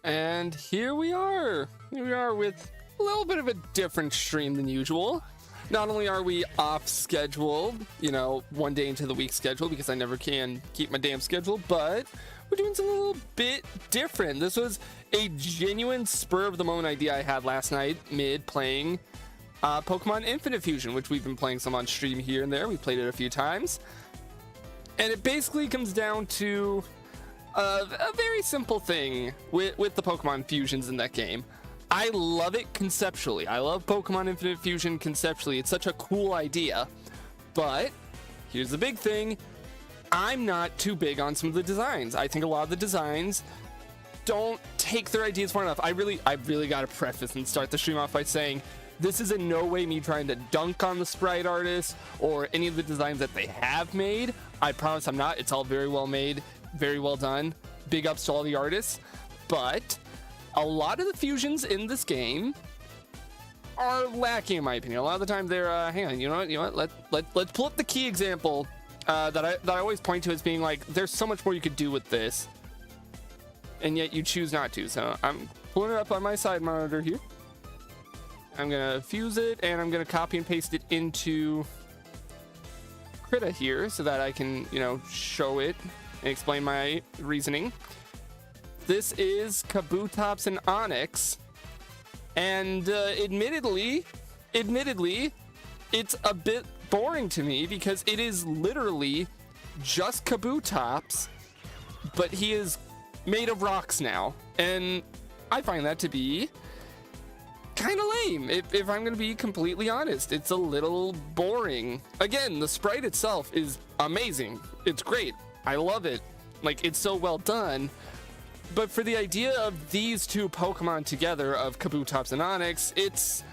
And here we are. Here we are with a little bit of a different stream than usual. Not only are we off schedule, you know, one day into the week schedule because I never can keep my damn schedule, but we're doing something a little bit different. This was a genuine spur of the moment idea I had last night mid playing Pokemon Infinite Fusion, which we've been playing some on stream here and there. We played it a few times. And it basically comes down to a very simple thing with the Pokemon fusions in that game. I love it conceptually. I love Pokemon Infinite Fusion conceptually. It's such a cool idea. But here's the big thing. I'm not too big on some of the designs. I think a lot of the designs don't take their ideas far enough. I really got to preface and start the stream off by saying this is in no way me trying to dunk on the sprite artists or any of the designs that they have made. I promise I'm not. It's all very well made, very well done. Big ups to all the artists. But a lot of the fusions in this game are lacking, in my opinion. A lot of the time they're hang on, you know what? Let's pull up the key example that I always point to as being like, there's so much more you could do with this, and yet you choose not to. So I'm pulling it up on my side monitor here. I'm gonna fuse it and I'm gonna copy and paste it into Krita here so that I can, you know, show it and explain my reasoning. This is Kabutops and Onix, and admittedly, it's a bit boring to me because it is literally just Kabutops, but he is made of rocks now, and I find that to be kind of lame. If I'm gonna be completely honest, it's a little boring. Again, the sprite itself is amazing. It's great. I love it. Like, it's so well done. But for the idea of these two Pokemon together, of Kabutops and Onix, it's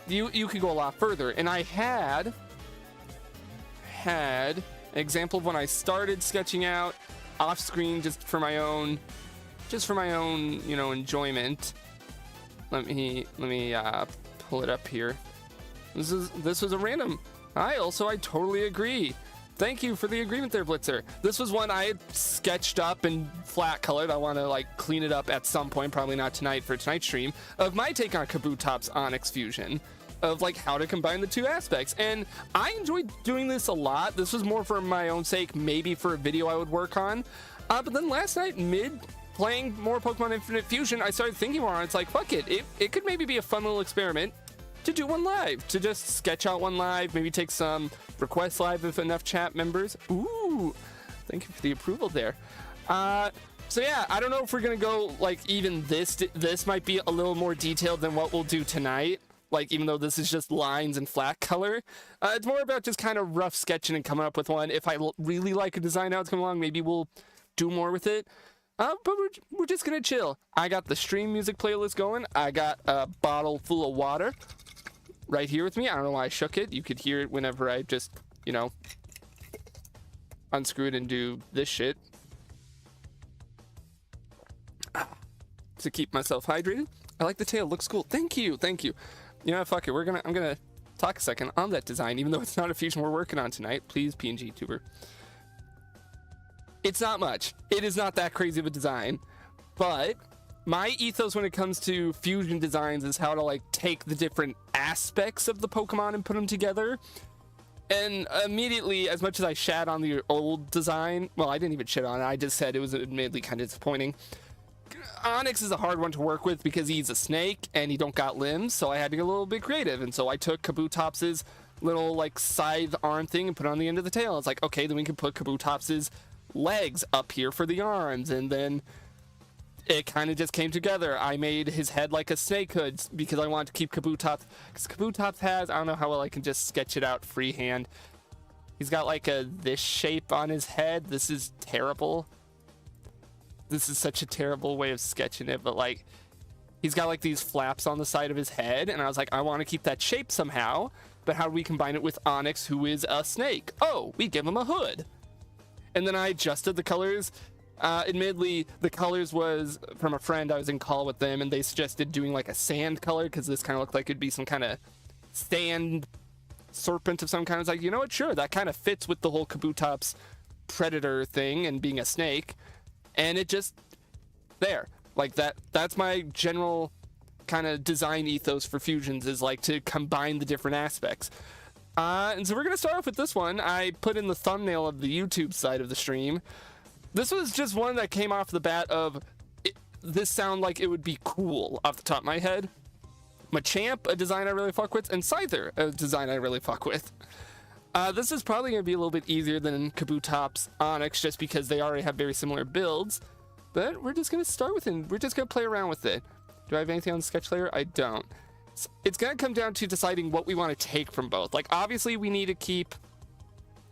you could go a lot further. And I had an example of when I started sketching out off screen just for my own, you know, enjoyment. Let me pull it up here. This was a random. I totally agree. Thank you for the agreement there, Blitzer. This was one I had sketched up and flat colored. I want to like clean it up at some point, probably not tonight for tonight's stream, of my take on Kabutops Onix fusion, of like how to combine the two aspects. And I enjoyed doing this a lot. This was more for my own sake, maybe for a video I would work on. But then last night, mid playing more Pokemon Infinite Fusion, I started thinking more on it. It's like, fuck it. It could maybe be a fun little experiment to do one live, to just sketch out one live, maybe take some requests live if enough chat members. Ooh, thank you for the approval there. So yeah, I don't know if we're gonna go like even this might be a little more detailed than what we'll do tonight. Like, even though this is just lines and flat color, it's more about just kind of rough sketching and coming up with one. If I really like a design how it's coming along, maybe we'll do more with it. But we're just gonna chill. I got the stream music playlist going. I got a bottle full of water right here with me. I don't know why I shook it. You could hear it whenever I just, you know, unscrew it and do this shit to keep myself hydrated. I like the tail. Looks cool. Thank you. You know, fuck it. I'm gonna talk a second on that design, even though it's not a fusion we're working on tonight. Please, PNG tuber. It's not much. It is not that crazy of a design, but my ethos when it comes to fusion designs is how to like take the different aspects of the Pokemon and put them together. And immediately, as much as I shat on the old design, well, I didn't even shit on it. I just said it was admittedly kind of disappointing. Onix is a hard one to work with because he's a snake and he don't got limbs, so I had to get a little bit creative. And so I took Kabutops's little like scythe arm thing and put it on the end of the tail. It's like, okay, then we can put Kabutops's legs up here for the arms, and then it kind of just came together. I made his head like a snake hood because I wanted to keep Kabutops, because Kabutops has, I don't know how well I can just sketch it out freehand. He's got like this shape on his head. This is terrible. This is such a terrible way of sketching it, but like he's got like these flaps on the side of his head, and I was like, I want to keep that shape somehow, but how do we combine it with Onix, who is a snake? Oh, we give him a hood. And then I adjusted the colors. Admittedly, the colors was from a friend. I was in call with them, and they suggested doing like a sand color because this kind of looked like it'd be some kind of sand serpent of some kind. I was like, you know what? Sure, that kind of fits with the whole Kabutops predator thing and being a snake. And it just there. Like that's my general kind of design ethos for fusions, is like to combine the different aspects. And so we're gonna start off with this one. I put in the thumbnail of the YouTube side of the stream. This was just one that came off the bat of this sound like it would be cool off the top of my head. Machamp, a design I really fuck with, and Scyther, a design I really fuck with. This is probably going to be a little bit easier than Kabutops Onyx, just because they already have very similar builds. But we're just going to start with it. We're just going to play around with it. Do I have anything on the sketch layer? I don't. It's going to come down to deciding what we want to take from both. Like, obviously, we need to keep...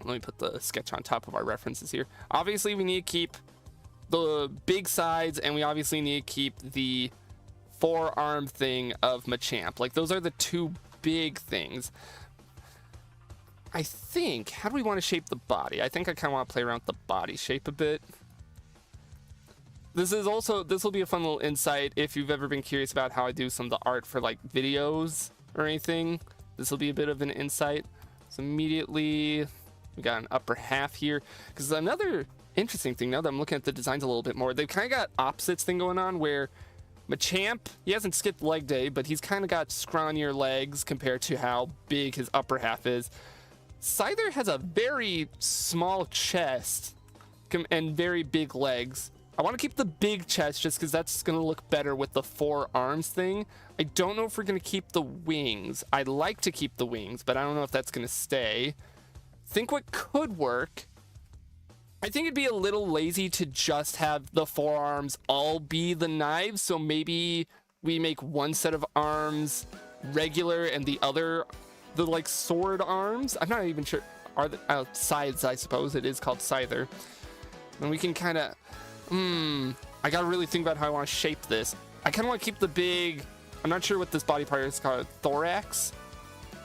Let me put the sketch on top of our references here. Obviously, we need to keep the big sides, and we obviously need to keep the forearm thing of Machamp. Like, those are the two big things. I think, how do we want to shape the body? I think I kind of want to play around with the body shape a bit. This will be a fun little insight if you've ever been curious about how I do some of the art for like videos or anything. This will be a bit of an insight. So immediately we got an upper half here, because another interesting thing, now that I'm looking at the designs a little bit more, they've kind of got opposites thing going on, where Machamp, he hasn't skipped leg day, but he's kind of got scrawnier legs compared to how big his upper half is. Scyther has a very small chest and very big legs. I want to keep the big chest just because that's going to look better with the forearms thing. I don't know if we're going to keep the wings. I'd like to keep the wings, but I don't know if that's going to stay. Think what could work. I think it'd be a little lazy to just have the forearms all be the knives, so maybe we make one set of arms regular and the other the like sword arms. I'm not even sure. Are the sides, I suppose it is called Scyther. And we can kind of I gotta really think about how I want to shape this. I kind of want to keep the big, I'm not sure what this body part is called, thorax,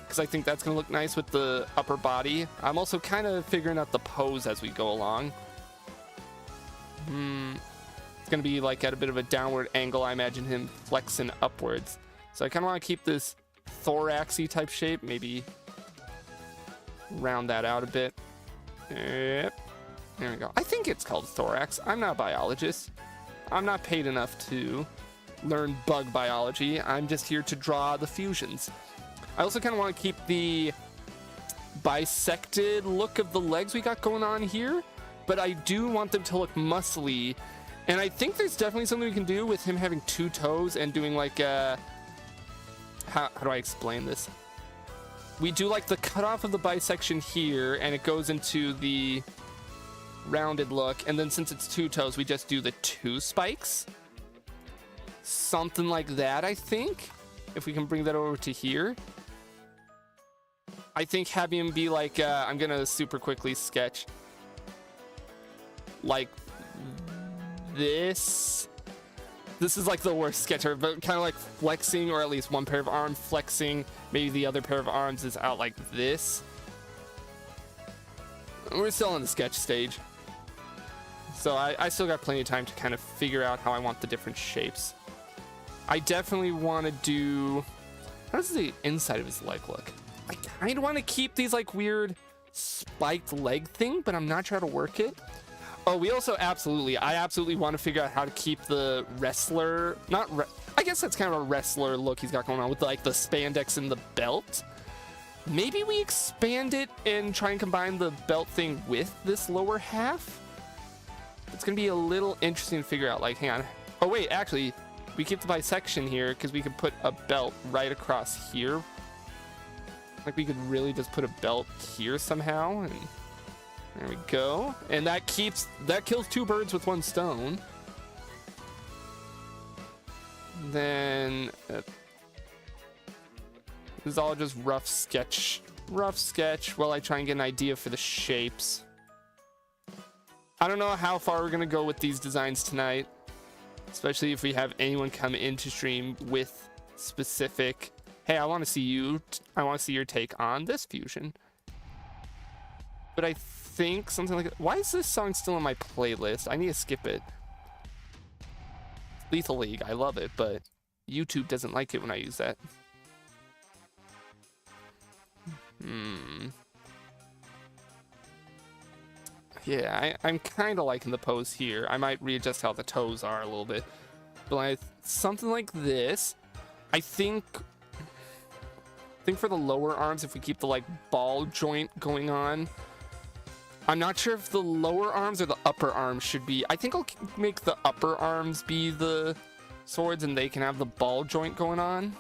because I think that's gonna look nice with the upper body. I'm also kind of figuring out the pose as we go along. It's gonna be like at a bit of a downward angle. I imagine him flexing upwards, so I kind of want to keep this thoraxy type shape, maybe round that out a bit. Yep, there we go. I think it's called thorax. I'm not a biologist. I'm not paid enough to learn bug biology. I'm just here to draw the fusions. I also kind of want to keep the bisected look of the legs we got going on here, but I do want them to look muscly, and I think there's definitely something we can do with him having two toes and doing like how do I explain this? We do like the cutoff of the bisection here, and it goes into the rounded look, and then since it's two toes, we just do the two spikes. Something like that, I think. If we can bring that over to here. I think having him be like, I'm gonna super quickly sketch like this. This is like the worst sketch ever, but kind of like flexing, or at least one pair of arms flexing. Maybe the other pair of arms is out like this. We're still on the sketch stage, so I still got plenty of time to kind of figure out how I want the different shapes. I definitely want to do... How does the inside of his leg look? I kind of want to keep these like weird spiked leg thing, but I'm not sure how to work it. Oh, we also I absolutely want to figure out how to keep the wrestler, I guess that's kind of a wrestler look he's got going on with like the spandex and the belt. Maybe we expand it and try and combine the belt thing with this lower half. It's gonna be a little interesting to figure out. Like, hang on. Oh wait, actually, we keep the bisection here because we could put a belt right across here. Like, we could really just put a belt here somehow, and there we go. And that kills two birds with one stone. Then this is all just rough sketch while I try and get an idea for the shapes. I don't know how far we're gonna go with these designs tonight, especially if we have anyone come into stream with specific, hey, I want to see your take on this fusion. But I think something like, why is this song still on my playlist? I need to skip it. Lethal League, I love it, but YouTube doesn't like it when I use that. Yeah, I'm kind of liking the pose here. I might readjust how the toes are a little bit. But something like this. I think for the lower arms, if we keep the like ball joint going on, I'm not sure if the lower arms or the upper arms should be. I think I'll make the upper arms be the swords and they can have the ball joint going on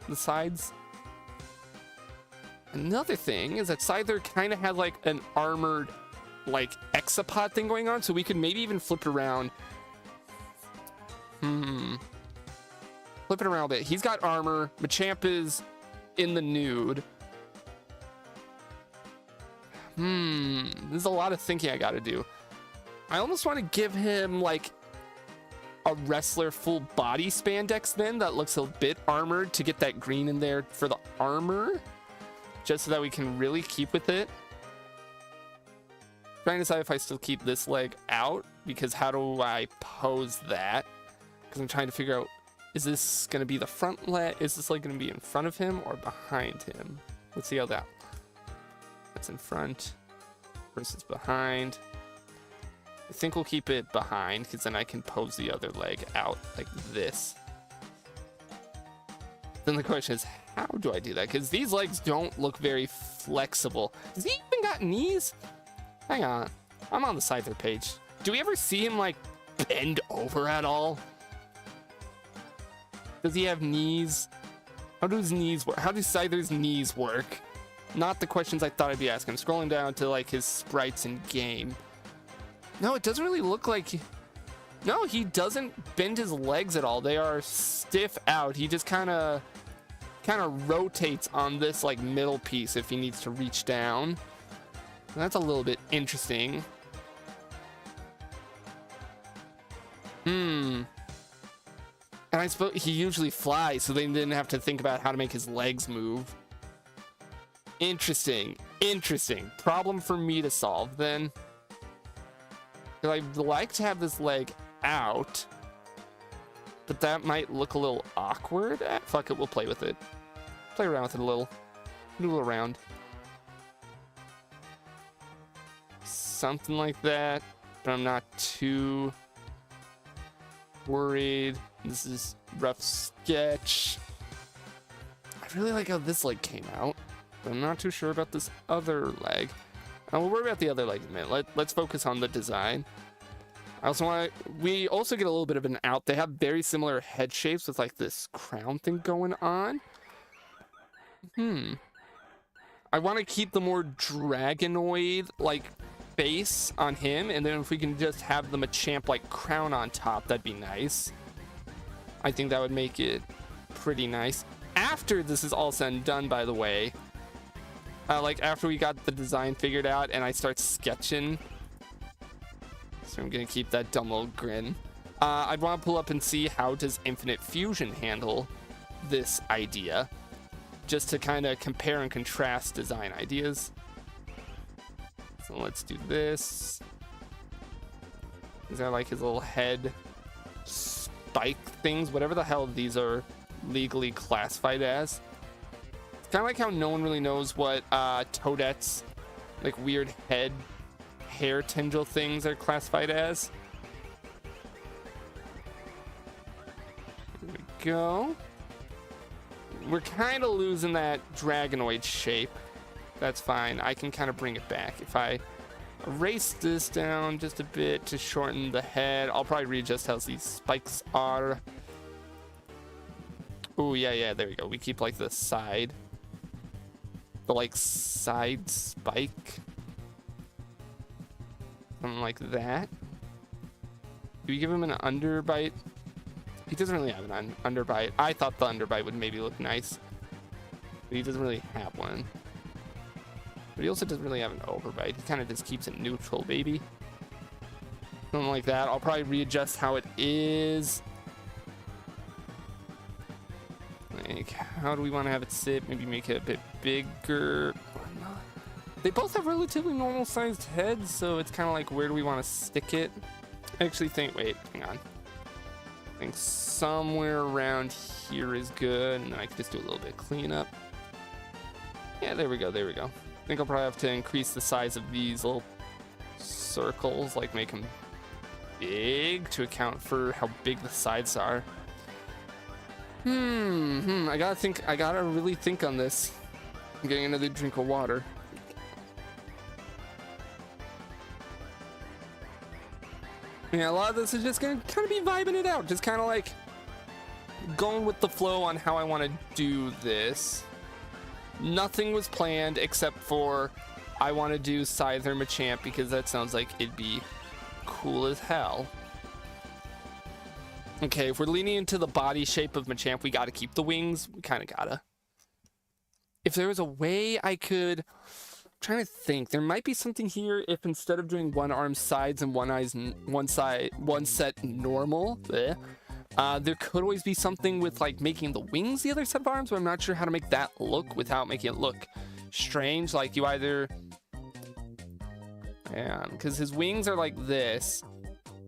the sides. Another thing is that Scyther kind of had like an armored like exapod thing going on, so we could maybe even flip it around. Flip it around a bit. He's got armor. Machamp is in the nude. There's a lot of thinking I gotta do. I almost want to give him like a wrestler full body spandex then that looks a bit armored to get that green in there for the armor, just so that we can really keep with it. Trying to decide if I still keep this leg out, because how do I pose that? Because I'm trying to figure out, is this going to be the front leg? Is this leg going to be in front of him or behind him? Let's see how that's in front versus behind. I think we'll keep it behind, because then I can pose the other leg out like this. Then the question is, how do I do that? Because these legs don't look very flexible. Does he even got knees? Hang on. I'm on the Scyther page. Do we ever see him like bend over at all? Does he have knees? How do his knees work? How do Scyther's knees work? Not the questions I thought I'd be asking. I'm scrolling down to like his sprites in game. No, it doesn't really look like... No, he doesn't bend his legs at all. They are stiff out. He just kind of rotates on this like middle piece if he needs to reach down. And that's a little bit interesting. And I suppose he usually flies, so they didn't have to think about how to make his legs move. Interesting. Problem for me to solve then. I'd like to have this leg out, but that might look a little awkward. Fuck it, we'll play with it. Play around with it a little. Noodle around. Something like that, but I'm not too worried. This is rough sketch. I really like how this leg came out, but I'm not too sure about this other leg. We'll worry about the other leg in a minute. Let's focus on the design. We also get a little bit of an out. They have very similar head shapes with like this crown thing going on. I want to keep the more dragonoid like face on him, and then if we can just have the Machamp like crown on top, that'd be nice. I think that would make it pretty nice. After this is all said and done, by the way, like after we got the design figured out and I start sketching, so I'm gonna keep that dumb little grin. I'd want to pull up and see how does Infinite Fusion handle this idea, just to kind of compare and contrast design ideas. So let's do this. These are like his little head spike things, whatever the hell these are legally classified as. It's kind of like how no one really knows what Toadette's like weird head hair tendril things are classified as. Here we go. We're kind of losing that dragonoid shape. That's fine. I can kind of bring it back. If I erase this down just a bit to shorten the head, I'll probably readjust how these spikes are. Oh, yeah, there we go. We keep like the side. The like side spike. Something like that. Do we give him an underbite? He doesn't really have an underbite. I thought the underbite would maybe look nice, but he doesn't really have one. But he also doesn't really have an overbite. He kind of just keeps it neutral, baby. Something like that. I'll probably readjust how it is. Like, how do we want to have it sit? Maybe make it a bit bigger or not. They both have relatively normal sized heads, so it's kind of like, where do we want to stick it? I actually think, wait, hang on. I think somewhere around here is good, and then I can just do a little bit of cleanup. Yeah, there we go. I think I'll probably have to increase the size of these little circles, like make them big to account for how big the sides are. I gotta really think on this. I'm getting another drink of water. Yeah, a lot of this is just gonna kind of be vibing it out, just kind of like going with the flow on how I want to do this. Nothing was planned except for I want to do Scyther Machamp because that sounds like it'd be cool as hell. Okay, if we're leaning into the body shape of Machamp, we gotta keep the wings. We kind of gotta. If there was a way I could... I'm trying to think. There might be something here if instead of doing one arm sides and one set normal, there could always be something with like making the wings the other set of arms, but I'm not sure how to make that look without making it look strange. Like you either... Yeah, because his wings are like this.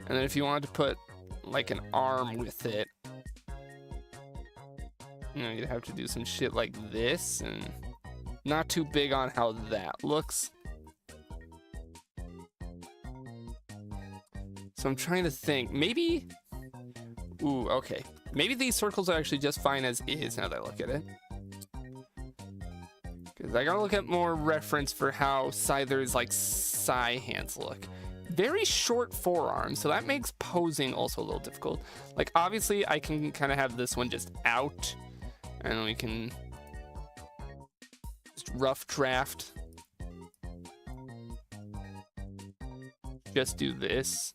And then if you wanted to put like an arm with it, you know, you'd have to do some shit like this, and not too big on how that looks. So I'm trying to think, maybe, ooh, okay, maybe these circles are actually just fine as is now that I look at it, because I gotta look at more reference for how Scyther's like Psy hands look. Very short forearms, so that makes posing also a little difficult. Like obviously I can kind of have this one just out, and then we can just rough draft. Just do this.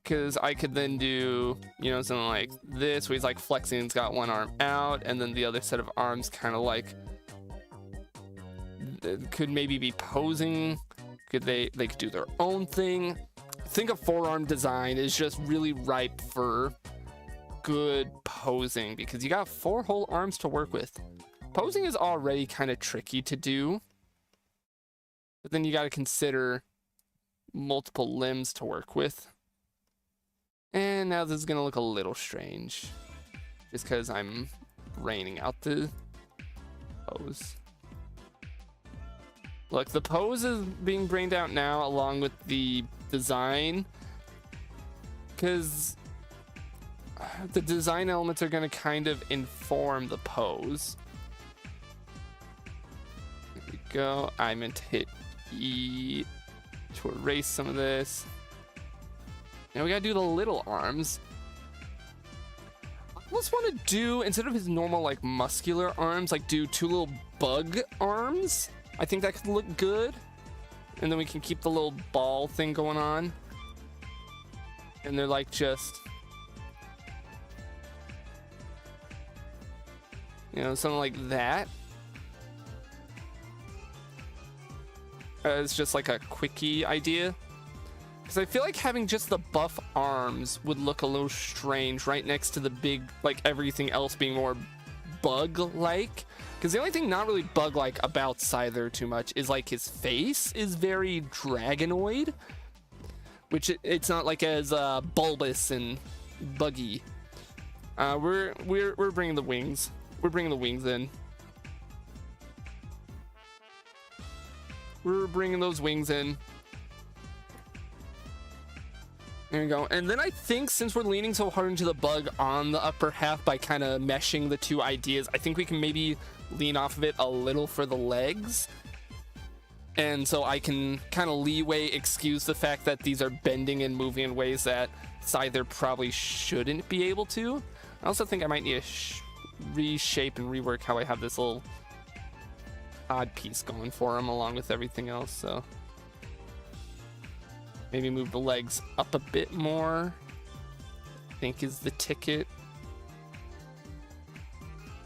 Because I could then do, you know, something like this, where he's like flexing, he's got one arm out, and then the other set of arms kind of like could maybe be posing. Could they could do their own thing. I think a forearm design is just really ripe for good posing because you got 4 whole arms to work with. Posing is already kind of tricky to do, but then you got to consider multiple limbs to work with. And now this is gonna look a little strange just because I'm raining out the pose. Look, the pose is being brained out now along with the design, because the design elements are going to kind of inform the pose. There we go. I meant to hit E to erase some of this. Now we got to do the little arms. I almost want to do, instead of his normal like muscular arms, like do 2 little bug arms. I think that could look good. And then we can keep the little ball thing going on. And they're like just, you know, something like that. It's just like a quickie idea. Because I feel like having just the buff arms would look a little strange right next to the big, like everything else being more bug-like. Because the only thing not really bug-like about Scyther too much is like his face is very dragonoid, which it's not like as bulbous and buggy. We're bringing the wings. We're bringing the wings in. We're bringing those wings in. There we go. And then I think since we're leaning so hard into the bug on the upper half by kind of meshing the 2 ideas, I think we can maybe lean off of it a little for the legs. And so I can kind of leeway excuse the fact that these are bending and moving in ways that Scyther probably shouldn't be able to. I also think I might need to reshape and rework how I have this little odd piece going for him along with everything else, so maybe move the legs up a bit more, I think is the ticket.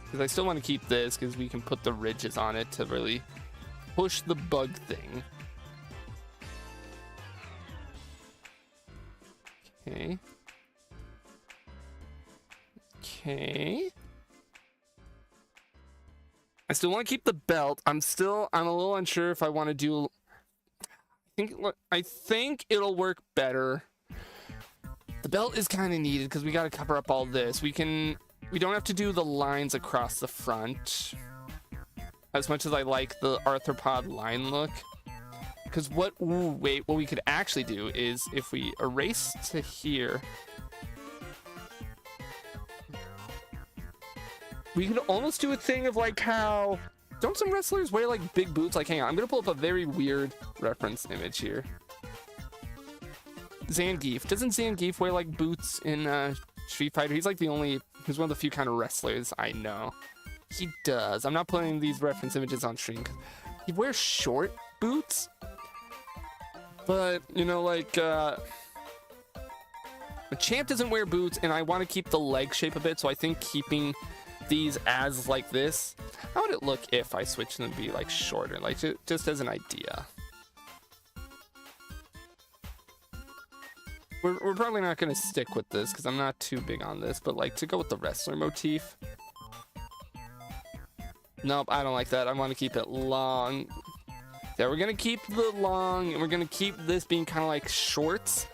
Because I still want to keep this because we can put the ridges on it to really push the bug thing. Okay. Okay. I still want to keep the belt. I'm a little unsure if I want to do... I think it'll work better. The belt is kind of needed because we got to cover up all this. We don't have to do the lines across the front as much as I like the arthropod line look. Because what we could actually do is if we erase to here, we could almost do a thing of like how, don't some wrestlers wear like big boots? Like, hang on, I'm gonna pull up a very weird reference image here. Zangief. Doesn't Zangief wear like boots in Street Fighter? He's like he's one of the few kind of wrestlers I know. He does. I'm not putting these reference images on stream. He wears short boots, but you know, like the Champ doesn't wear boots, and I want to keep the leg shape a bit, so I think keeping these as like this. How would it look if I switched them to be like shorter, like just as an idea? We're probably not going to stick with this because I'm not too big on this, but like to go with the wrestler motif. Nope, I don't like that. I want to keep it long. Yeah, we're going to keep the long, and we're going to keep this being kind of like shorts.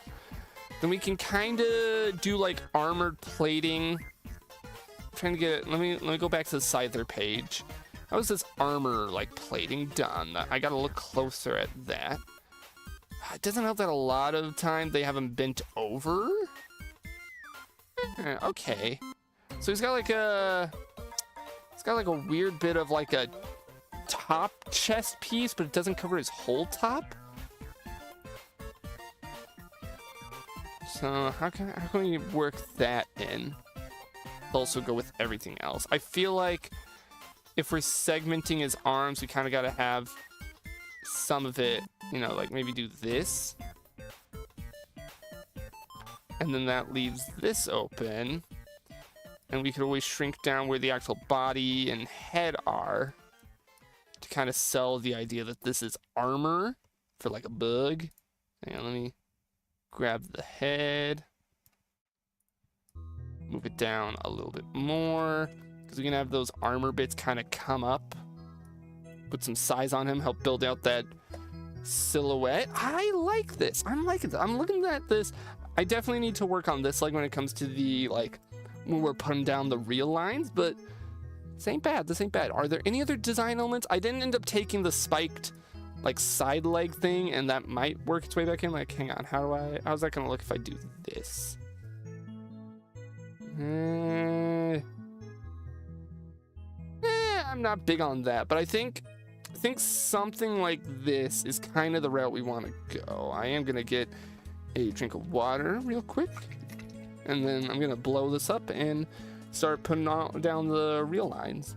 Then we can kind of do like armored plating. I'm trying to get, let me go back to the Scyther page. How is this armor like plating done? I got to look closer at that. It doesn't help that a lot of time they haven't bent over. Okay. So he's got like a weird bit of like a top chest piece, but it doesn't cover his whole top. So how can we work that in? Also go with everything else. I feel like if we're segmenting his arms, we kind of got to have some of it, you know, like maybe do this. And then that leaves this open. And we could always shrink down where the actual body and head are to kind of sell the idea that this is armor for like a bug. Hang on, let me grab the head. Move it down a little bit more because we can have those armor bits kind of come up. Put some size on him, help build out that silhouette. I like this. I'm liking this. I'm looking at this. I definitely need to work on this leg when it comes to the, like, when we're putting down the real lines, but this ain't bad. This ain't bad. Are there any other design elements? I didn't end up taking the spiked, like, side leg thing, and that might work its way back in. Like, hang on. How's that going to look if I do this? I'm not big on that, but I think something like this is kind of the route we want to go. I am going to get a drink of water real quick, and then I'm going to blow this up and start putting down the real lines.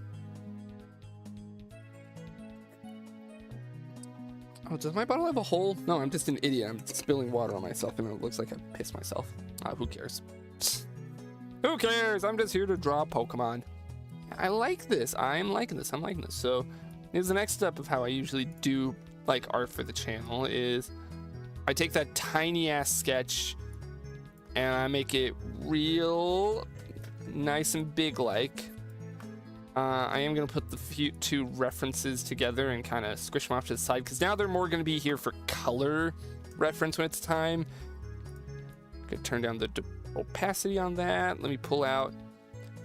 Oh, does my bottle have a hole? No, I'm just an idiot. I'm spilling water on myself, and it looks like I pissed myself. Who cares? Who cares? I'm just here to draw Pokemon. I like this. I'm liking this. So here's the next step of how I usually do like art for the channel is I take that tiny ass sketch and I make it real nice and big like. I am going to put the two references together and kind of squish them off to the side because now they're more going to be here for color reference when it's time. Could turn down the opacity on that. Let me pull out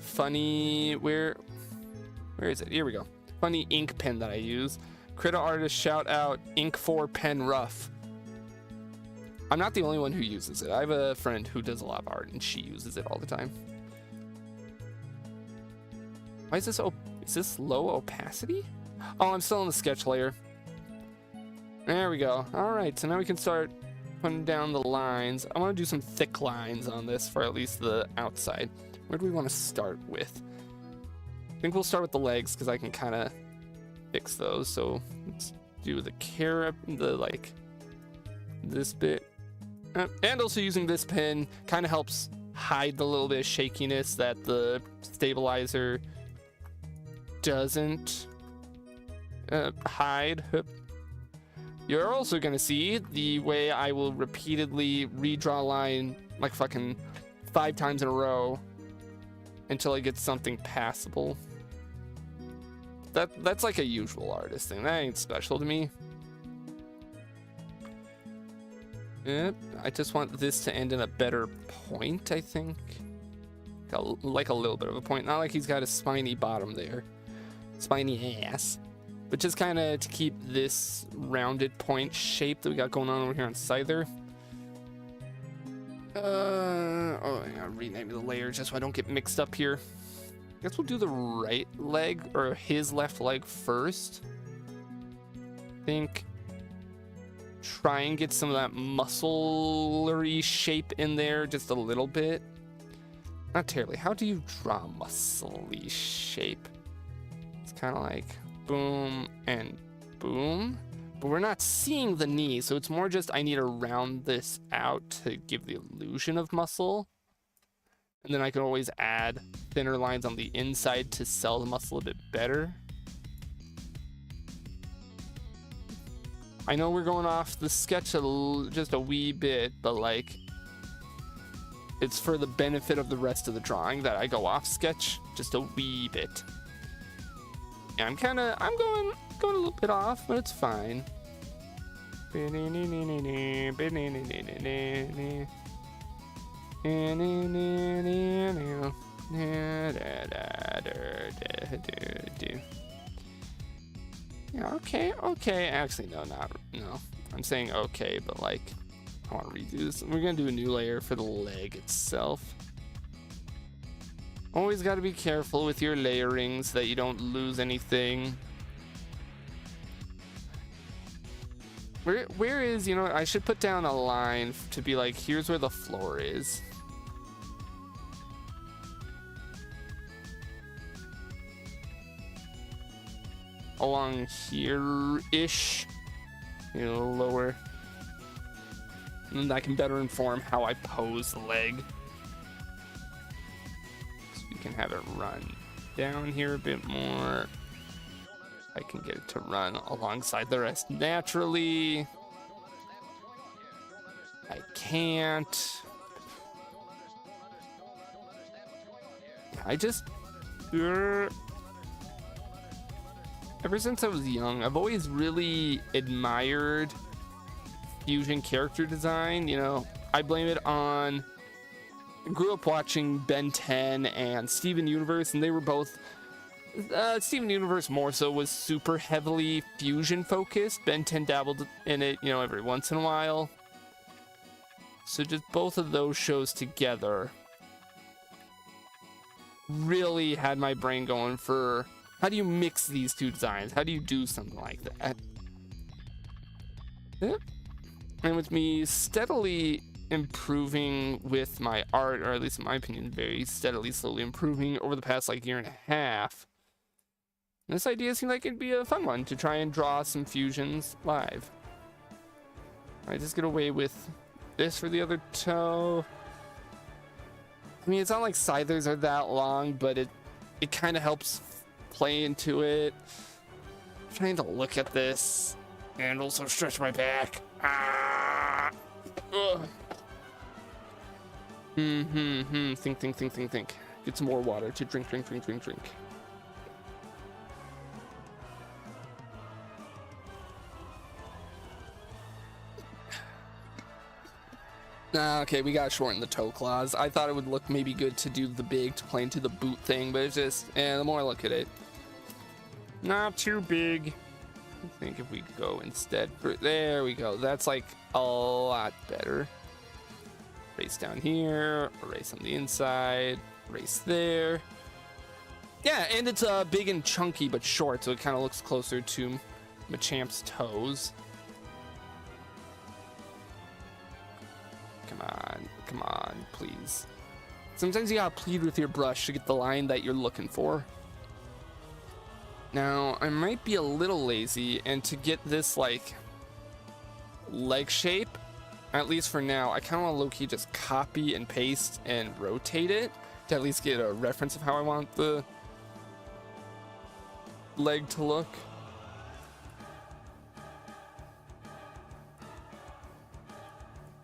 funny, where is it? Here we go. Funny ink pen that I use. Critter artist shout out ink 4 pen rough. I'm not the only one who uses it. I have a friend who does a lot of art and she uses it all the time. Why is this low opacity? Oh, I'm still in the sketch layer. There we go. All right, so now we can start putting down the lines. I want to do some thick lines on this for at least the outside. Where do we want to start with? I think we'll start with the legs because I can kind of fix those. So let's do the carrot, this bit. And also using this pen kind of helps hide the little bit of shakiness that the stabilizer doesn't hide. You're also going to see the way I will repeatedly redraw a line like fucking 5 times in a row until I get something passable. That's like a usual artist thing. That ain't special to me. Yep, I just want this to end in a better point, I think. Like a little bit of a point. Not like he's got a spiny bottom there. Spiny ass. but just kind of to keep this rounded point shape that we got going on over here on Scyther. Oh, I gotta rename the layer just so I don't get mixed up here. I guess we'll do the right leg, or his left leg first. I think try and get some of that musclery shape in there just a little bit. Not terribly. How do you draw a muscly shape? It's kind of like boom and boom, but we're not seeing the knee, so it's more just I need to round this out to give the illusion of muscle. And then I can always add thinner lines on the inside to sell the muscle a bit better. I know we're going off the sketch just a wee bit, but like it's for the benefit of the rest of the drawing that I go off sketch just a wee bit. Yeah, I'm going a little bit off, but it's fine. Yeah, okay. Actually, no. I'm saying okay, but like, I want to redo this. We're gonna do a new layer for the leg itself. Always got to be careful with your layering so that you don't lose anything. Where is, I should put down a line to be like, here's where the floor is. Along here-ish, a little lower. And that can better inform how I pose the leg. So we can have it run down here a bit more. I can get it to run alongside the rest naturally. I can't. I just... Ever since I was young, I've always really admired fusion character design. I blame it on... I grew up watching Ben 10 and Steven Universe, and they were both... Steven Universe more so was super heavily fusion focused. Ben 10 dabbled in it, every once in a while. So just both of those shows together really had my brain going for how do you mix these two designs? How do you do something like that? And with me steadily improving with my art, or at least in my opinion, very steadily, slowly improving over the past year and a half, this idea seemed like it'd be a fun one to try and draw some fusions live. I just get away with this for the other toe. I mean, it's not like Scythers are that long, but it kind of helps play into it. I'm trying to look at this and also stretch my back. Think. Get some more water to drink. Okay, we gotta shorten the toe claws. I thought it would look maybe good to do the big to play into the boot thing, but it's just, the more I look at it, not too big. I think if we go instead for, there we go. That's like a lot better. Race down here, race on the inside, race there. Yeah, and it's big and chunky but short, so it kind of looks closer to Machamp's toes. Come on, please. Sometimes you gotta plead with your brush to get the line that you're looking for. Now, I might be a little lazy, and to get this, leg shape, at least for now, I kind of want to low-key just copy and paste and rotate it to at least get a reference of how I want the leg to look.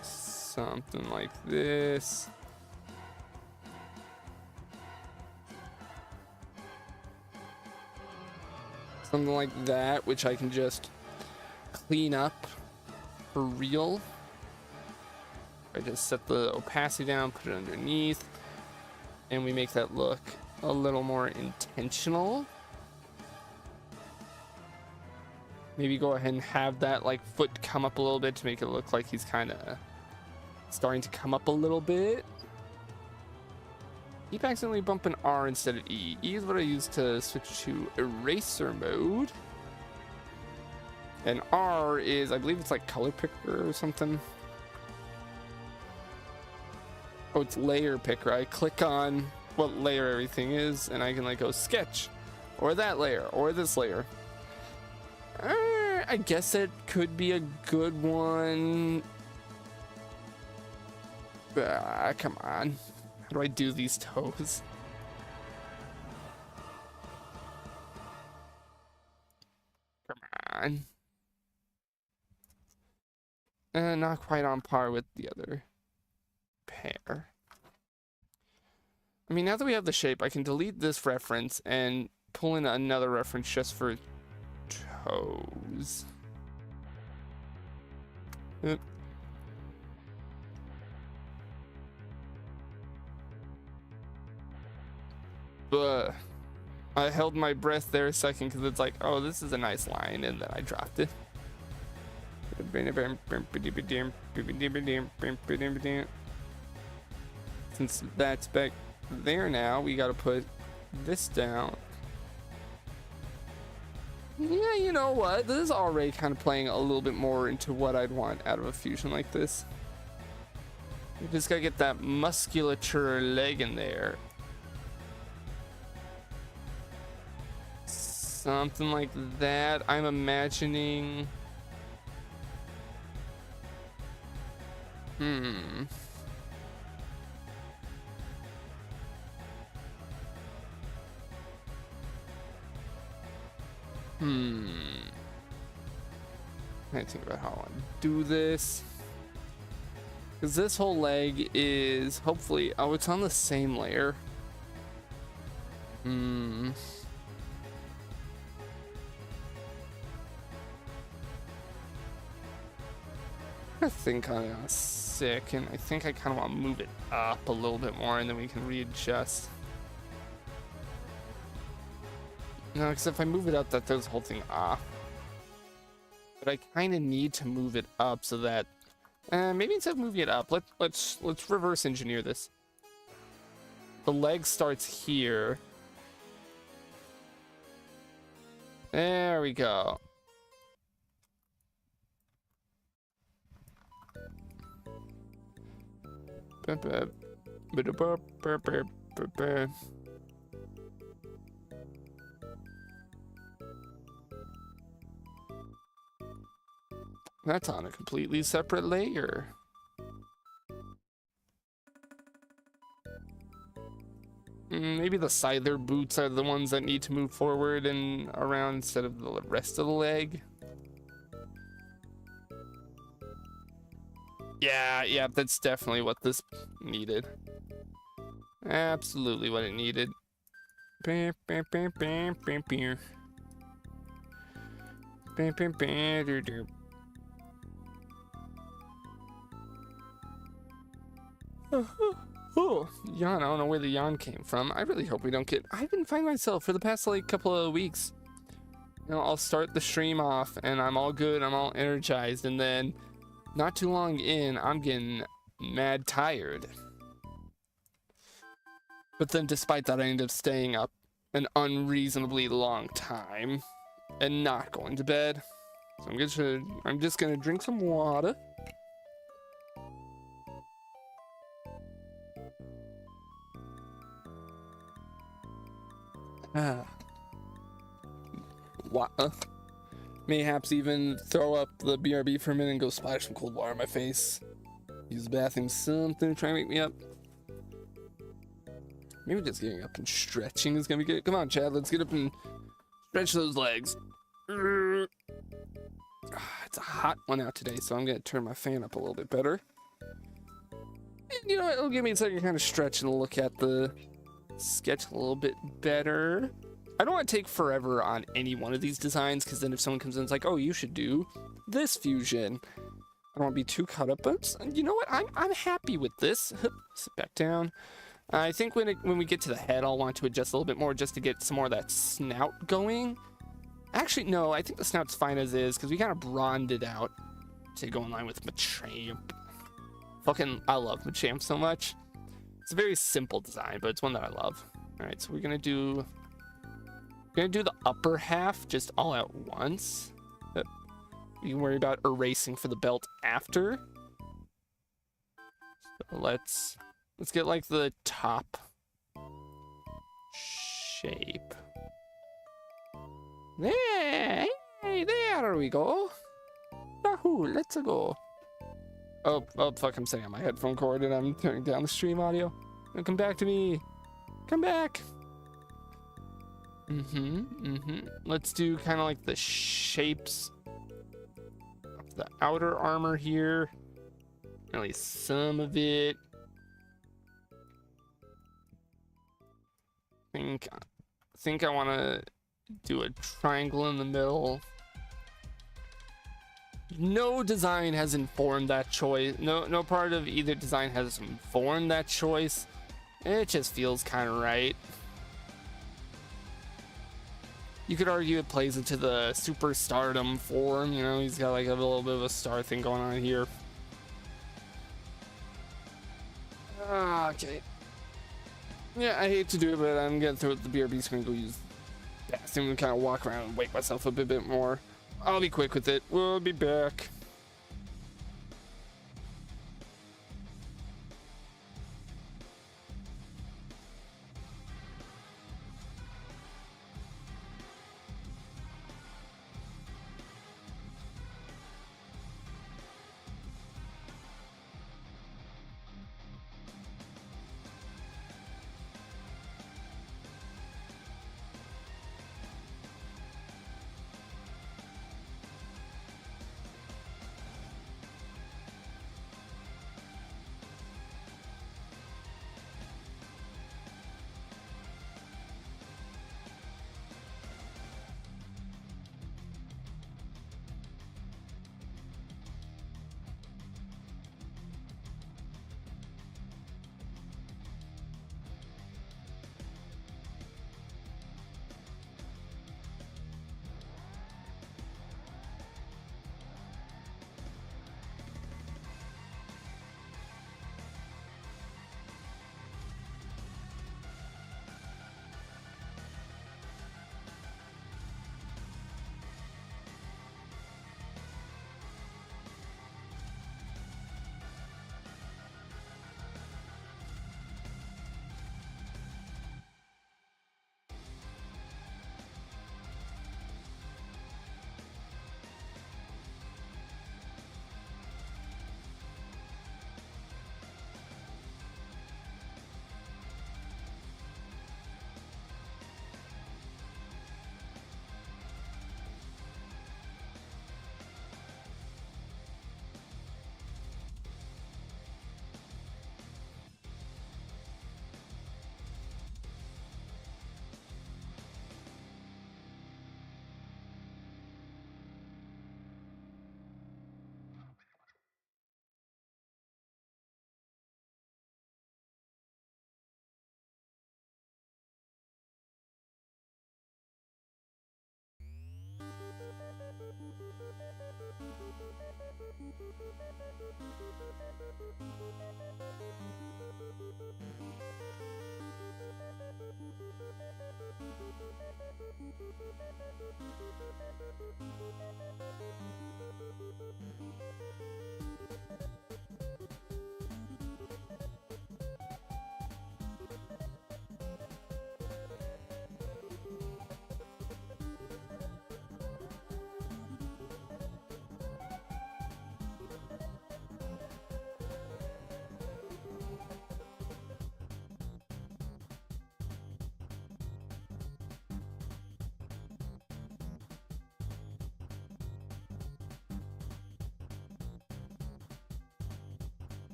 Something like this. Something like that, which I can just clean up for real. I just set the opacity down, put it underneath, and we make that look a little more intentional. Maybe go ahead and have that like foot come up a little bit to make it look like he's kind of starting to come up a little bit. Keep accidentally bumping R instead of E. E is what I use to switch to eraser mode. And R is, I believe it's like color picker or something. Oh, it's layer picker. I click on what layer everything is, and I can like go sketch, or that layer, or this layer. I guess it could be a good one. Come on. How do I do these toes? Come on. Not quite on par with the other pair. I mean, now that we have the shape, I can delete this reference and pull in another reference just for toes. Yep. But I held my breath there a second because it's like, oh, this is a nice line, and then I dropped it. Since that's back there now, we gotta put this down. Yeah, you know what? This is already kind of playing a little bit more into what I'd want out of a fusion like this. You just gotta get that musculature leg in there. Something like that. I'm imagining. I think about how I want to do this. Because this whole leg is hopefully. Oh, it's on the same layer. I think I'm sick, and I think I kind of want to move it up a little bit more, and then we can readjust. No, because if I move it up, that throws the whole thing off. But I kind of need to move it up so that maybe instead of moving it up, let's reverse engineer this. The leg starts here. There we go. That's on a completely separate layer. Maybe the scyther boots are the ones that need to move forward and around instead of the rest of the leg. Yeah, that's definitely what this needed. Absolutely what it needed. Oh, yawn. I don't know where the yawn came from. I really hope we don't get. I've been finding myself for the past like couple of weeks. You know, I'll start the stream off and I'm all good. I'm all energized, and then not too long in, I'm getting mad tired. But then, despite that, I end up staying up an unreasonably long time and not going to bed. So I'm just gonna drink some water. Mayhaps even throw up the BRB for a minute and go splash some cold water on my face. Use the bathroom, something to try and wake me up. Maybe just getting up and stretching is gonna be good. Come on, Chad, let's get up and stretch those legs. It's a hot one out today, so I'm gonna turn my fan up a little bit better. And you know what, it'll give me a second to kind of stretch and look at the sketch a little bit better. I don't want to take forever on any one of these designs, because then if someone comes in and is like, oh, you should do this fusion, I don't want to be too caught up. But you know what? I'm happy with this. Sit back down. I think when we get to the head, I'll want to adjust a little bit more just to get some more of that snout going. Actually, no, I think the snout's fine as is because we kind of bronzed it out to go in line with Machamp. Fucking, I love Machamp so much. It's a very simple design, but it's one that I love. All right, so we're gonna do the upper half just all at once. You can worry about erasing for the belt after. So let's get like the top shape. There, hey, there we go. Yahoo, let's go. Oh, fuck, I'm sitting on my headphone cord and I'm turning down the stream audio. Now come back to me. Come back. Let's do kind of like the shapes of the outer armor here. At least some of it. Think I want to do a triangle in the middle. No design has informed that choice. No part of either design has informed that choice. It just feels kind of right. You could argue it plays into the super stardom form, you know, he's got like a little bit of a star thing going on here. Okay. Yeah, I hate to do it, but I'm gonna throw the BRB screen, go use that and kind of walk around and wake myself up a bit more. I'll be quick with it. We'll be back.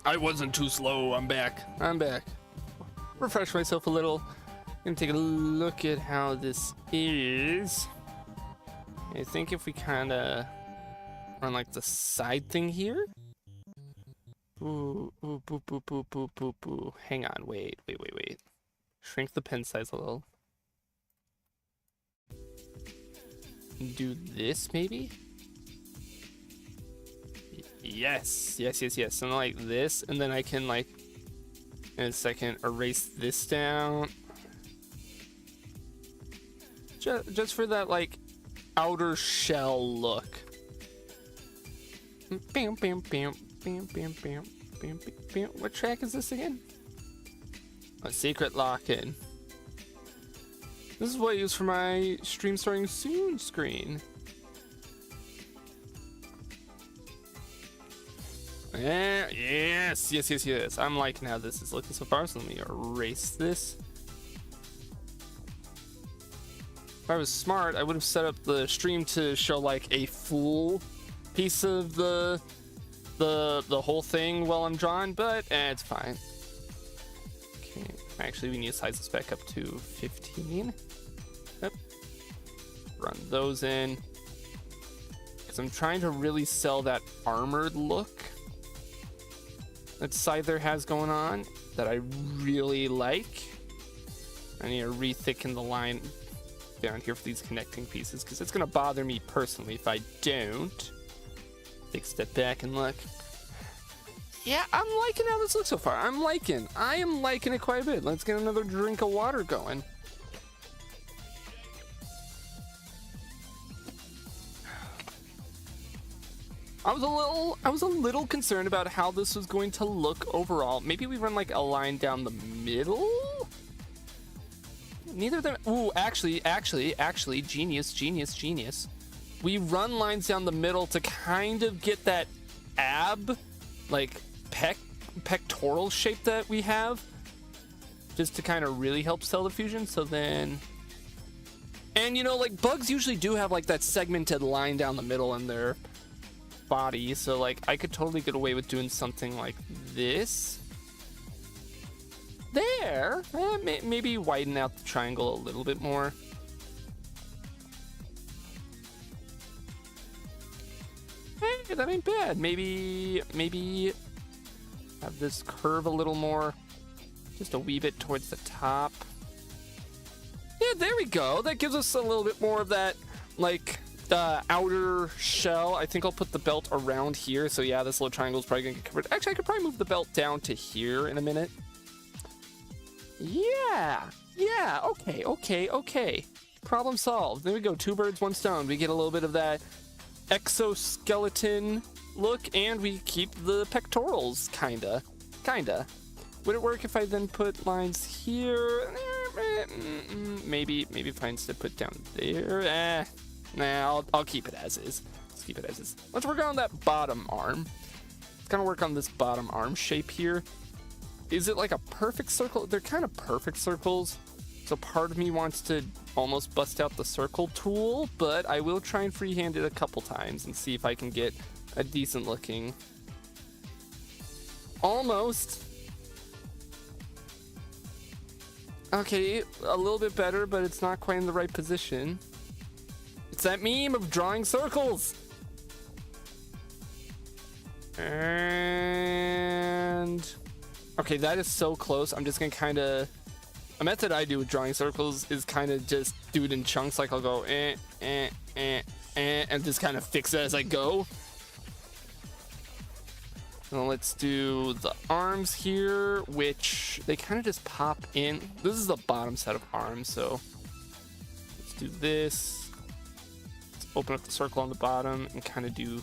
I wasn't too slow. I'm back. I'm back. Refresh myself a little. Gonna take a look at how this is. I think if we kind of run like the side thing here. Ooh, ooh, boo, boo, boo, boo, boo, boo. Hang on, wait. Shrink the pen size a little. Do this maybe? Yes. And like this, and then I can like in a second erase this down. Just for that like outer shell look. Bam, bam, bam, bam, bam, bam, bam, bam. What track is this again? A secret lock-in. This is what I use for my stream starting soon screen. Yes. I'm liking how this is looking so far, so let me erase this. If I was smart, I would have set up the stream to show like a full piece of the whole thing while I'm drawing, but it's fine. Okay, actually we need to size this back up to 15. Yep. Run those in. Because I'm trying to really sell that armored look that Scyther has going on that I really like. I need to re-thicken the line down here for these connecting pieces because it's going to bother me personally if I don't. Take a step back and look. Yeah, I'm liking how this looks so far. I am liking it quite a bit. Let's get another drink of water going. I was a little concerned about how this was going to look overall. Maybe we run like a line down the middle? Neither of them. Ooh, actually, genius. We run lines down the middle to kind of get that ab, like pectoral shape that we have, just to kind of really help sell the fusion. So then, and you know, like bugs usually do have like that segmented line down the middle in their body, so like I could totally get away with doing something like this. There, maybe widen out the triangle a little bit more. Hey, that ain't bad. Maybe have this curve a little more, just a wee bit towards the top. Yeah, there we go. That gives us a little bit more of that, like, outer shell. I think I'll put the belt around here. So yeah, this little triangle is probably gonna get covered. Actually, I could probably move the belt down to here in a minute. Yeah. Okay. Problem solved. There we go. 2 birds, 1 stone. We get a little bit of that exoskeleton look, and we keep the pectorals, kinda. Would it work if I then put lines here? Maybe if I instead put down there. Nah, I'll keep it as is. Let's keep it as is. Let's work on that bottom arm. Let's kind of work on this bottom arm shape here. Is it like a perfect circle? They're kind of perfect circles. So part of me wants to almost bust out the circle tool, but I will try and freehand it a couple times and see if I can get a decent looking. Almost. Okay, a little bit better, but it's not quite in the right position. It's that meme of drawing circles. And okay, that is so close. I'm just gonna kind of, a method I do with drawing circles is kind of just do it in chunks. Like I'll go and just kind of fix it as I go. Now let's do the arms here, which they kind of just pop in. This is the bottom set of arms, so let's do this. Open up the circle on the bottom and kind of do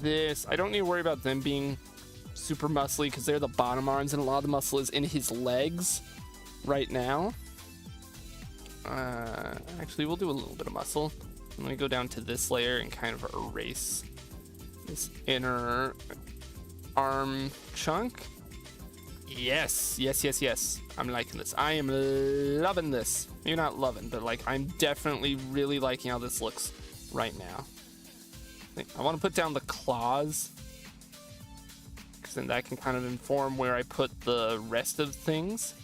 this. I don't need to worry about them being super muscly because they're the bottom arms, and a lot of the muscle is in his legs right now. Actually, we'll do a little bit of muscle. I'm gonna go down to this layer and kind of erase this inner arm chunk. Yes. I'm liking this. I am loving this. Maybe not loving, but like I'm definitely really liking how this looks right now. I want to put down the claws because then that can kind of inform where I put the rest of things.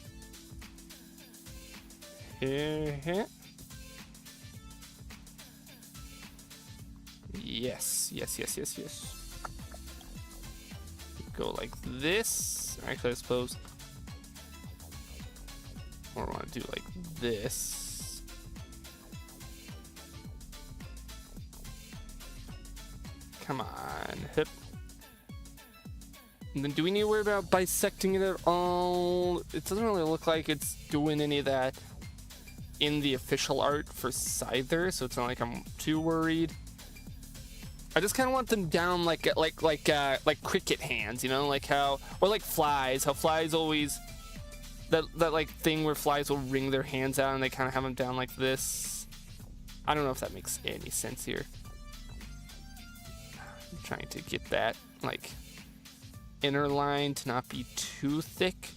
Yes, yes, yes, yes, yes. Go like this. Actually, I suppose. Or I want to do like this. Come on. Hip. And then do we need to worry about bisecting it at all? It doesn't really look like it's doing any of that in the official art for Scyther, so it's not like I'm too worried. I just kind of want them down like cricket hands, you know, like how, or like flies, how flies always, that like thing where flies will wring their hands out and they kind of have them down like this. I don't know if that makes any sense here. I'm trying to get that like inner line to not be too thick,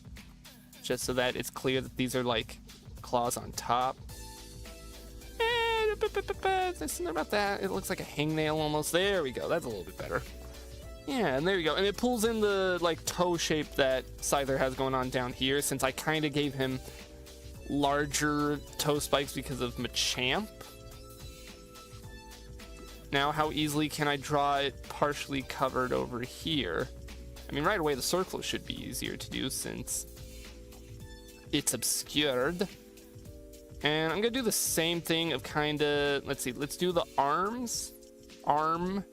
just so that it's clear that these are like claws on top. Something about that. It looks like a hangnail almost. There we go. That's a little bit better. Yeah, and there you go. And it pulls in the like toe shape that Scyther has going on down here, since I kind of gave him larger toe spikes because of Machamp. Now, how easily can I draw it partially covered over here? I mean, right away the circle should be easier to do since it's obscured. And I'm gonna do the same thing of kind of, let's see, let's do the arms. Arm.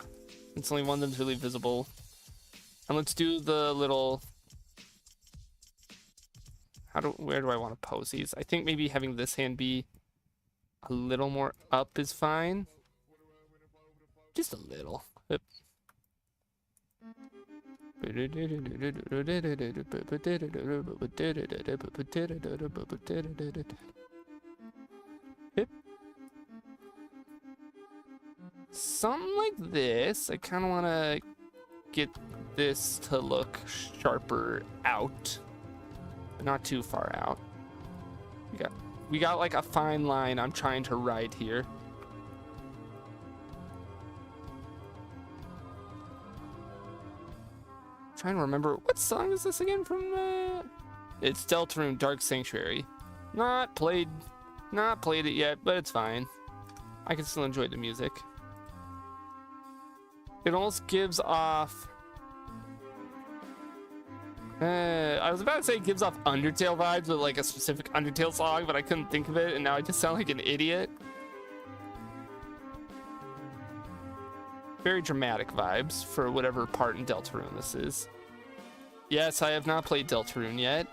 It's only one of them's really visible. And let's do the little, where do I want to pose these? I think maybe having this hand be a little more up is fine. Just a little. Yep. Yep. Something like this. I kind of want to get this to look sharper out, but not too far out. We got like a fine line I'm trying to ride here. Trying to remember, what song is this again from? It's Deltarune Dark Sanctuary. Not played it yet, but it's fine. I can still enjoy the music. It almost gives off, I was about to say it gives off Undertale vibes with like a specific Undertale song, but I couldn't think of it, and now I just sound like an idiot. Very dramatic vibes for whatever part in Deltarune this is. Yes, I have not played Deltarune yet.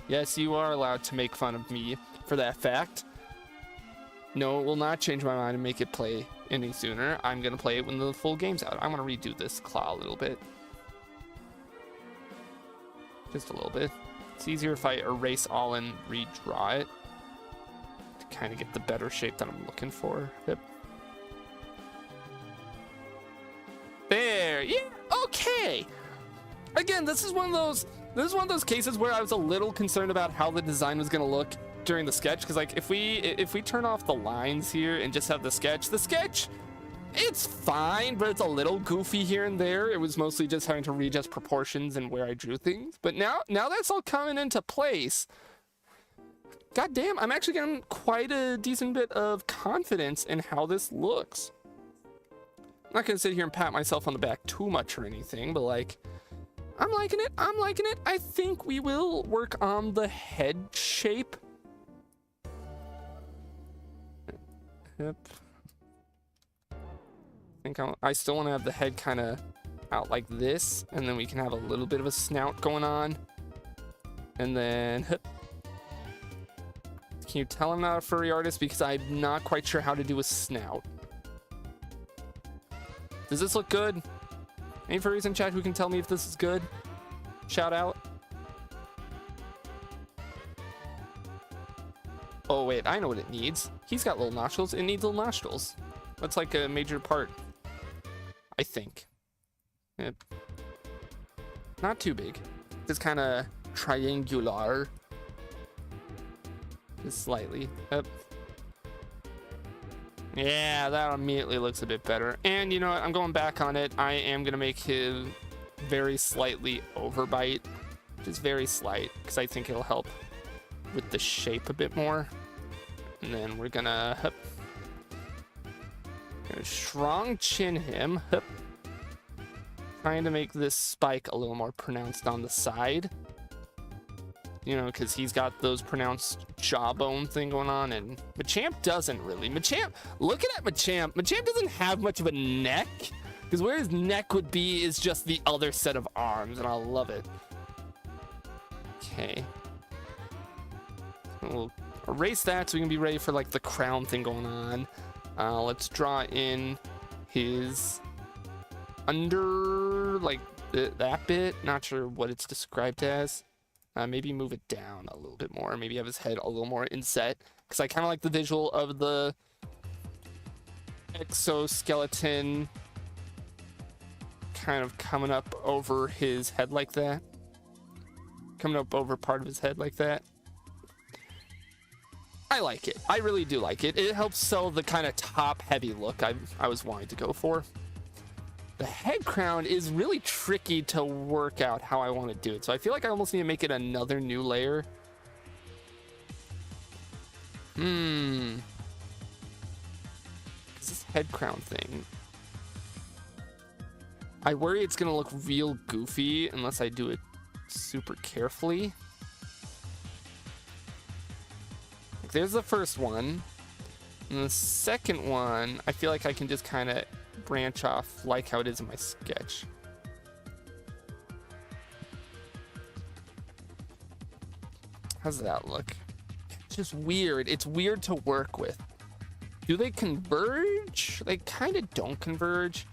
Yes, you are allowed to make fun of me for that fact. No, it will not change my mind and make it play any sooner. I'm going to play it when the full game's out. I'm going to redo this claw a little bit. Just a little bit. It's easier if I erase all and redraw it to kind of get the better shape that I'm looking for. Yep. There, yeah, okay. Again, this is one of those cases where I was a little concerned about how the design was going to look during the sketch, because like if we turn off the lines here and just have the sketch, it's fine, but it's a little goofy here and there. It was mostly just having to readjust proportions and where I drew things. But now that's all coming into place. God damn, I'm actually getting quite a decent bit of confidence in how this looks. I'm not gonna sit here and pat myself on the back too much or anything, but like, I'm liking it. I think we will work on the head shape. Yep. I still want to have the head kind of out like this, and then we can have a little bit of a snout going on. And then, can you tell I'm not a furry artist? Because I'm not quite sure how to do a snout. Does this look good? Any furries in chat who can tell me if this is good? Shout out. Oh wait, I know what it needs. He's got little nostrils. It needs little nostrils. That's like a major part, I think. Yep. Not too big. It's kind of triangular. Just slightly. Yep. Yeah, that immediately looks a bit better. And you know what? I'm going back on it. I am going to make very slightly overbite, just very slight, because I think it'll help with the shape a bit more. And then we're gonna strong chin him, trying to make this spike a little more pronounced on the side, you know, because he's got those pronounced jawbone thing going on, and Machamp doesn't really. Looking at Machamp doesn't have much of a neck, because where his neck would be is just the other set of arms, and I love it. Okay, we'll erase that so we can be ready for like the crown thing going on. Let's draw in his under, like that bit. Not sure what it's described as. Maybe move it down a little bit more. Maybe have his head a little more inset, because I kind of like the visual of the exoskeleton kind of coming up over his head like that. Coming up over part of his head like that. I like it. I really do like it. It helps sell the kind of top-heavy look I was wanting to go for. The head crown is really tricky to work out how I want to do it. So I feel like I almost need to make it another new layer. Because this head crown thing, I worry it's going to look real goofy unless I do it super carefully. Like, there's the first one. And the second one, I feel like I can just kind of branch off like how it is in my sketch. How's that look? It's just weird. It's weird to work with. Do they converge? They kind of don't converge.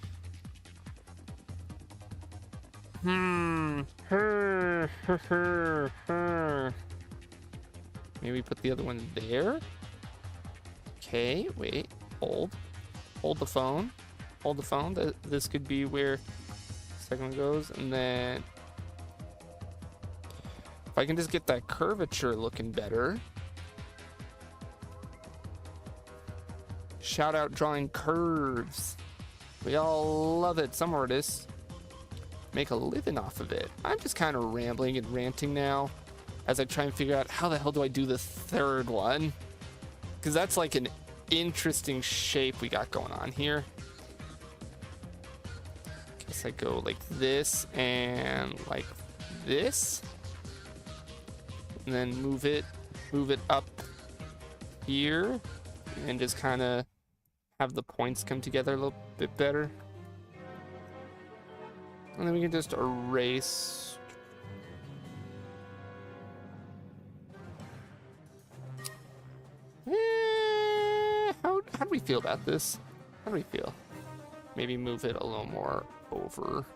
Maybe put the other one there. Okay, wait. Hold the phone. Hold the phone. This could be where the second one goes. And then if I can just get that curvature looking better. Shout out drawing curves. We all love it. Some artists make a living off of it. I'm just kind of rambling and ranting now as I try and figure out how the hell do I do the third one, because that's like an interesting shape we got going on here. Guess I go like this and like this, and then move it up here and just kind of have the points come together a little bit better. And then we can just erase. How do we feel about this? How do we feel? Maybe move it a little more over.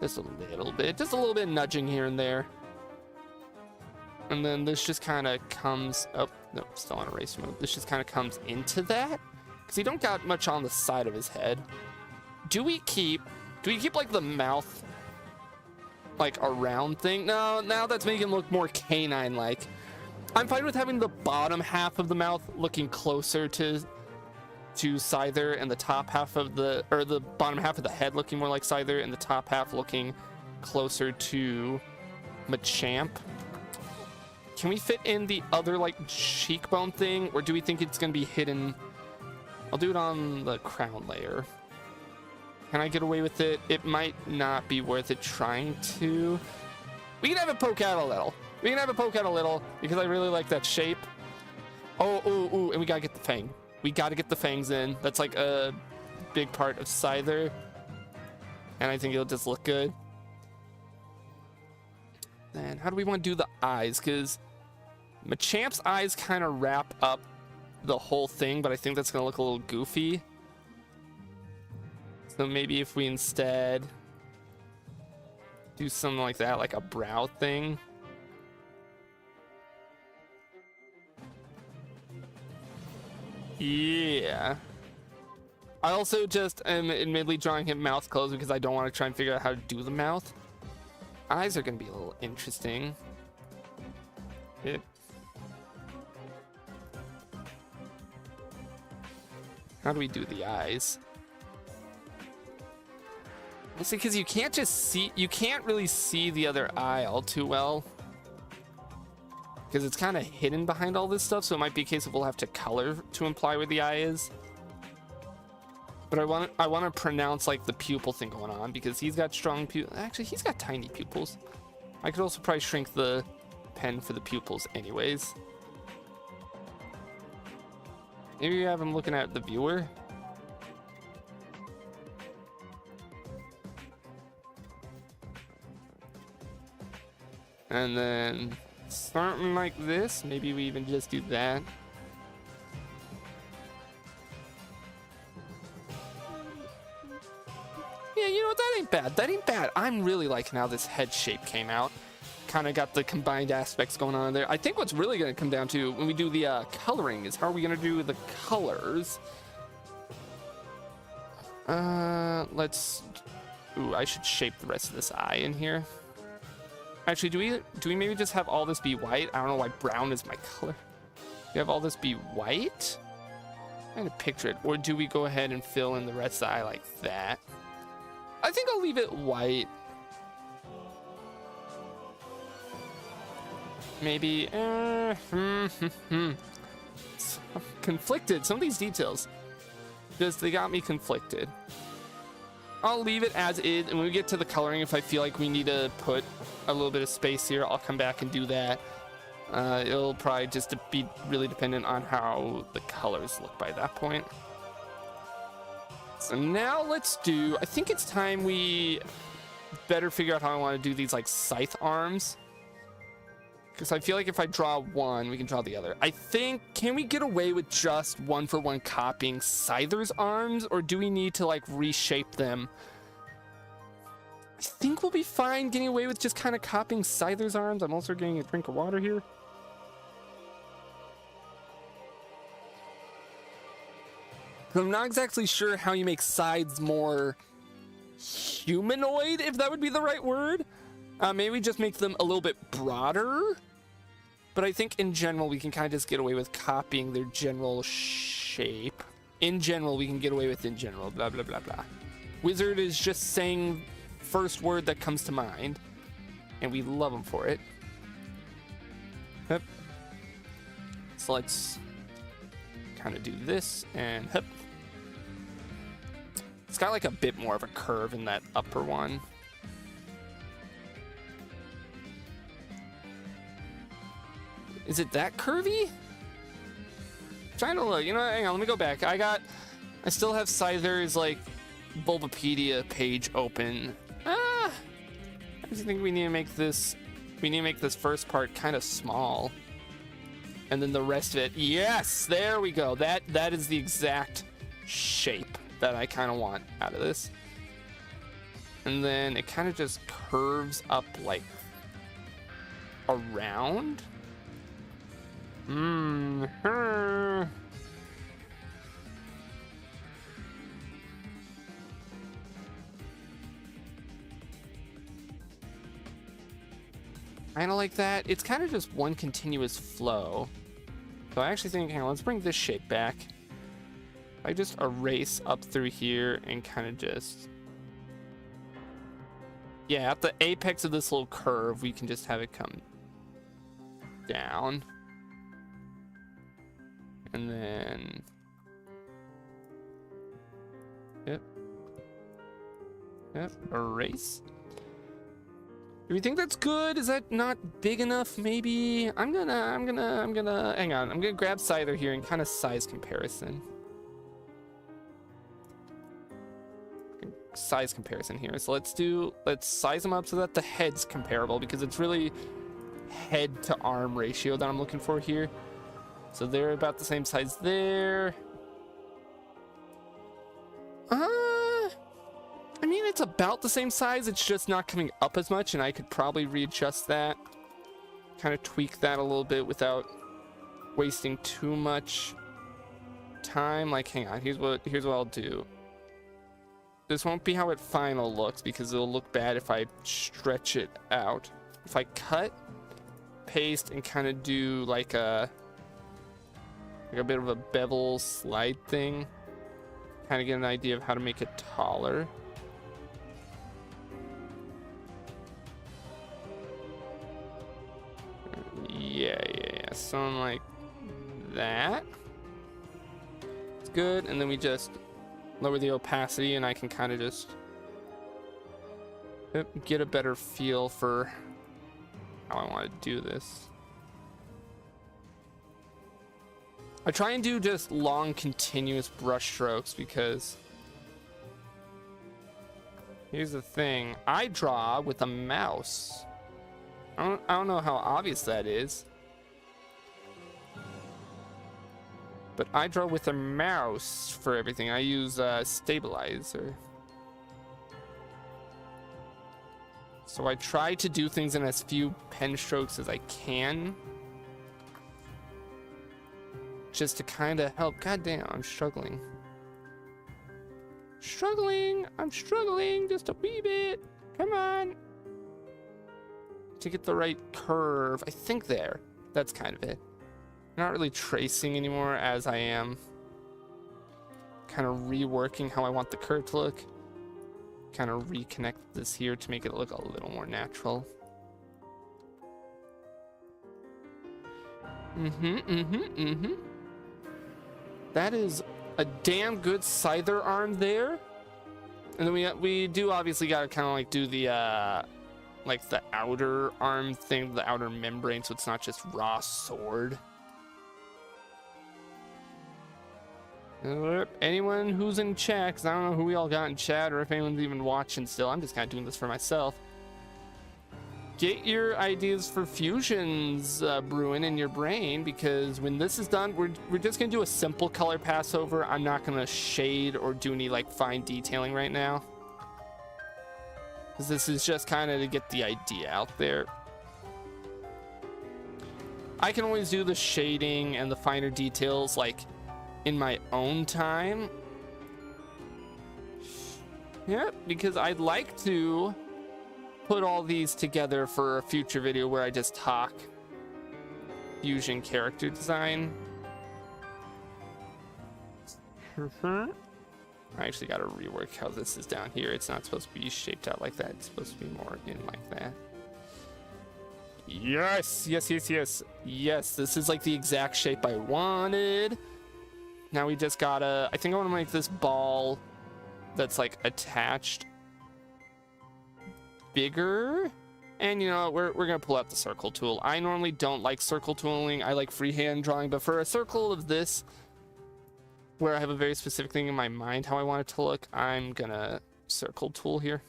Just a little bit. Just a little bit nudging here and there. And then this just kind of comes up. No, still on erase mode. This just kind of comes into that, because he don't got much on the side of his head. Do we keep like the mouth like a round thing? No, now that's making it look more canine like. I'm fine with having the bottom half of the mouth looking closer to Scyther, and the top half of the bottom half of the head looking more like Scyther, and the top half looking closer to Machamp. Can we fit in the other like cheekbone thing, or do we think it's gonna be hidden? I'll do it on the crown layer. Can I get away with it? It might not be worth it trying to. We can have it poke out a little. Because I really like that shape. Oh, and we gotta get the fang. We gotta get the fangs in. That's like a big part of Scyther, and I think it'll just look good. Then how do we want to do the eyes? Because Machamp's eyes kind of wrap up the whole thing, but I think that's gonna look a little goofy. So maybe if we instead do something like that, like a brow thing. Yeah. I also just am admittedly drawing him mouth closed because I don't want to try and figure out how to do the mouth. Eyes are going to be a little interesting. How do we do the eyes? See, because you can't just see, you can't really see the other eye all too well. Because it's kind of hidden behind all this stuff, so it might be a case of we'll have to color to imply where the eye is. But I want to pronounce like the pupil thing going on, because he's got strong pupils. Actually, he's got tiny pupils. I could also probably shrink the pen for the pupils anyways. Maybe you have him looking at the viewer. And then something like this. Maybe we even just do that. Yeah, you know what? That ain't bad. That ain't bad. I'm really liking how this head shape came out. Kind of got the combined aspects going on there. I think what's really going to come down to when we do the coloring is how are we going to do the colors. Let's... Ooh, I should shape the rest of this eye in here. Actually, do we maybe just have all this be white? I don't know why brown is my color. Do we have all this be white? I'm trying to picture it. Or do we go ahead and fill in the rest of the eye like that? I think I'll leave it white. Maybe, conflicted. Some of these details, they got me conflicted. I'll leave it as is, and when we get to the coloring, if I feel like we need to put a little bit of space here, I'll come back and do that. It'll probably just be really dependent on how the colors look by that point. So now let's do, I think it's time we better figure out how I want to do these like scythe arms. Because I feel like if I draw one, we can draw the other. I think, can we get away with just one-for-one copying Scyther's arms? Or do we need to, like, reshape them? I think we'll be fine getting away with just kind of copying Scyther's arms. I'm also getting a drink of water here. I'm not exactly sure how you make sides more humanoid, if that would be the right word. Maybe just make them a little bit broader. But I think in general, we can kind of just get away with copying their general shape. In general, we can get away with in general, blah, blah, blah, blah. Wizard is just saying first word that comes to mind. And we love him for it. Yep. So let's kind of do this and hip. It's got like a bit more of a curve in that upper one. Is it that curvy? I'm trying to look. You know what? Hang on. Let me go back. I still have Scyther's like Bulbapedia page open. I just think we need to make this. We need to make this first part kind of small, and then the rest of it. Yes, there we go. That is the exact shape that I kind of want out of this. And then it kind of just curves up like around. Kind of like that. It's kind of just one continuous flow. So I actually think, hang on, let's bring this shape back. I just erase up through here and kind of just... Yeah, at the apex of this little curve, we can just have it come down. And then... Yep. Yep, erase. Do we think that's good? Is that not big enough? Maybe. I'm gonna, hang on. I'm gonna grab Scyther here and kind of size comparison. Size comparison here. So let's size them up so that the head's comparable, because it's really head to arm ratio that I'm looking for here. So they're about the same size there. I mean, it's about the same size. It's just not coming up as much, and I could probably readjust that. Kind of tweak that a little bit without wasting too much time. Like, hang on, here's what I'll do. This won't be how it final looks, because it'll look bad if I stretch it out. If I cut, paste, and kind of do like a bit of a bevel slide thing, kind of get an idea of how to make it taller. something like that. It's good, and then we just lower the opacity, and I can kind of just get a better feel for how I want to do this. I try and do just long, continuous brush strokes because here's the thing. I draw with a mouse. I don't know how obvious that is. But I draw with a mouse for everything. I use stabilizer. So I try to do things in as few pen strokes as I can. Just to kind of help. God damn, I'm struggling. I'm struggling just a wee bit. Come on. To get the right curve. I think there. That's kind of it. Not really tracing anymore as I am kind of reworking how I want the curve to look. Kind of reconnect this here to make it look a little more natural. That is a damn good scyther arm there. And then we do obviously gotta kind of like do the like the outer arm thing, the outer membrane, so it's not just raw sword. Anyone who's in chat, because I don't know who we all got in chat or if anyone's even watching still. I'm just kind of doing this for myself. Get your ideas for fusions brewing in your brain, because when this is done, we're just going to do a simple color pass over. I'm not going to shade or do any like fine detailing right now, because this is just kind of to get the idea out there. I can always do the shading and the finer details like in my own time. Yeah, because I'd like to put all these together for a future video where I just talk fusion character design. I actually got to rework how this is down here. It's not supposed to be shaped out like that. It's supposed to be more in like that. Yes, this is like the exact shape I wanted. Now we just gotta, I think I want to make this ball that's like attached bigger. And you know, we're gonna pull out the circle tool. I normally don't like circle tooling. I like freehand drawing, but for a circle of this, where I have a very specific thing in my mind how I want it to look, I'm gonna circle tool here.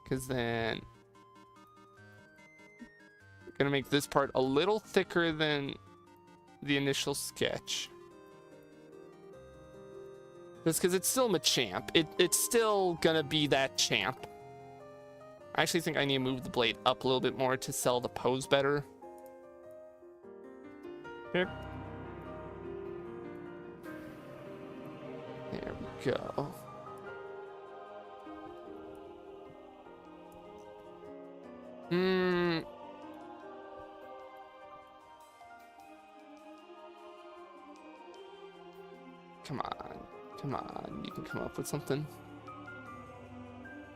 Because then I'm gonna make this part a little thicker than the initial sketch. Just because it's still Machamp. It's still gonna be that champ. I actually think I need to move the blade up a little bit more to sell the pose better. Here. There we go. Come on, you can come up with something.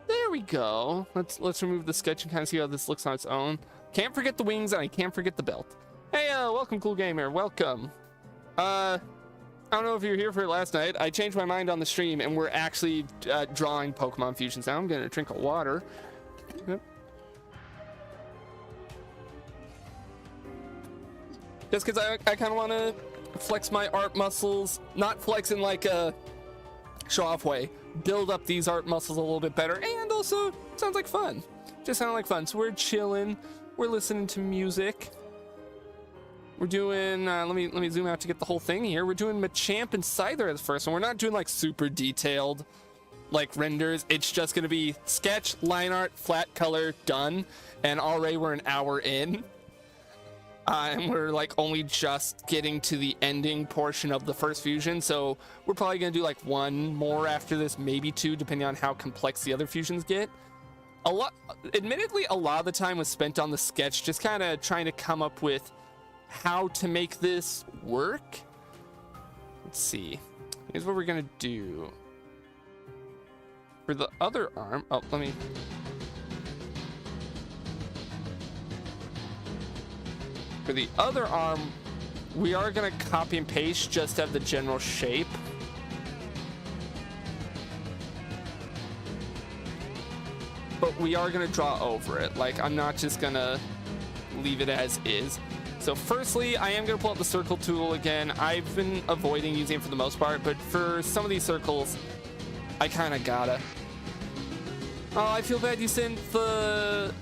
There we go. Let's remove the sketch and kind of see how this looks on its own. Can't forget the wings, and I can't forget the belt. Hey, welcome, Cool Gamer. Welcome. I don't know if you were here for it last night. I changed my mind on the stream, and we're actually drawing Pokemon fusions now. I'm gonna drink of water. Yep. Just because I kind of want to flex my art muscles, not flex in like a show-off way, build up these art muscles a little bit better, and also sounds like fun. Just sound like fun. So we're chilling, we're listening to music. We're doing, let me zoom out to get the whole thing here. We're doing Machamp and Scyther as first, and we're not doing like super detailed like renders. It's just gonna be sketch, line art, flat color, done. And already we're an hour in. And we're like only just getting to the ending portion of the first fusion, so we're probably gonna do like one more after this, maybe two, depending on how complex the other fusions get. Admittedly, a lot of the time was spent on the sketch, just kind of trying to come up with how to make this work. Let's see. Here's what we're gonna do. For the other arm, oh, let me... For the other arm, we are gonna copy and paste just to have the general shape. But we are gonna draw over it. Like, I'm not just gonna leave it as is. So firstly, I am gonna pull out the circle tool again. I've been avoiding using it for the most part, but for some of these circles, I kind of gotta. Oh, I feel bad you sent the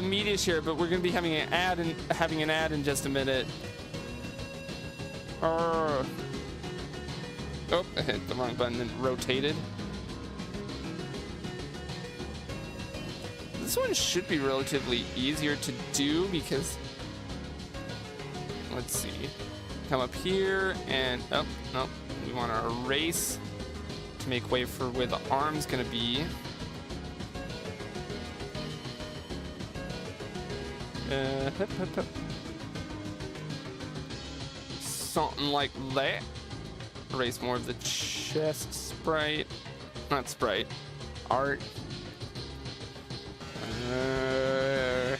media share, but we're gonna be having an ad in just a minute. Oh, I hit the wrong button and rotated. This one should be relatively easier to do because, let's see, come up here and no, we want to erase to make way for where the arm's gonna be. Something like that. Erase more of the chest sprite, not sprite, art. And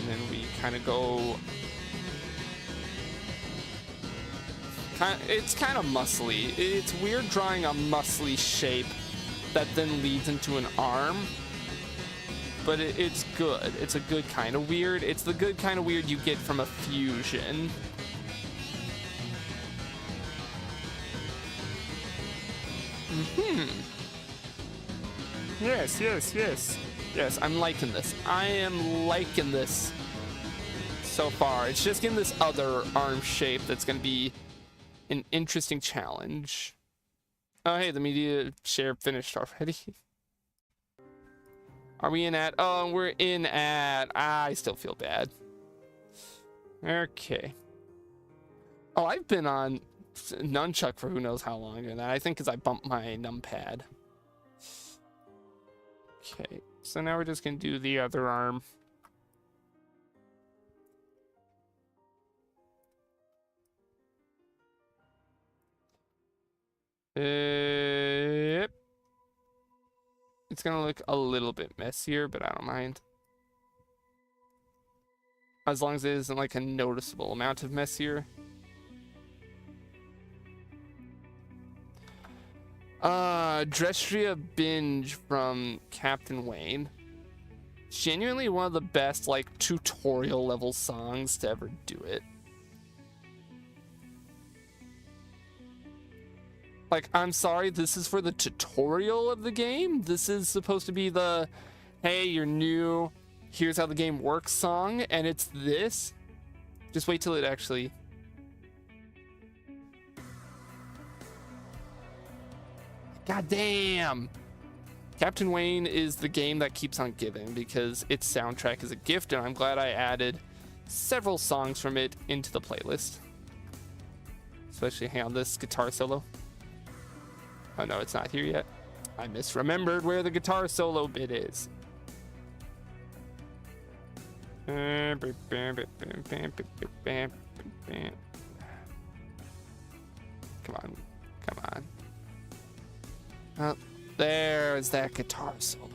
then we kind of go. It's kind of muscly. It's weird drawing a muscly shape that then leads into an arm. But it's good. It's a good kind of weird. It's the good kind of weird you get from a fusion. Yes, I'm liking this. I am liking this so far. It's just getting this other arm shape that's going to be an interesting challenge. Oh, hey, the media share finished already. Are we in ad? Oh, we're in ad. I still feel bad. Okay. Oh, I've been on Nunchuck for who knows how long, and I think because I bumped my numpad. Okay, so now we're just gonna do the other arm. Yep. It's gonna look a little bit messier, but I don't mind. As long as it isn't like a noticeable amount of messier. Drestria Binge from Captain Wayne. Genuinely one of the best, like, tutorial level songs to ever do it. Like, I'm sorry, this is for the tutorial of the game. This is supposed to be the, hey, you're new, here's how the game works song, and it's this. Just wait till it actually... God damn! Captain Wayne is the game that keeps on giving because its soundtrack is a gift, and I'm glad I added several songs from it into the playlist. Especially, hang on, this guitar solo. Oh no, it's not here yet. I misremembered where the guitar solo bit is. Come on, come on. Oh, there's that guitar solo.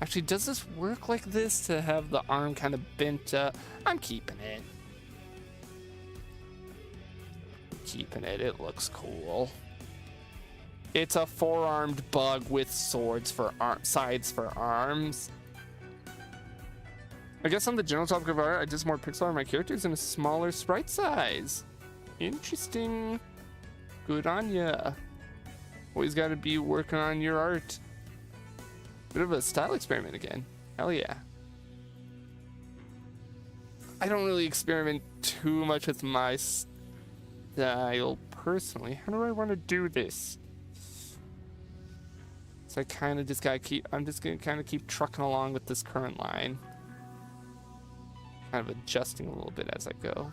Actually, does this work like this to have the arm kind of bent up? I'm keeping it. Keeping it, it looks cool. It's a four-armed bug with swords for sides for arms. I guess on the general topic of art, I just more pixel art my characters in a smaller sprite size. Interesting. Good on ya. Always got to be working on your art. Bit of a style experiment again. Hell yeah. I don't really experiment too much with my style personally. How do I want to do this? So I kind of just gotta keep, I'm just gonna kind of keep trucking along with this current line. Kind of adjusting a little bit as I go.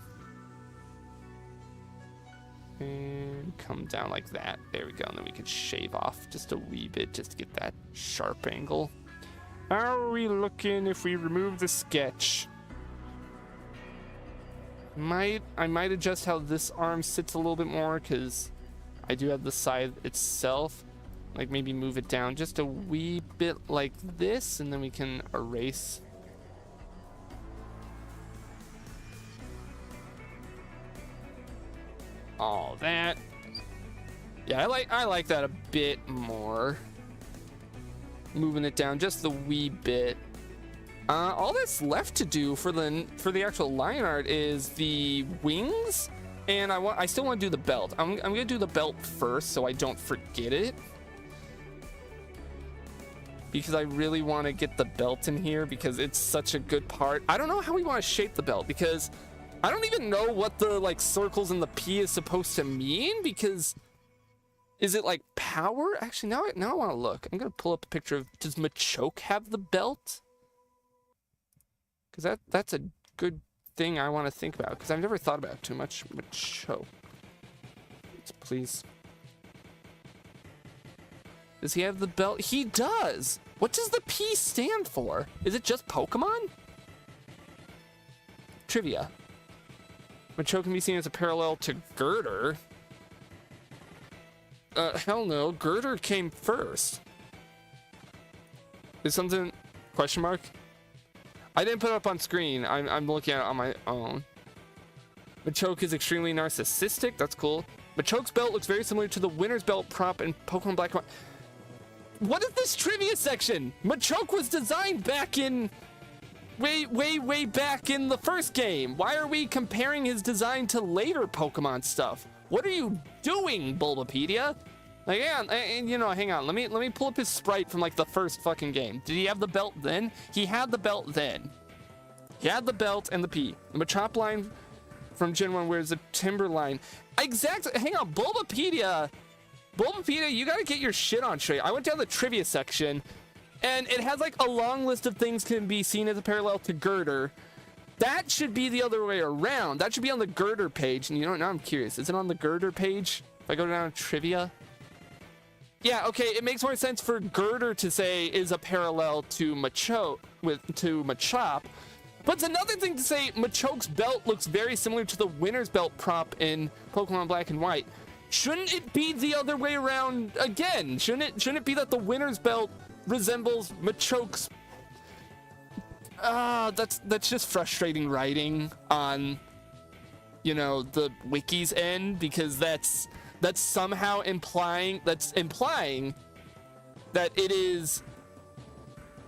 And come down like that. There we go. And then we can shave off just a wee bit just to get that sharp angle. How are we looking if we remove the sketch? I might adjust how this arm sits a little bit more because I do have the side itself. Like maybe move it down just a wee bit like this, and then we can erase all that. Yeah, I like that a bit more. Moving it down just the wee bit. All that's left to do for the actual line art is the wings, and I still want to do the belt. I'm gonna do the belt first so I don't forget it, because I really want to get the belt in here because it's such a good part. I don't know how we want to shape the belt, because I don't even know what the like circles in the P is supposed to mean, because is it like power? Actually, now I want to look. I'm gonna pull up a picture of, does Machoke have the belt? Because that's a good thing I want to think about, because I've never thought about it too much. Machoke, please. Does he have the belt? He does. What does the P stand for? Is it just Pokemon? Trivia. Machoke can be seen as a parallel to Girder. Hell no. Girder came first. Is something... Question mark? I didn't put it up on screen. I'm looking at it on my own. Machoke is extremely narcissistic. That's cool. Machoke's belt looks very similar to the winner's belt prop in Pokemon Black and White. What is this trivia section? Machoke was designed back in... way back in the first game. Why are we comparing his design to later Pokemon stuff? What are you doing, Bulbapedia? Like, yeah, you know, hang on. Let me pull up his sprite from like the first fucking game. Did he have the belt then? He had the belt then. He had the belt and the P. The Machop line from Gen 1 wears a Timberline. Exactly. Hang on, Bulbapedia, you gotta get your shit on straight. I went down the trivia section, and it has like a long list of things can be seen as a parallel to Girder. That should be the other way around. That should be on the Girder page. And you know what? Now I'm curious. Is it on the Girder page? If I go down to trivia. Yeah, okay. It makes more sense for Girder to say is a parallel to Machop. But it's another thing to say Machoke's belt looks very similar to the winner's belt prop in Pokemon Black and White. Shouldn't it be the other way around again? Shouldn't it be that the winner's belt resembles Machoke's... that's just frustrating writing on, you know, the wiki's end, because that's somehow implying that it is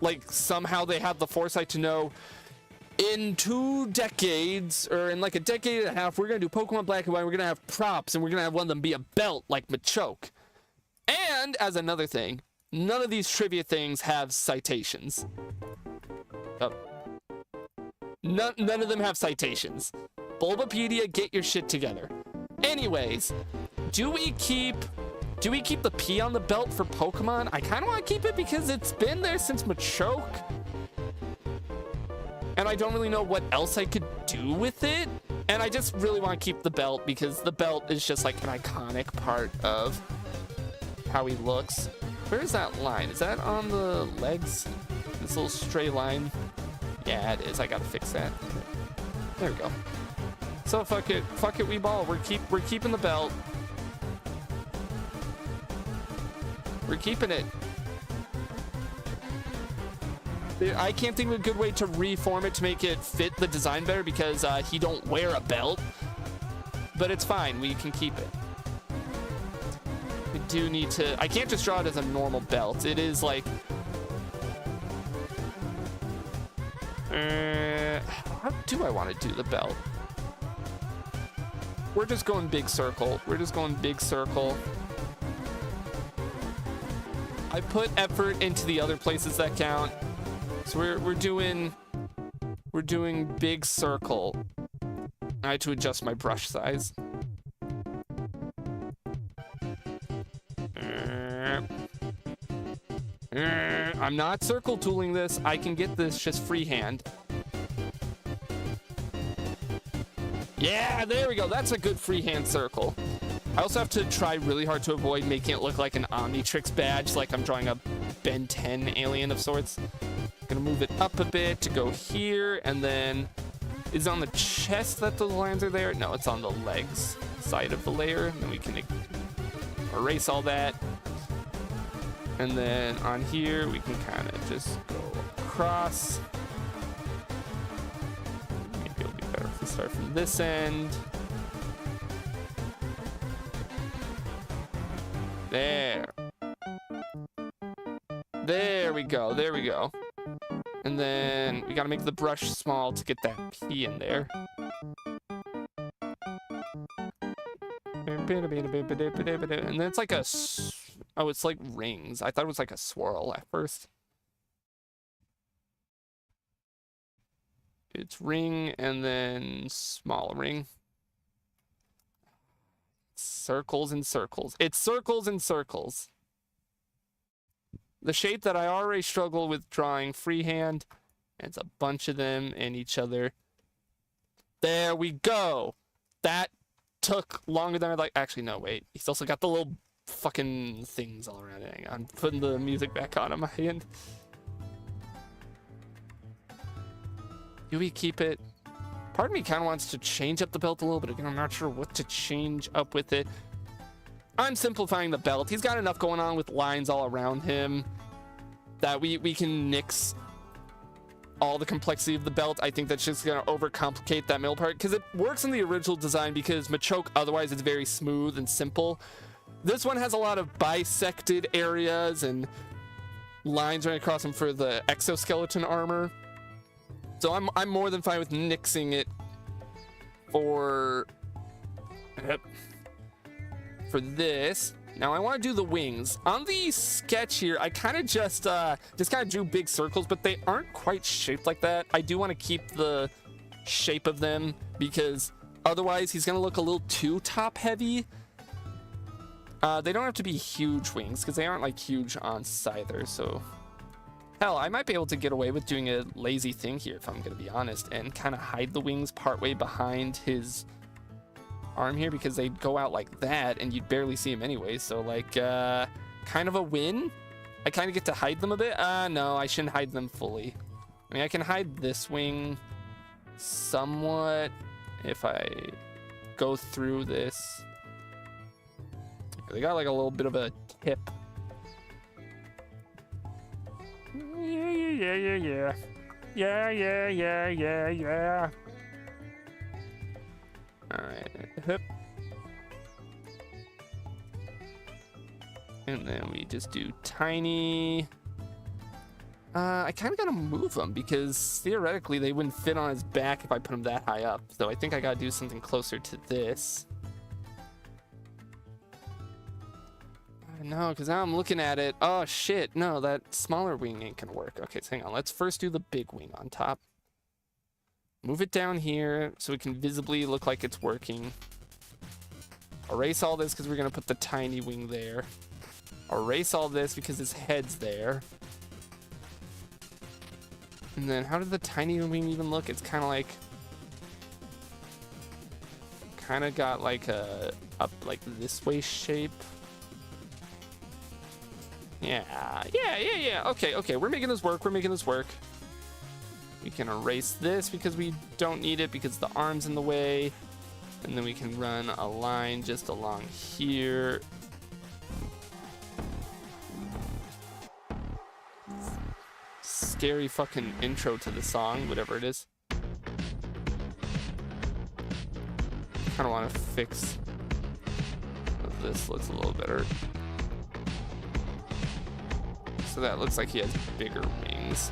like somehow they have the foresight to know in 2 decades or in like a decade and a half we're gonna do Pokemon Black and White, we're gonna have props and we're gonna have one of them be a belt like Machoke. And as another thing, none of these trivia things have citations. None of them have citations. Bulbapedia, get your shit together. Anyways, do we keep the P on the belt for Pokemon? I kind of want to keep it because it's been there since Machoke. And I don't really know what else I could do with it. And I just really want to keep the belt because the belt is just like an iconic part of how he looks. Where is that line? Is that on the legs? This little stray line? Yeah, it is. I gotta fix that. There we go. So fuck it, we ball. We're keeping the belt. We're keeping it. I can't think of a good way to reform it to make it fit the design better because he don't wear a belt. But it's fine. We can keep it. We do need to... I can't just draw it as a normal belt. It is like... how do I want to do the belt? We're just going big circle. I put effort into the other places that count. So we're doing big circle. I had to adjust my brush size. I'm not circle tooling this. I can get this just freehand. Yeah, there we go. That's a good freehand circle. I also have to try really hard to avoid making it look like an Omnitrix badge, like I'm drawing a Ben 10 alien of sorts. Gonna move it up a bit to go here, and then is it on the chest that the lines are there? No, it's on the legs side of the layer. And then we can erase all that. And then on here, we can kind of just go across. Maybe it'll be better if we start from this end. There. There we go. There we go. And then we gotta make the brush small to get that P in there. And then it's like a... Oh, it's like rings. I thought it was like a swirl at first. It's ring and then small ring. Circles and circles. It's circles and circles. The shape that I already struggle with drawing freehand. It's a bunch of them in each other. There we go. That took longer than I'd like. Actually, no, wait. He's also got the little fucking things all around it. Hang on. I'm putting the music back on my hand. Do we keep it? Part of me kind of wants to change up the belt a little bit. Again, I'm not sure what to change up with it. I'm simplifying the belt. He's got enough going on with lines all around him that we can nix all the complexity of the belt. I think that's just going to overcomplicate that middle part because it works in the original design because Machoke otherwise it's very smooth and simple. This one has a lot of bisected areas and lines running across him for the exoskeleton armor. So I'm more than fine with nixing it for this. Now I want to do the wings. On the sketch here, I kind of just kind of drew big circles, but they aren't quite shaped like that. I do want to keep the shape of them because otherwise he's going to look a little too top heavy. They don't have to be huge wings because they aren't like huge on Scyther, so... Hell, I might be able to get away with doing a lazy thing here, if I'm going to be honest, and kind of hide the wings partway behind his arm here because they go out like that and you'd barely see him anyway. So, like, kind of a win. I kind of get to hide them a bit. No, I shouldn't hide them fully. I mean, I can hide this wing somewhat if I go through this. They got like a little bit of a tip. Yeah. All right. Hip. And then we just do tiny. I kind of gotta move them because theoretically they wouldn't fit on his back if I put them that high up. So I think I gotta do something closer to this. No, because now I'm looking at it. Oh, shit. No, that smaller wing ain't gonna work. Okay, so hang on. Let's first do the big wing on top. Move it down here so it can visibly look like it's working. Erase all this because we're gonna put the tiny wing there. Erase all this because his head's there. And then how did the tiny wing even look? It's kind of like... kind of got like a up like this way shape. Yeah. Okay. We're making this work. We can erase this because we don't need it because the arm's in the way. And then we can run a line just along here. Scary fucking intro to the song, whatever it is. Kind of want to fix this. Looks a little better. So that looks like he has bigger wings.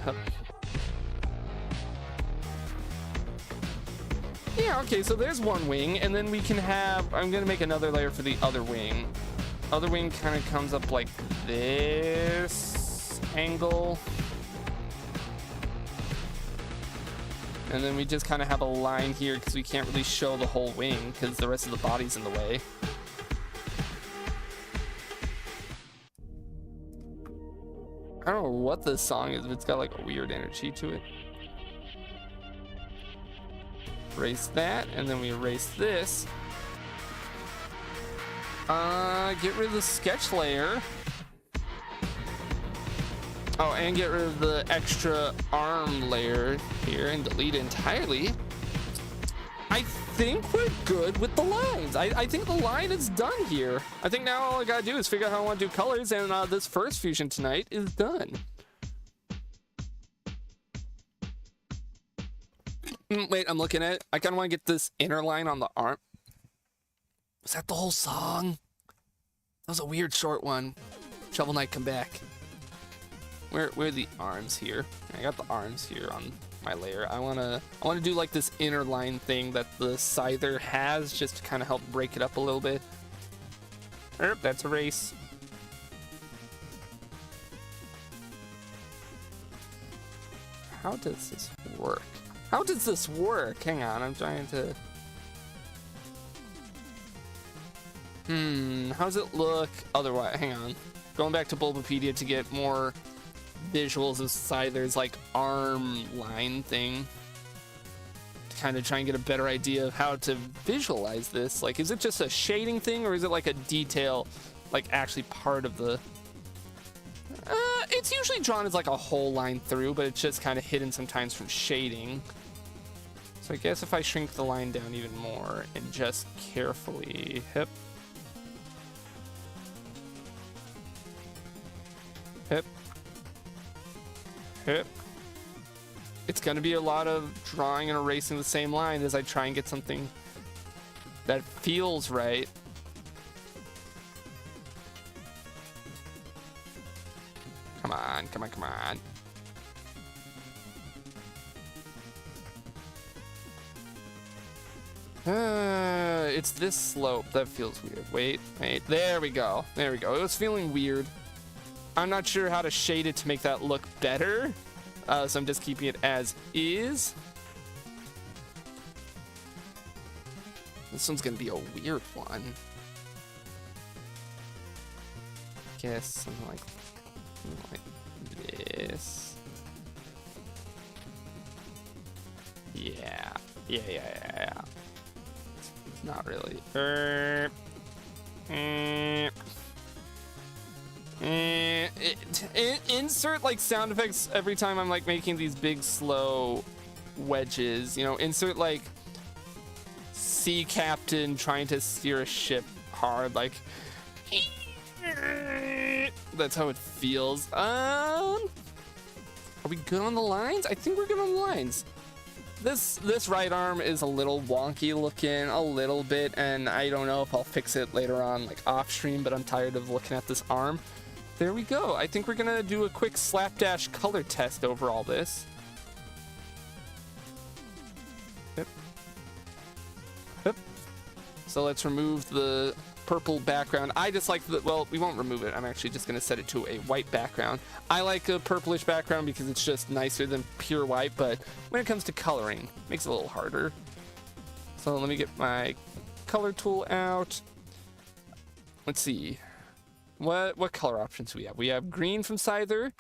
Yeah, okay, so there's one wing, and then we can have... I'm going to make another layer for the other wing. Other wing kind of comes up like this angle. And then we just kind of have a line here because we can't really show the whole wing because the rest of the body's in the way. I don't know what this song is, but it's got like a weird energy to it. Erase that, and then we erase this. Get rid of the sketch layer. Oh, and get rid of the extra arm layer here and delete it entirely. I think we're good with the lines. I think the line is done here. I think now all I gotta do is figure out how I want to do colors, and this first fusion tonight is done. Wait, I'm looking at it. I kind of want to get this inner line on the arm. Was that the whole song? was a weird short one. Shovel Knight, come back. Where are the arms here? I got the arms here on my layer. I wanna do like this inner line thing that the Scyther has, just to kind of help break it up a little bit. That's a race. How does this work? How does this work? Hang on, I'm trying to... How does it look otherwise? Hang on. Going back to Bulbapedia to get more visuals of Scyther's like arm line thing. To kind of try and get a better idea of how to visualize this. Like, is it just a shading thing, or is it like a detail, like actually part of the... it's usually drawn as like a whole line through, but it's just kind of hidden sometimes from shading. So I guess if I shrink the line down even more and just carefully hip, hip, hip, it's going to be a lot of drawing and erasing the same line as I try and get something that feels right. Come on, come on, come on. It's this slope that feels weird. Wait, there we go. There we go. It was feeling weird. I'm not sure how to shade it to make that look better. So I'm just keeping it as is. This one's gonna be a weird one. Guess something like this. Yeah. It's not really. Insert like sound effects every time I'm like making these big slow wedges. You know, insert like sea captain trying to steer a ship hard, like. That's how it feels. Are we good on the lines? I think we're good on the lines. This right arm is a little wonky looking, a little bit, and I don't know if I'll fix it later on, like off stream, but I'm tired of looking at this arm. There we go. I think we're gonna do a quick slapdash color test over all this. Yep. Yep. So let's remove the purple background. I just like the, well, we won't remove it. I'm actually just going to set it to a white background. I like a purplish background because it's just nicer than pure white, but when it comes to coloring, it makes it a little harder. So let me get my color tool out. Let's see. What color options do we have? We have green from Scyther.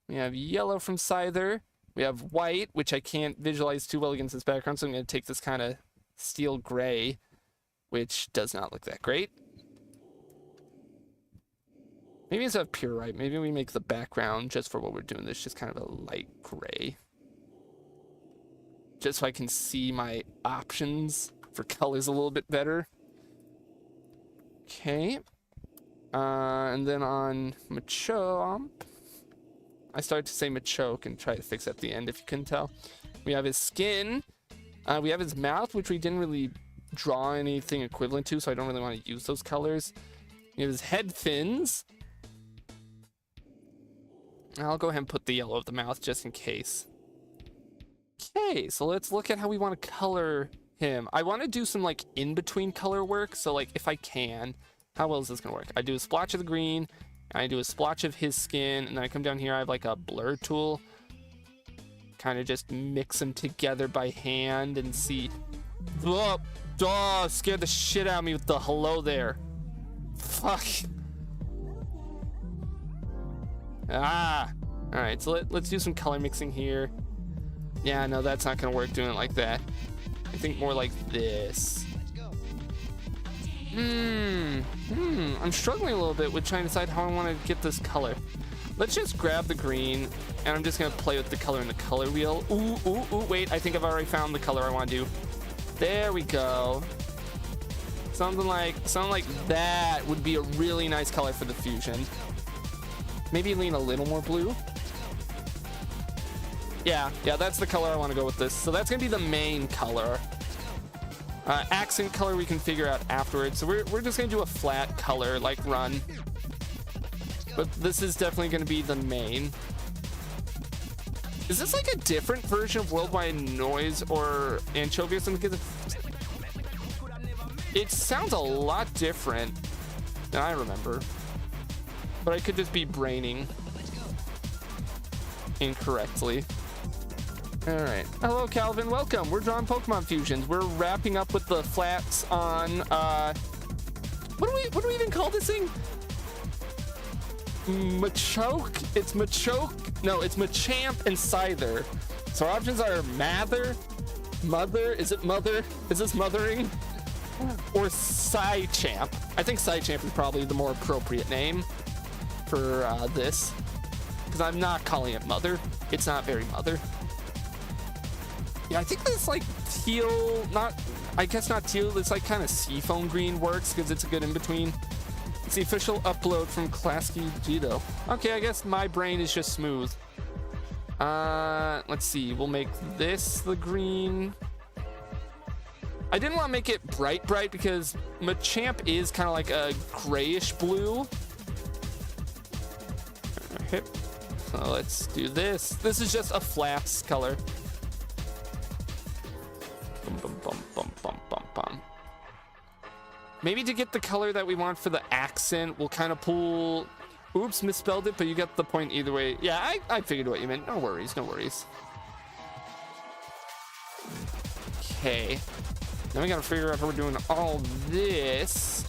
We have yellow from Scyther. We have white, which I can't visualize too well against this background, so I'm going to take this kind of steel gray, which does not look that great. Maybe instead of pure white, maybe we make the background, just for what we're doing this, just kind of a light gray. Just so I can see my options for colors a little bit better. Okay. And then on Machop, I started to say Machoke and try to fix it at the end if you couldn't tell. We have his skin. We have his mouth, which we didn't really draw anything equivalent to, so I don't really want to use those colors. We have his head fins. I'll go ahead and put the yellow of the mouth just in case. Okay, so let's look at how we want to color him. I want to do some like in-between color work, so like if I can, how well is this gonna work? I do a splotch of the green, I do a splotch of his skin, and then I come down here, I have like a blur tool. Kind of just mix them together by hand and see. Oh, scared the shit out of me with the hello there. Fuck. Alright, so let's do some color mixing here. Yeah, no, that's not gonna work doing it like that. I think more like this. I'm struggling a little bit with trying to decide how I want to get this color. Let's just grab the green, and I'm just gonna play with the color in the color wheel. Ooh, wait, I think I've already found the color I want to do. There we go. Something like that would be a really nice color for the fusion. Maybe lean a little more blue. Yeah, that's the color I want to go with this. So that's gonna be the main color. Accent color we can figure out afterwards. So we're just gonna do a flat color like run. But this is definitely gonna be the main. Is this like a different version of worldwide noise or anchovy or something? Because it sounds a lot different than I remember. But I could just be braining incorrectly. All right. Hello, Calvin. Welcome. We're drawing Pokemon fusions. We're wrapping up with the flats on what do we even call this thing? Machoke? It's Machoke. No, it's Machamp and Scyther. So our options are Mather, Mother. Is it Mother? Is this mothering? Or Psychamp. I think Psychamp is probably the more appropriate name for this. Because I'm not calling it Mother. It's not very Mother. Yeah, I think this like teal, I guess not teal, it's like kind of seafoam green works because it's a good in-between. It's the official upload from Klasky Jido. Okay, I guess my brain is just smooth. Let's see, we'll make this the green. I didn't want to make it bright because Machamp is kind of like a grayish blue. So let's do this. This is just a flats color. Maybe to get the color that we want for the accent, we'll kind of pull... Oops, misspelled it, but you get the point either way. Yeah, I figured what you meant. No worries, no worries. Okay. Now we gotta figure out how we're doing all this.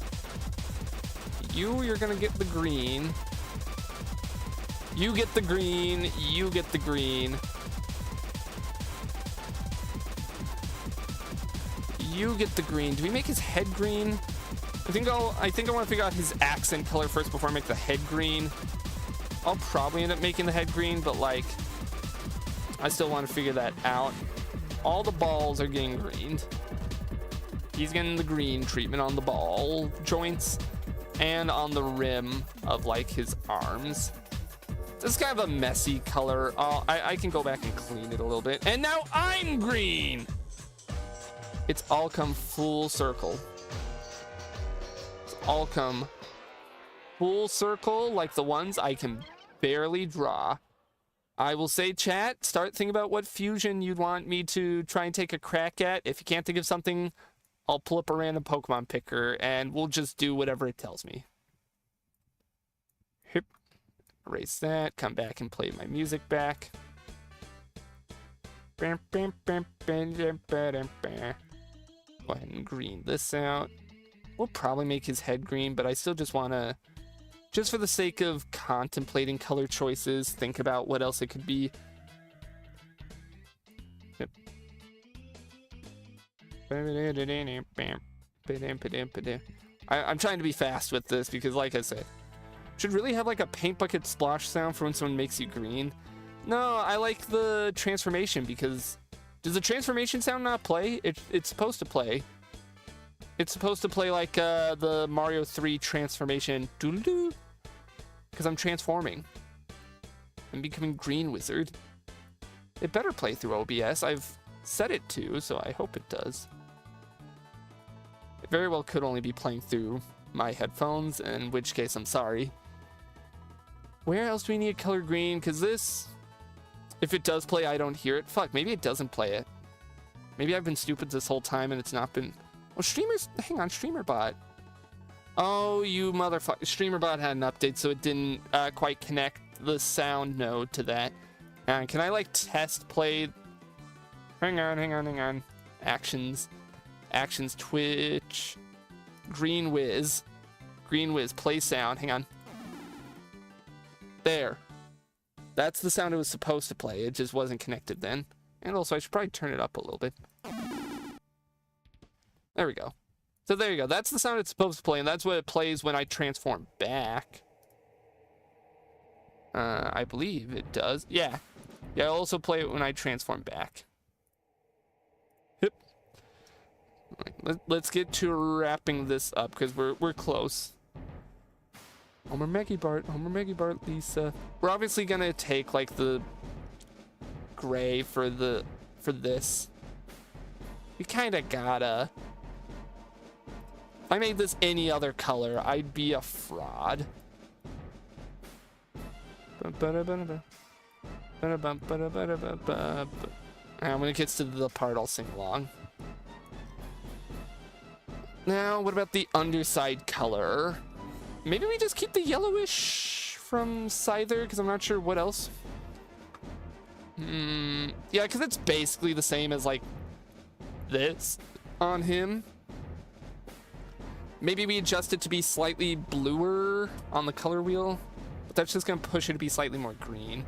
You're gonna get the green. You get the green. You get the green. You get the green. Do we make his head green? I think I want to figure out his accent color first before I make the head green. I'll probably end up making the head green, but like, I still want to figure that out. All the balls are getting greened. He's getting the green treatment on the ball joints and on the rim of like his arms. This is kind of a messy color. I can go back and clean it a little bit. And now I'm green. It's all come full circle. It's all come full circle like the ones I can barely draw. I will say, chat, start thinking about what fusion you'd want me to try and take a crack at. If you can't think of something, I'll pull up a random Pokemon picker and we'll just do whatever it tells me. Hip. Erase that. Come back and play my music back. Go ahead and green this out. We'll probably make his head green, but I still just want to, just for the sake of contemplating color choices, think about what else it could be. Yep. I'm trying to be fast with this because, like I said, should really have like a paint bucket splash sound for when someone makes you green. No, I like the transformation because does the transformation sound not play? It's supposed to play. It's supposed to play like the Mario 3 transformation. Because I'm transforming. I'm becoming Green Wizard. It better play through OBS. I've set it to, so I hope it does. It very well could only be playing through my headphones, in which case I'm sorry. Where else do we need color green? Because this... If it does play, I don't hear it. Fuck, maybe it doesn't play it. Maybe I've been stupid this whole time and it's not been... Oh, streamers... Hang on, StreamerBot. Oh, you motherfucker. StreamerBot had an update, so it didn't quite connect the sound node to that. Can I, like, test play... Hang on. Actions, Twitch. Green Wiz, play sound. Hang on. There. That's the sound it was supposed to play. It just wasn't connected then. And also, I should probably turn it up a little bit. There we go. So there you go. That's the sound it's supposed to play, and that's what it plays when I transform back. I believe it does. Yeah. Yeah, I'll also play it when I transform back. Yep. Right, let's get to wrapping this up, because we're close. Homer Megabart, Lisa. We're obviously gonna take like the gray for this. We kinda gotta. If I made this any other color, I'd be a fraud. I'm when it gets to the part, I'll sing along. Now, what about the underside color? Maybe we just keep the yellowish from Scyther, because I'm not sure what else. Yeah, because it's basically the same as, like, this on him. Maybe we adjust it to be slightly bluer on the color wheel, but that's just going to push it to be slightly more green.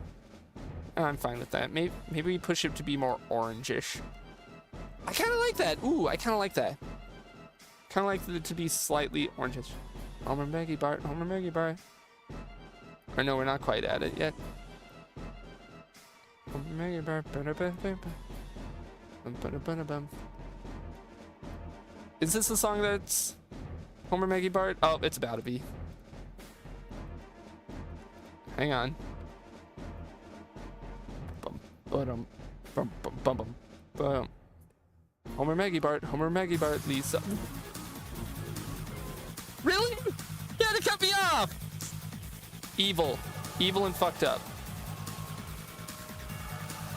I'm fine with that. Maybe we push it to be more orangish. I kind of like that. Ooh, I kind of like that. Kind of like it to be slightly orangish. Homer Maggie Bart, Homer Maggie Bart. Or no, we're not quite at it yet. Homer Maggie Bart. Is this the song that's Homer Maggie Bart? Oh, it's about to be. Hang on. Homer Maggie Bart, Lisa. Really? You had to cut me off! Evil and fucked up.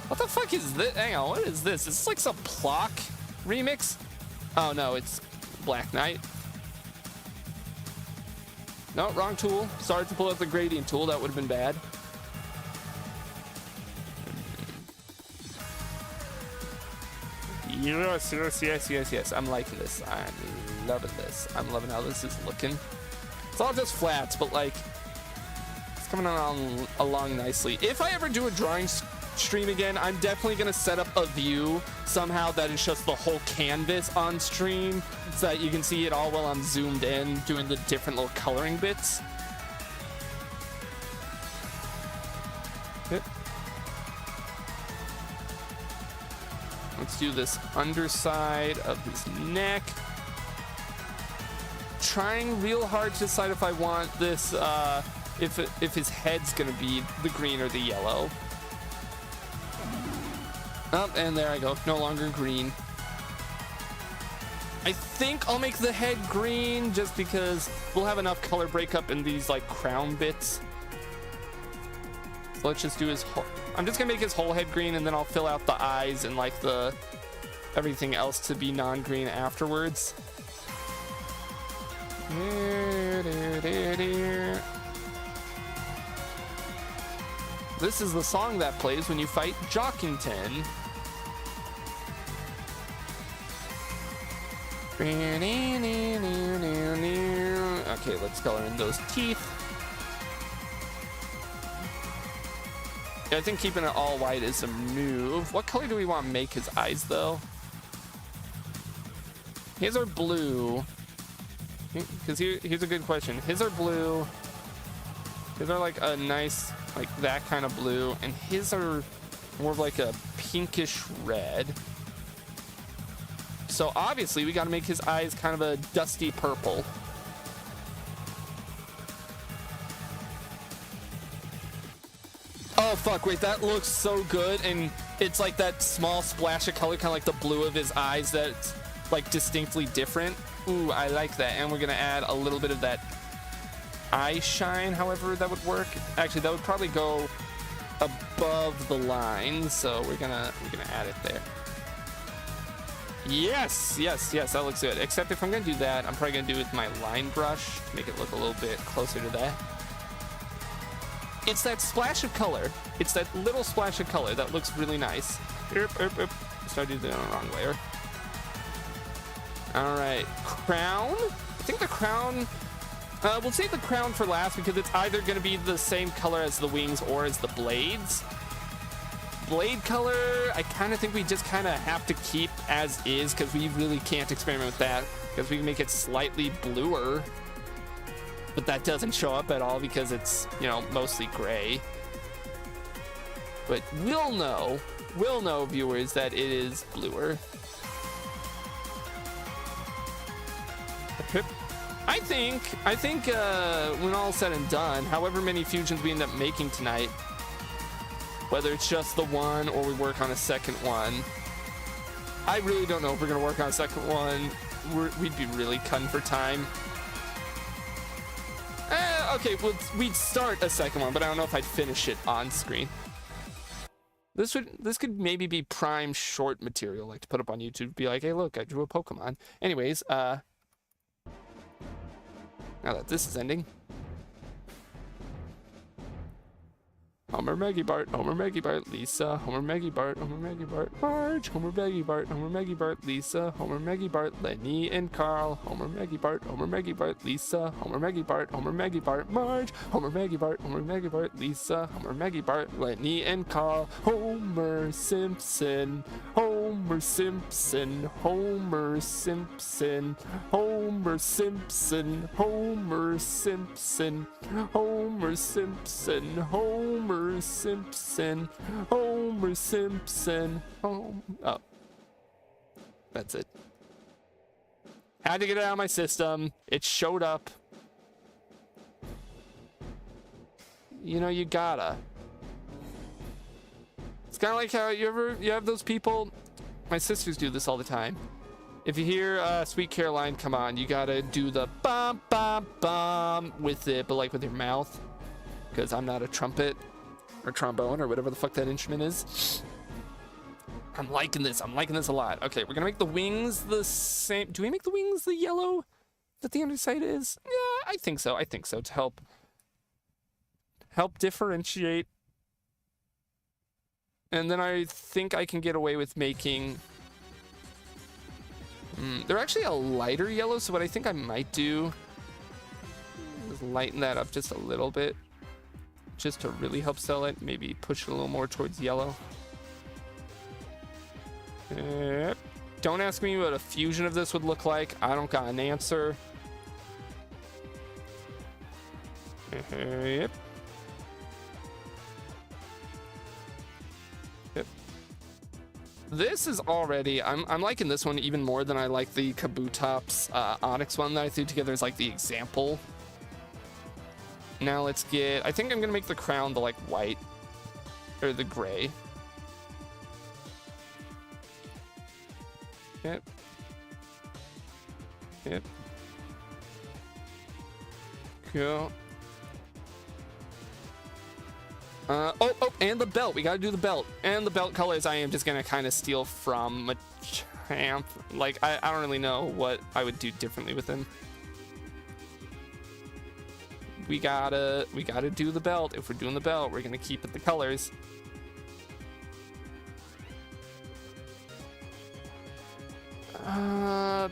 What the fuck is this? Hang on, what is this? Is this like some Plock remix? Oh no, it's Black Knight. No, wrong tool. Sorry to pull out the gradient tool, that would have been bad. Yes. I'm liking this. I'm loving this. I'm loving how this is looking. It's all just flats, but like, it's coming along nicely. If I ever do a drawing stream again, I'm definitely going to set up a view somehow that is just the whole canvas on stream so that you can see it all while I'm zoomed in doing the different little coloring bits. Yep. Let's do this underside of his neck. Trying real hard to decide if I want this, if his head's gonna be the green or the yellow. Oh, and there I go, no longer green. I think I'll make the head green just because we'll have enough color breakup in these like crown bits. So let's just do his whole, I'm just gonna make his whole head green and then I'll fill out the eyes and like the everything else to be non-green afterwards. This is the song that plays when you fight Jockington. Okay, let's color in those teeth. Yeah, I think keeping it all white is a move. What color do we want to make his eyes, though? His are blue. Because here's a good question. His are blue. His are like a nice, like that kind of blue. And his are more of like a pinkish red. So obviously we got to make his eyes kind of a dusty purple. Oh fuck, wait, that looks so good. And it's like that small splash of color, kind of like the blue of his eyes that's like distinctly different. Ooh, I like that. And we're gonna add a little bit of that eye shine, however that would work. Actually, that would probably go above the line, so we're gonna add it there. Yes, that looks good. Except if I'm gonna do that, I'm probably gonna do it with my line brush to make it look a little bit closer to that. It's that splash of color. It's that little splash of color that looks really nice. Started doing it the wrong layer. All right, crown. I think the crown, we'll save the crown for last because it's either going to be the same color as the wings or as the blades. Blade color, I kind of think we just kind of have to keep as is because we really can't experiment with that because we can make it slightly bluer. But that doesn't show up at all because it's, you know, mostly gray. But we'll know, viewers, that it is bluer. I think when all's said and done, however many fusions we end up making tonight, whether it's just the one or we work on a second one, I really don't know if we're gonna work on a second one. we'd be really cutting for time. Okay, we'd start a second one, but I don't know if I'd finish it on screen. This could maybe be prime short material, like to put up on YouTube. Be like, hey, look, I drew a Pokemon. Anyways, now that this is ending. Homer, Maggie, Bart, Homer, Maggie, Bart, Lisa, Homer, Maggie, Bart, Homer, Maggie, Bart, Marge, Homer, Maggie, Bart, Homer, Maggie, Bart, Lisa, Homer, Maggie, Bart, Lenny, and Carl, Homer, Maggie, Bart, Homer, Maggie, Bart, Lisa, Homer, Maggie, Bart, Homer, Maggie, Bart, Marge, Homer, Maggie, Bart, Homer, Maggie, Bart, Lisa, Homer, Maggie, Bart, Lenny, and Carl, Homer Simpson, Homer Simpson, Homer Simpson, Homer Simpson, Homer Simpson, Homer Simpson, Homer Simpson, Homer Simpson, oh, that's it. Had to get it out of my system. It showed up. You know, you gotta. It's kind of like how you have those people. My sisters do this all the time. If you hear Sweet Caroline come on, you gotta do the bum bum bum with it, but like with your mouth, because I'm not a trumpet or trombone or whatever the fuck that instrument is. I'm liking this a lot. Okay, we're gonna make the wings the same. Do we make the wings the yellow that the underside is? Yeah, I think so to help differentiate. And then I think I can get away with making they're actually a lighter yellow, so what I think I might do is lighten that up just a little bit, just to really help sell it. Maybe push it a little more towards yellow. Yep. Don't ask me what a fusion of this would look like. I don't got an answer. Yep. Yep. This is already, I'm liking this one even more than I like the Kabutops Onyx one that I threw together as like the example. Now let's get, I think I'm gonna make the crown the like white or the gray. Yep. Yep. Cool. Oh, and the belt. We gotta do the belt. And the belt colors I am just gonna kind of steal from Machamp. Like, I don't really know what I would do differently with him. We gotta do the belt. If we're doing the belt, we're gonna keep it the colors.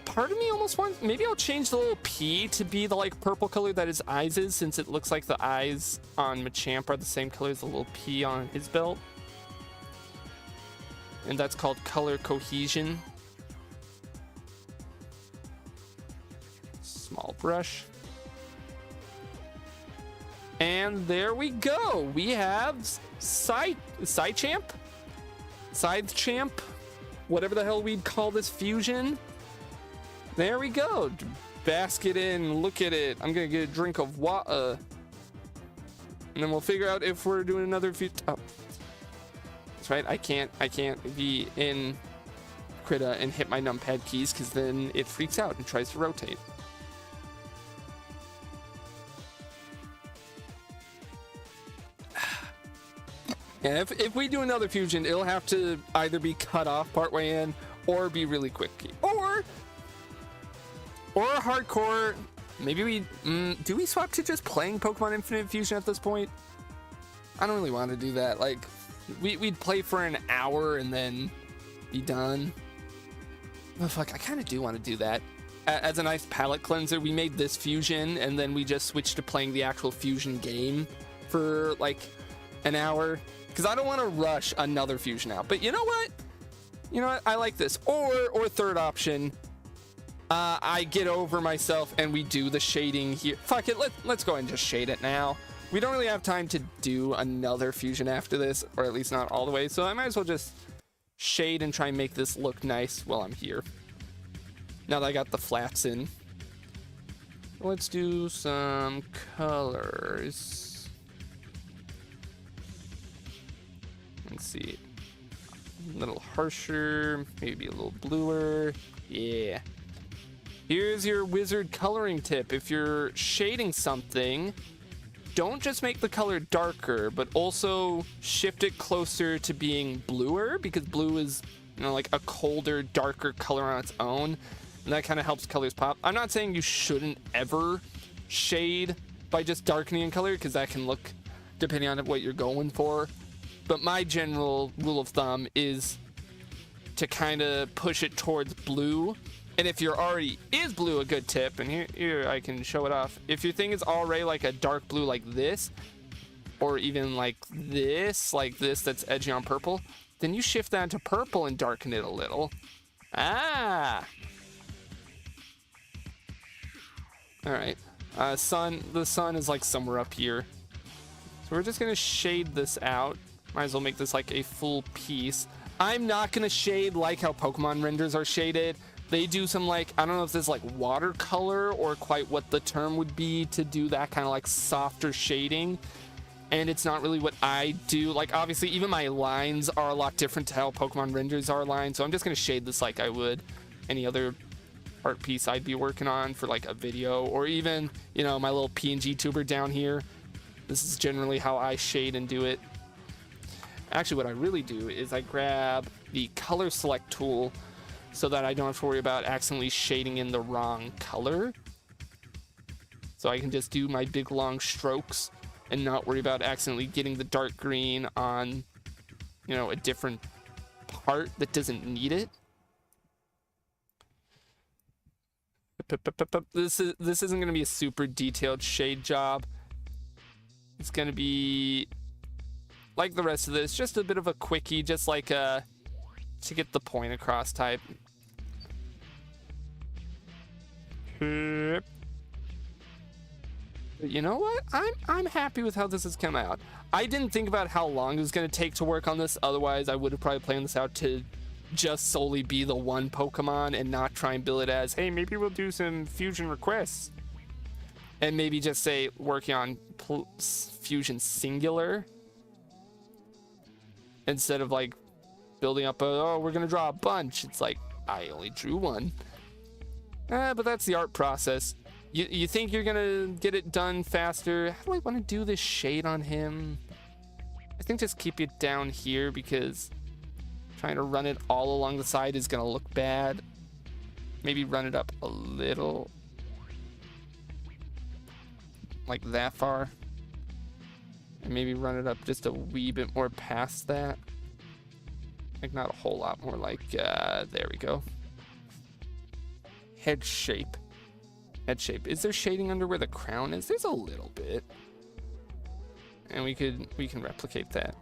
Part of me almost wants, maybe I'll change the little P to be the like purple color that his eyes is, since it looks like the eyes on Machamp are the same color as the little P on his belt. And that's called color cohesion. Small brush. And there we go. We have Scythe Champ, whatever the hell we'd call this fusion. There we go. Bask it in, look at it. I'm gonna get a drink of water. And then we'll figure out if we're doing another oh. That's right, I can't be in Krita and hit my numpad keys, because then it freaks out and tries to rotate. Yeah, if we do another fusion, it'll have to either be cut off partway in or be really quick. Or hardcore. Maybe we do we swap to just playing Pokemon Infinite Fusion at this point? I don't really want to do that. Like, we'd play for an hour and then be done. Oh fuck, I kind of do want to do that. As a nice palate cleanser, we made this fusion and then we just switched to playing the actual fusion game for like an hour. Because I don't want to rush another fusion out. But you know what? I like this. Or third option, I get over myself and we do the shading here. Fuck it, let's go ahead and just shade it now. We don't really have time to do another fusion after this, or at least not all the way. So I might as well just shade and try and make this look nice while I'm here. Now that I got the flats in. Let's do some colors. Let's see, a little harsher, maybe a little bluer. Yeah. Here's your wizard coloring tip. If you're shading something, don't just make the color darker, but also shift it closer to being bluer, because blue is, you know, like a colder, darker color on its own, and that kind of helps colors pop. I'm not saying you shouldn't ever shade by just darkening in color, because that can look, depending on what you're going for, but my general rule of thumb is to kind of push it towards blue. And if you're already is blue, a good tip, and here I can show it off. If your thing is already like a dark blue like this, or even like this that's edgy on purple, then you shift that to purple and darken it a little. Ah. All right. The sun is like somewhere up here. So we're just gonna shade this out. Might as well make this like a full piece. I'm not gonna shade like how Pokemon renders are shaded. They do some, like, I don't know if this is like watercolor or quite what the term would be to do that kind of like softer shading. And it's not really what I do. Like, obviously, even my lines are a lot different to how Pokemon renders are lines. So I'm just going to shade this like I would any other art piece I'd be working on for like a video, or even, you know, my little PNG tuber down here. This is generally how I shade and do it. Actually, what I really do is I grab the color select tool so that I don't have to worry about accidentally shading in the wrong color. So I can just do my big long strokes and not worry about accidentally getting the dark green on, you know, a different part that doesn't need it. This isn't going to be a super detailed shade job. It's going to be like the rest of this, just a bit of a quickie, just like a to get the point across type. But you know what? I'm happy with how this has come out. I didn't think about how long it was going to take to work on this. Otherwise, I would have probably planned this out to just solely be the one Pokemon and not try and bill it as, hey, maybe we'll do some fusion requests. And maybe just say working on fusion singular instead of like building up oh, we're going to draw a bunch. It's like, I only drew one. But that's the art process. You think you're gonna get it done faster? How do I want to do this shade on him? I think just keep it down here, because trying to run it all along the side is gonna look bad. Maybe run it up a little, like that far, and maybe run it up just a wee bit more past that. Like not a whole lot more, like there we go. Head shape. Head shape. Is there shading under where the crown is? There's a little bit. And we can replicate that.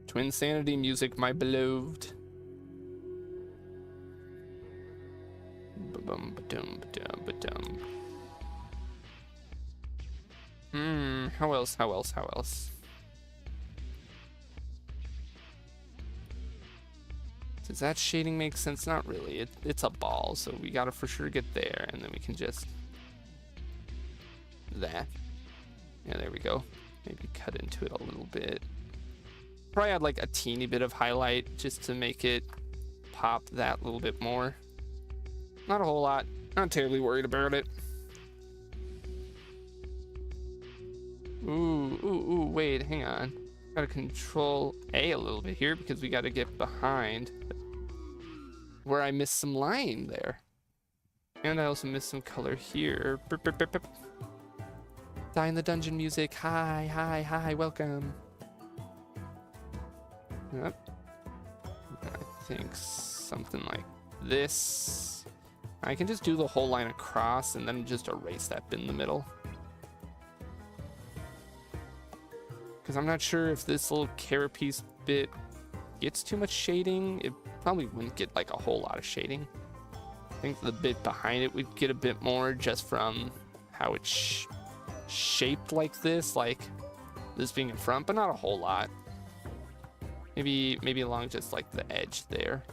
Twin Sanity music, my beloved. Ba-bum, ba-dum, ba-dum, ba-dum. How else? Does that shading make sense? Not really. It's a ball, so we gotta for sure get there, and then we can just that. Yeah, there we go. Maybe cut into it a little bit. Probably add like a teeny bit of highlight just to make it pop that little bit more. Not a whole lot. Not terribly worried about it. Ooh, wait, hang on. Gotta control A a little bit here because we gotta get behind where I missed some line there. And I also missed some color here. Burp, burp, burp, burp. Die in the dungeon music. Hi, welcome. Yep. I think something like this. I can just do the whole line across and then just erase that bit in the middle. Because I'm not sure if this little carapace bit gets too much shading. It probably wouldn't get like a whole lot of shading. I think the bit behind it would get a bit more just from how it's shaped like this being in front, but not a whole lot. Maybe along just like the edge there.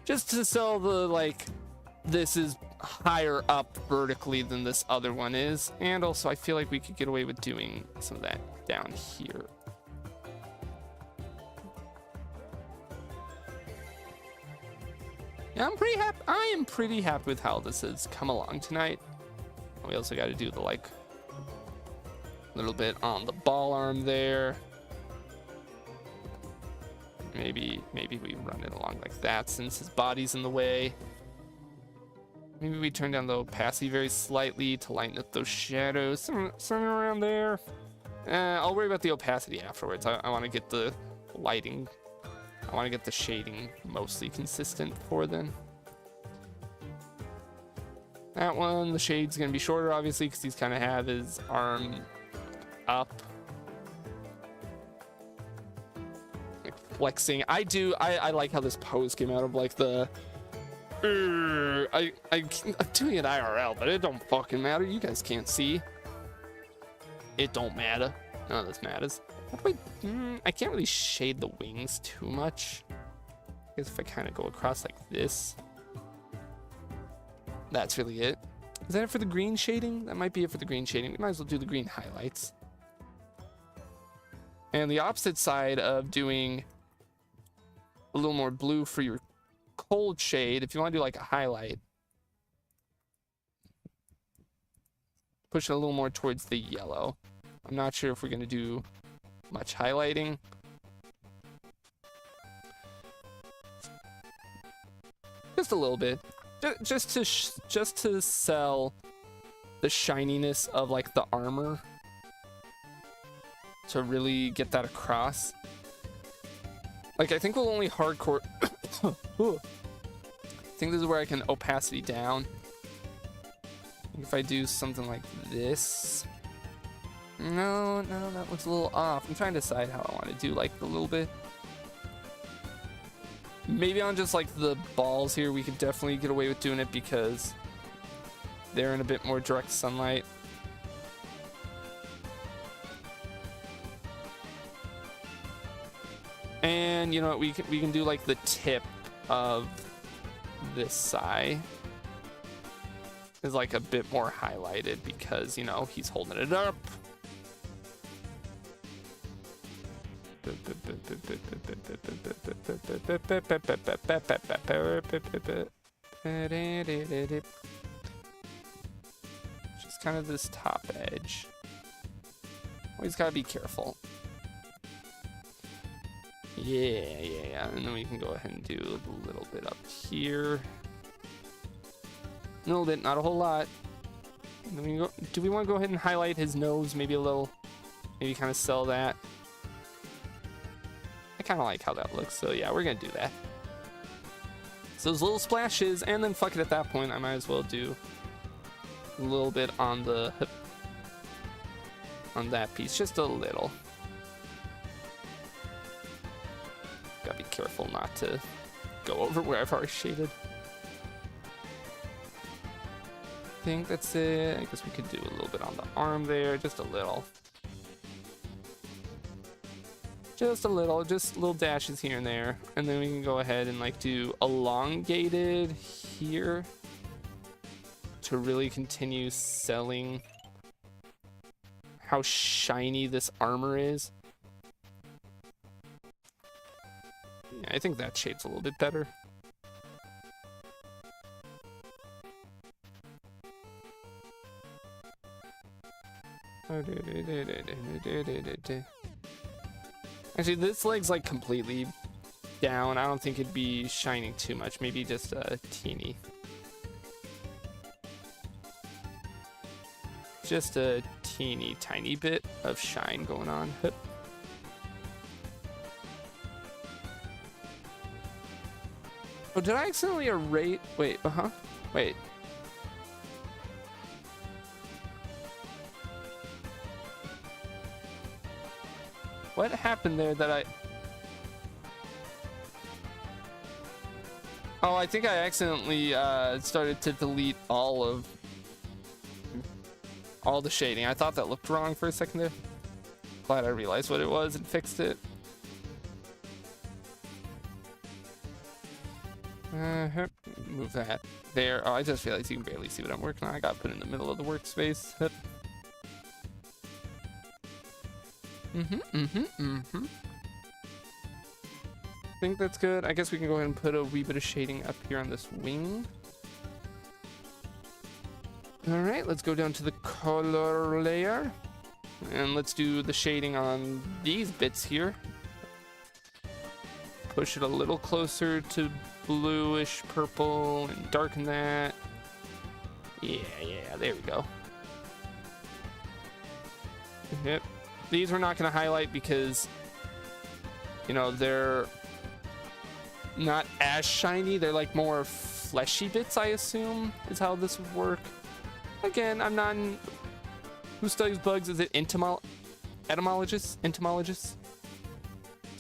Just to sell the like, this is higher up vertically than this other one is. And also I feel like we could get away with doing some of that down here. Yeah, I'm pretty happy. I am pretty happy with how this has come along tonight. We also got to do the like little bit on the ball arm there. Maybe we run it along like that since his body's in the way. Maybe we turn down the opacity very slightly to lighten up those shadows. Something around there. I'll worry about the opacity afterwards. I want to get the lighting. I want to get the shading mostly consistent before then. That one, the shade's going to be shorter, obviously, because he's kind of have his arm up. Like flexing. I like how this pose came out of like the... I'm doing it IRL, but it don't fucking matter. You guys can't see. It don't matter. None of this matters. I can't really shade the wings too much. I guess if I kind of go across like this. That's really it. Is that it for the green shading? That might be it for the green shading. We might as well do the green highlights. And the opposite side of doing a little more blue for your cold shade, if you want to do like a highlight, push it a little more towards the yellow. I'm not sure if we're going to do much highlighting. Just a little bit. Just to sell the shininess of like the armor. To really get that across. Like I think we'll only hardcore... I think this is where I can opacity down. If I do something like this... No, that looks a little off. I'm trying to decide how I want to do like a little bit. Maybe on just like the balls here, we could definitely get away with doing it because they're in a bit more direct sunlight. And you know what, we can do like the tip of this side is like a bit more highlighted because, you know, he's holding it up. Just kind of this top edge. Always gotta be careful. Yeah. And then we can go ahead and do a little bit up here. A little bit, not a whole lot. And then we go, do we want to go ahead and highlight his nose maybe a little? Maybe kind of sell that. I kind of like how that looks, so yeah, we're gonna do that. So those little splashes, and then fuck it, at that point I might as well do a little bit on the hip, on that piece, just a little. Gotta be careful not to go over where I've already shaded. I think that's it. I guess we could do a little bit on the arm there, just a little. Just little dashes here and there. And then we can go ahead and like do elongated here to really continue selling how shiny this armor is. Yeah, I think that shade's a little bit better. Actually, this leg's like completely down. I don't think it'd be shining too much. Maybe just a teeny. Just a teeny tiny bit of shine going on. Oh, did I accidentally erase? Wait, wait. What happened there that I... Oh, I think I accidentally started to delete all the shading. I thought that looked wrong for a second there. Glad I realized what it was and fixed it. Move that there. Oh, I just realized you can barely see what I'm working on. I got put in the middle of the workspace. think that's good. I guess we can go ahead and put a wee bit of shading up here on this wing. All right, let's go down to the color layer. And let's do the shading on these bits here. Push it a little closer to bluish purple and darken that. Yeah, there we go. Yep. These we're not going to highlight because, you know, they're not as shiny. They're like more fleshy bits, I assume, is how this would work. Again, I'm not... Who studies bugs? Is it etymologist? Entomologist?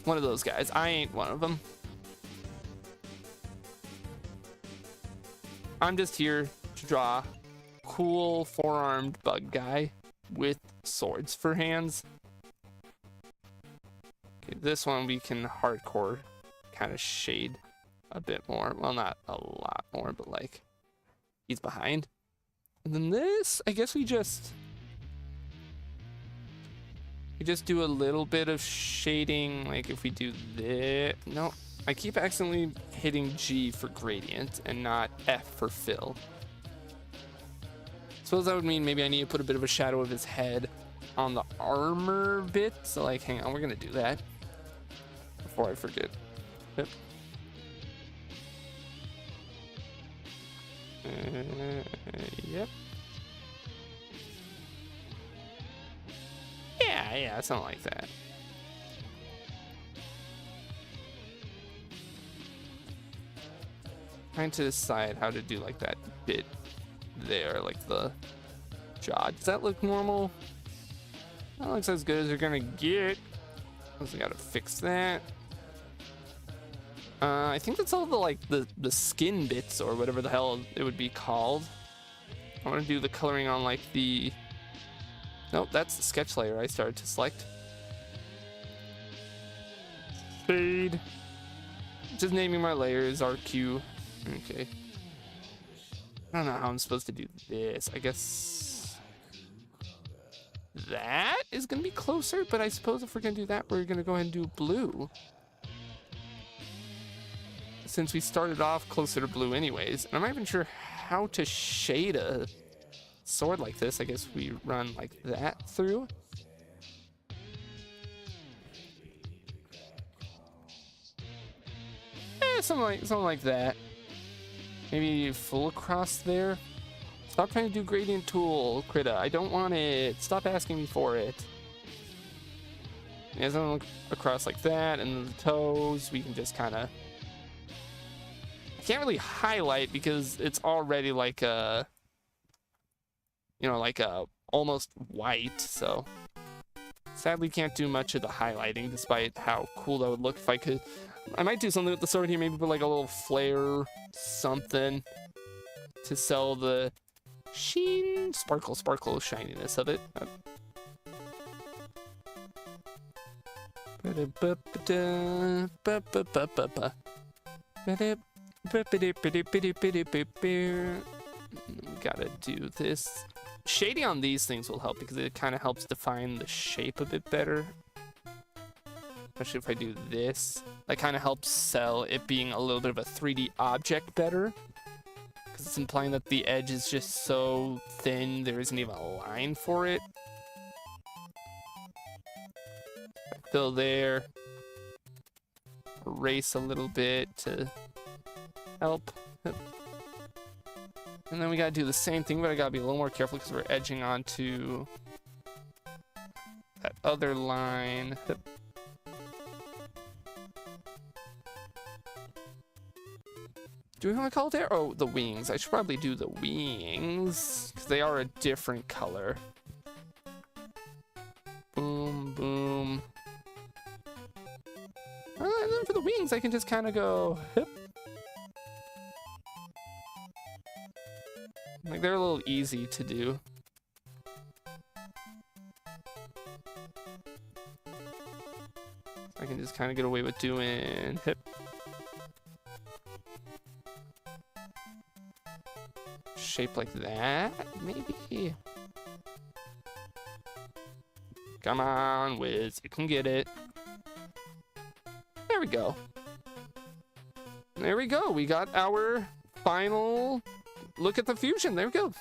One of those guys. I ain't one of them. I'm just here to draw cool four-armed bug guy with swords for hands. Okay, this one we can hardcore kind of shade a bit more. Well, not a lot more, but like he's behind. And then this, I guess we just do a little bit of shading. Like if we do this, no, I keep accidentally hitting G for gradient and not F for fill. Suppose that would mean maybe I need to put a bit of a shadow of his head on the armor bit. So like, hang on, we're gonna do that before I forget. Yep. Yep. Yeah, something like that. Trying to decide how to do like that bit there, like the jaw. Does that look normal? That looks as good as you're gonna get. Also gotta fix that. I think that's all the like the skin bits or whatever the hell it would be called. I want to do the coloring on like the... Nope, that's the sketch layer I started to select. Fade. Just naming my layers, RQ. Okay. I don't know how I'm supposed to do this. I guess that is gonna be closer, but I suppose if we're gonna do that, we're gonna go ahead and do blue. Since we started off closer to blue anyways, and I'm not even sure how to shade a sword like this. I guess we run like that through. Something like that. Maybe full across there. Stop trying to do gradient tool, Krita. I don't want it. Stop asking me for it. Yeah, something across like that, and the toes we can just kind of... Can't really highlight because it's already like a, you know, like a almost white, so sadly can't do much of the highlighting despite how cool that would look if I could. I might do something with the sword here, maybe put like a little flare something to sell the sheen, sparkle shininess of it. Gotta do this. Shading on these things will help because it kind of helps define the shape a bit better. Especially if I do this. That kind of helps sell it being a little bit of a 3D object better. Because it's implying that the edge is just so thin, there isn't even a line for it. Fill there. Erase a little bit to help. And then we gotta do the same thing, but I gotta be a little more careful because we're edging onto that other line. Do we want to call it there? Oh, the wings. I should probably do the wings because they are a different color. Boom, boom. And then for the wings, I can just kind of go, hip. Like, they're a little easy to do. I can just kind of get away with doing hip. Shape like that, maybe? Come on, Wiz, you can get it. There we go. There we go. We got our final look at the fusion. There we go.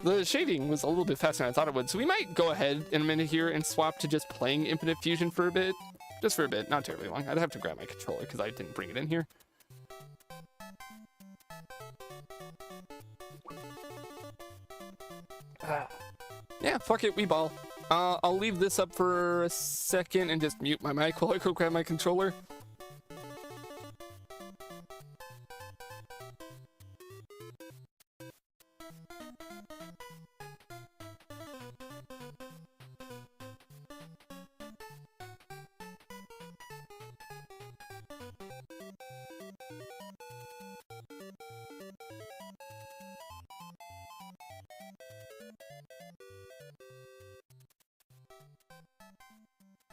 The shading was a little bit faster than I thought it would, so we might go ahead in a minute here and swap to just playing Infinite Fusion for a bit. Just for a bit, not terribly long. I'd have to grab my controller because I didn't bring it in here. Yeah, fuck it, we ball. I'll leave this up for a second and just mute my mic while I go grab my controller.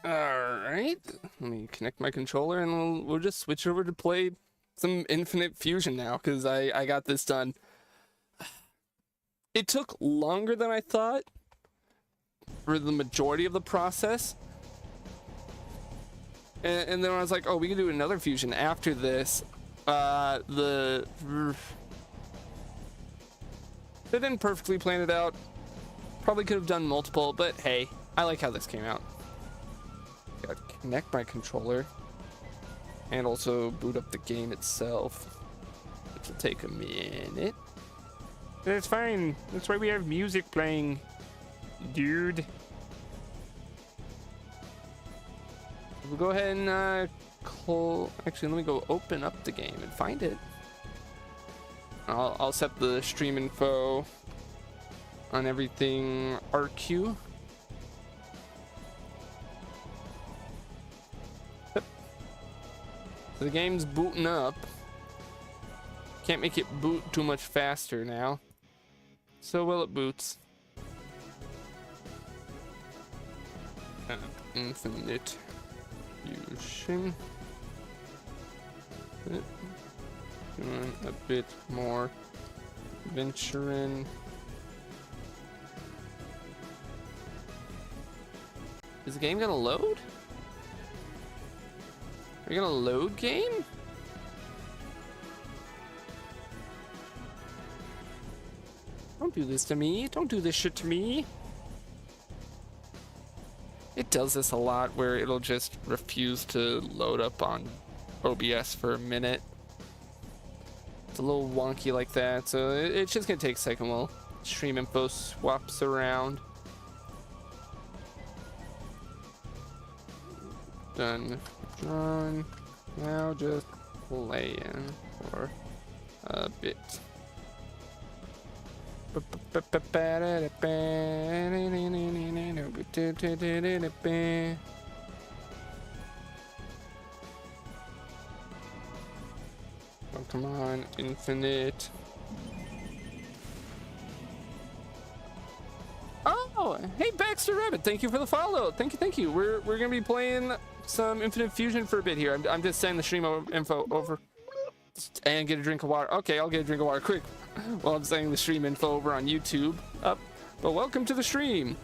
Alright, let me connect my controller and we'll just switch over to play some Infinite Fusion now, because I got this done. It took longer than I thought for the majority of the process. And then I was like, oh, we can do another fusion after this. They didn't perfectly plan it out. Probably could have done multiple, but hey, I like how this came out. Gotta connect my controller and also boot up the game itself, which will take a minute. That's fine. That's why we have music playing, dude. We'll go ahead and actually, let me go open up the game and find it. I'll set the stream info on everything RQ. Yep. So the game's booting up. Can't make it boot too much faster now. So well, it boots. Infinite Fusion. Doing a bit more venturing. Is the game gonna load? Are you gonna load game? Don't do this to me. Don't do this shit to me. It does this a lot where it'll just refuse to load up on OBS for a minute. It's a little wonky like that, so it's just gonna take a second while stream info swaps around. Done. Drawn. Now just playing for a bit. Oh, come on, Infinite. Oh, hey Baxter Rabbit, thank you for the follow. Thank you. We're gonna be playing some Infinite Fusion for a bit here. I'm just sending the stream info over and get a drink of water. Okay, I'll get a drink of water quick while I'm sending the stream info over on YouTube. But welcome to the stream.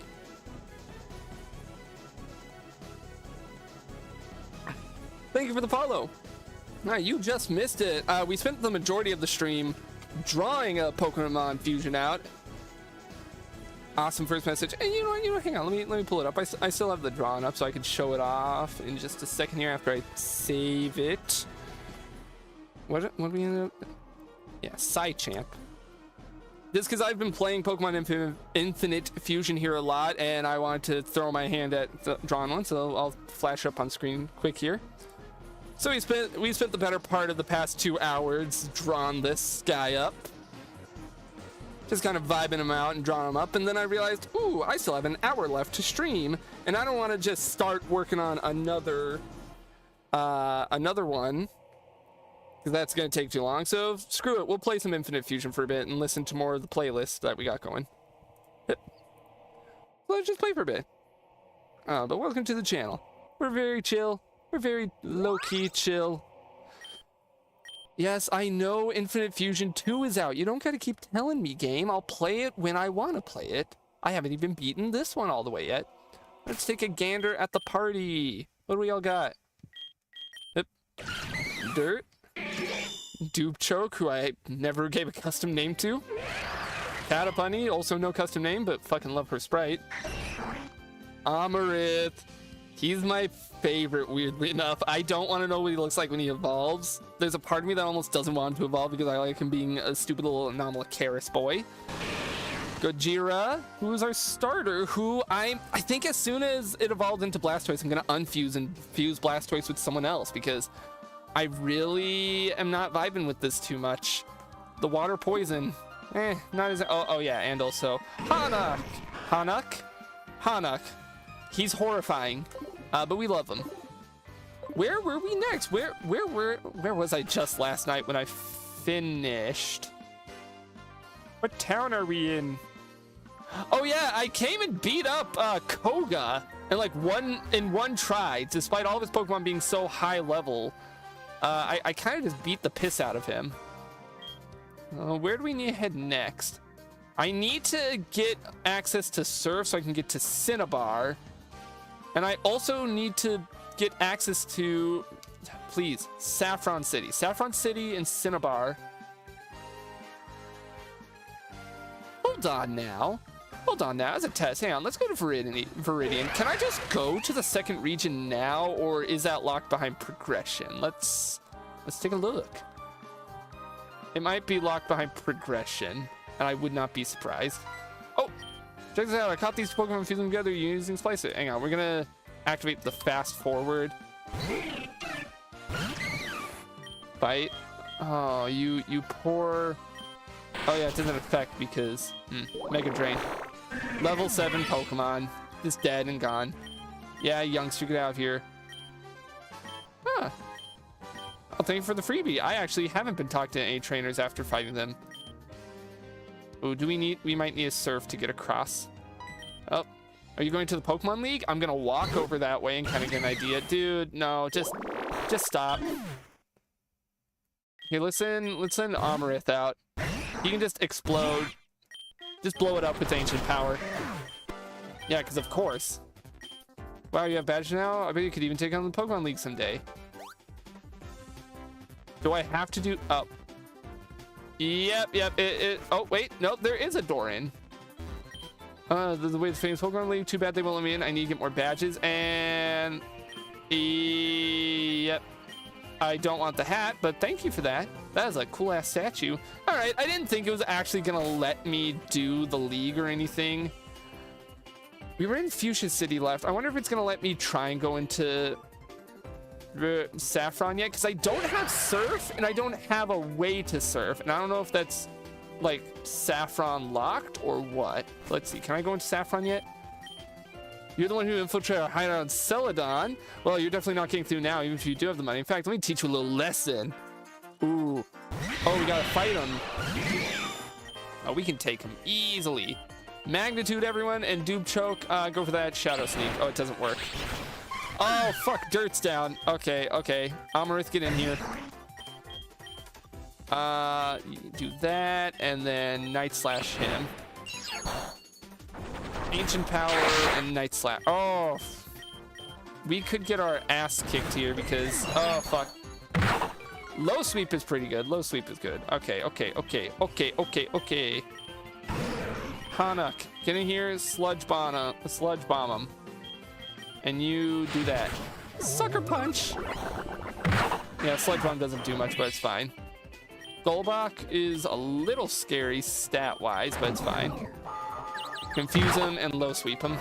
Thank you for the follow. Nah, you just missed it. We spent the majority of the stream drawing a Pokemon Fusion out. Awesome first message. And you know what? Hang on. Let me pull it up. I still have the drawing up, so I can show it off in just a second here after I save it. What we ended up? Yeah, Psychamp. Just because I've been playing Pokemon Infinite Fusion here a lot, and I wanted to throw my hand at the drawn one, so I'll flash up on screen quick here. So we spent the better part of the past 2 hours drawing this guy up. Just kind of vibing him out and drawing him up, and then I realized, ooh, I still have an hour left to stream, and I don't want to just start working on another one, because that's going to take too long. So screw it, we'll play some Infinite Fusion for a bit and listen to more of the playlist that we got going. Yep. So let's just play for a bit. But welcome to the channel. We're very chill. We're very low-key chill. Yes, I know Infinite Fusion 2 is out. You don't gotta keep telling me, game. I'll play it when I want to play it. I haven't even beaten this one all the way yet. Let's take a gander at the party. What do we all got? Yep. Dirt. Dupe Choke, who I never gave a custom name to. Catapunny, also no custom name, but fucking love her sprite. Amarith. He's my favorite, weirdly enough. I don't want to know what he looks like when he evolves. There's a part of me that almost doesn't want him to evolve because I like him being a stupid little Anomalocaris boy. Gojira, who's our starter, who I think as soon as it evolved into Blastoise, I'm going to unfuse and fuse Blastoise with someone else because I really am not vibing with this too much. The water poison, not as... Oh yeah, and also Hanuk. He's horrifying, but we love him. Where were we next? Where was I just last night when I finished? What town are we in? Oh yeah, I came and beat up Koga in like one try, despite all of his Pokemon being so high level. I kind of just beat the piss out of him. Where do we need to head next? I need to get access to Surf so I can get to Cinnabar. And I also need to get access to, please, Saffron City. Saffron City and Cinnabar. Hold on now, as a test. Hang on, let's go to Viridian. Can I just go to the second region now, or is that locked behind progression? Let's take a look. It might be locked behind progression, and I would not be surprised. Oh, check this out. I caught these Pokemon, fusing together using Splice It. Hang on, we're gonna activate the fast forward. Bite. Oh, you poor... Oh yeah, it doesn't affect because Mega Drain. Level 7 Pokemon, just dead and gone. Yeah, youngster, get out of here. Huh. Oh, thank you for the freebie. I actually haven't been talking to any trainers after fighting them. Oh, we might need a Surf to get across. Oh, are you going to the Pokemon League? I'm gonna walk over that way and kind of get an idea. Dude, no, just stop. Okay, listen Amarith out. He can just explode. Just blow it up with ancient power. Yeah, because of course. Wow, you have badge now? I bet you could even take on the Pokemon League someday. Do I have to do... Oh. Yep. Oh, wait. No, there is a door in. The way the famous Pokemon League. Too bad they won't let me in. I need to get more badges. And... Yep. I don't want the hat, but thank you for that. That is a cool ass statue. All right, I didn't think it was actually gonna let me do the league or anything. We were in Fuchsia City left. I wonder if it's gonna let me try and go into Saffron yet, because I don't have Surf and I don't have a way to Surf, and I don't know if that's like Saffron locked or what. Let's see, can I go into Saffron yet? You're the one who infiltrated our hideout on Celadon. Well, you're definitely not getting through now, even if you do have the money. In fact, let me teach you a little lesson. Ooh. Oh, we gotta fight him. Oh, we can take him easily. Magnitude, everyone, and Dupe Choke. Go for that Shadow Sneak. Oh, it doesn't work. Oh, fuck, Dirt's down. Okay. Amarith, get in here. Do that, and then Night Slash him. Ancient Power and Night Slash. Oh, we could get our ass kicked here because... Oh, fuck. Low Sweep is pretty good. Low Sweep is good. Okay. Hanuk, get in here, Sludge Bomb him. And you do that. Sucker Punch! Yeah, Sludge Bomb doesn't do much, but it's fine. Golbach is a little scary stat-wise, but it's fine. Confuse him and Low Sweep him.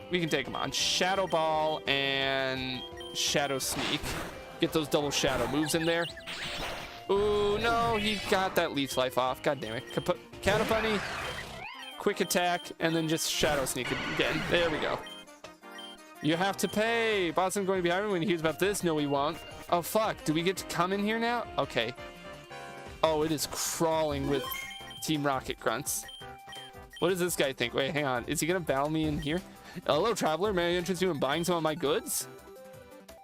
We can take him on. Shadow Ball and Shadow Sneak. Get those double shadow moves in there. Ooh, no, he got that Leech Life off. God damn it. Catapunny, quick attack, and then just Shadow Sneak again. There we go. You have to pay. Botson's going to be hiring when he hears about this. No, he won't. Oh, fuck. Do we get to come in here now? Okay. Oh, it is crawling with Team Rocket Grunts. What does this guy think? Wait, hang on. Is he going to battle me in here? Hello, traveler. May I interest you in buying some of my goods?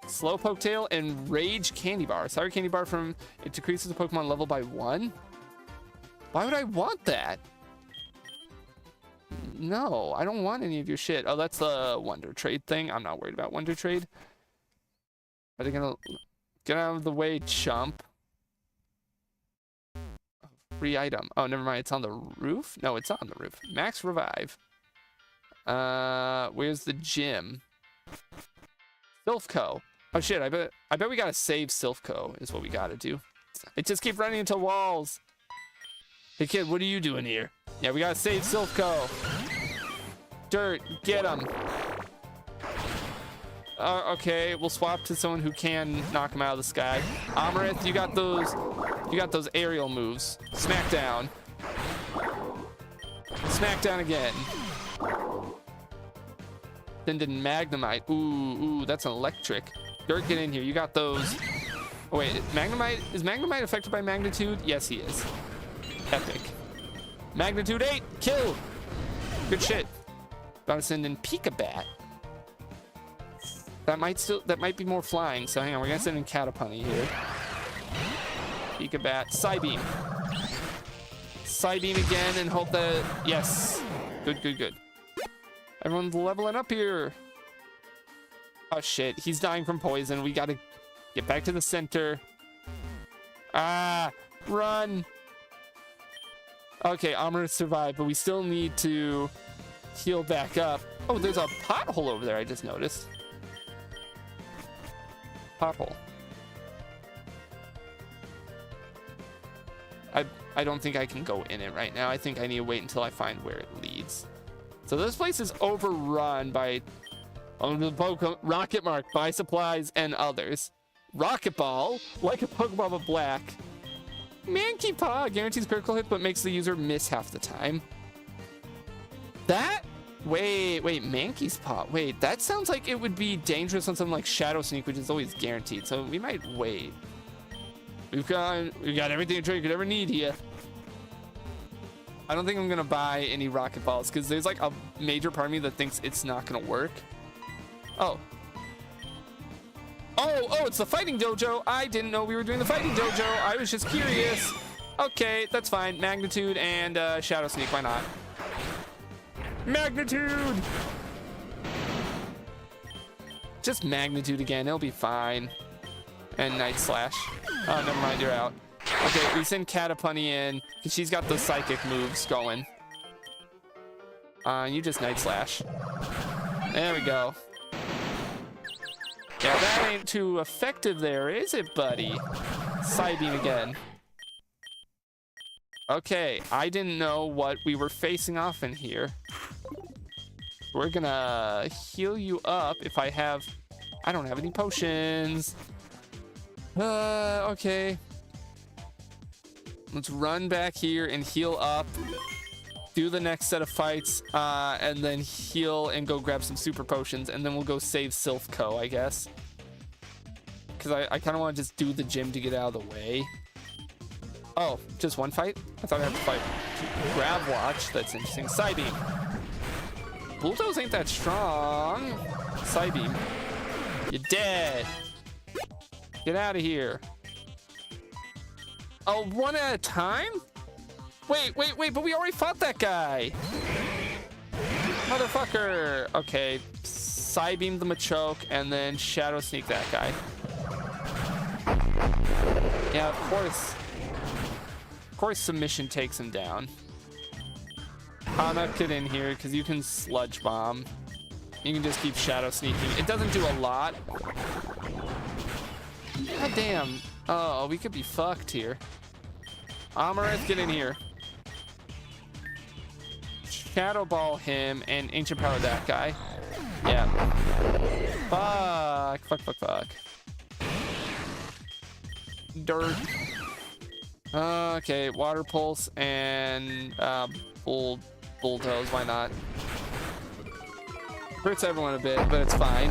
Slowpoke Tail and Rage Candy Bar. Sorry, Candy Bar from... It decreases the Pokemon level by 1? Why would I want that? No, I don't want any of your shit. Oh, that's the Wonder Trade thing. I'm not worried about Wonder Trade. Are they gonna... Get out of the way, chump. Free item. Oh, never mind. It's on the roof? No, it's on the roof. Max revive. Where's the gym? Silphco. Oh shit, I bet we gotta save Silphco is what we gotta do. I just keep running into walls. Hey kid, what are you doing here? Yeah, we gotta save Silphco. Dirt, get him. Okay, we'll swap to someone who can knock him out of the sky. Amarith, you got those aerial moves. Smackdown. Smackdown again. Then did Magnemite. Ooh, that's an electric. Dirt, get in here. You got those. Oh wait, Magnemite, is Magnemite affected by magnitude? Yes, he is. Epic. Magnitude 8, kill. Good shit. About to send in Pikabat. That might be more flying, so hang on, we're gonna send in Catapunny here. Pikabat, Psybeam. Psybeam again and hope that, yes. Good. Everyone's leveling up here. Oh shit, he's dying from poison. We gotta get back to the center. Ah, run. Okay, Amrit survived, but we still need to heal back up. Oh, there's a pothole over there I just noticed. Pothole. I don't think I can go in it right now. I think I need to wait until I find where it leads. So this place is overrun by Rocket Mark, buy supplies, and others. Rocket Ball, like a Pokeball but black. Mankey Paw guarantees critical hit but makes the user miss half the time. That? Wait, Mankey's Paw. Wait, that sounds like it would be dangerous on something like Shadow Sneak, which is always guaranteed. So we might wait. We've got everything a trainer could ever need here. I don't think I'm gonna buy any Rocket Balls because there's like a major part of me that thinks it's not gonna work. Oh, it's the fighting dojo. I didn't know we were doing the fighting dojo. I was just curious. Okay, that's fine. Magnitude and Shadow Sneak, why not? Magnitude! Just Magnitude again, it'll be fine. And Night Slash. Oh, never mind, you're out. Okay, we send Catapunny in, because she's got the psychic moves going. You just Night Slash. There we go. Yeah, that ain't too effective there, is it, buddy? Psybeam again. Okay, I didn't know what we were facing off in here. We're gonna heal you up if I have... I don't have any potions. Okay. Let's run back here and heal up. Do the next set of fights, and then heal and go grab some super potions, and then we'll go save Silphco, I guess. Because I kind of want to just do the gym to get out of the way. Oh, just one fight? I thought I had to fight Grab Watch. That's interesting. Psybeam. Bulldoze ain't that strong. Psybeam. You're dead. Get out of here. Oh, one at a time? Wait, but we already fought that guy. Motherfucker. Okay, Psybeam the Machoke and then Shadow Sneak that guy. Yeah, of course. Of course Submission takes him down. Hanak, get in here because you can Sludge Bomb. You can just keep Shadow Sneaking. It doesn't do a lot. God damn. Oh, we could be fucked here. Amarith, get in here. Shadow Ball him and Ancient Power that guy. Yeah. Fuck. Dirt. Okay, Water Pulse and Bulldoze, why not? Hurts everyone a bit, but it's fine.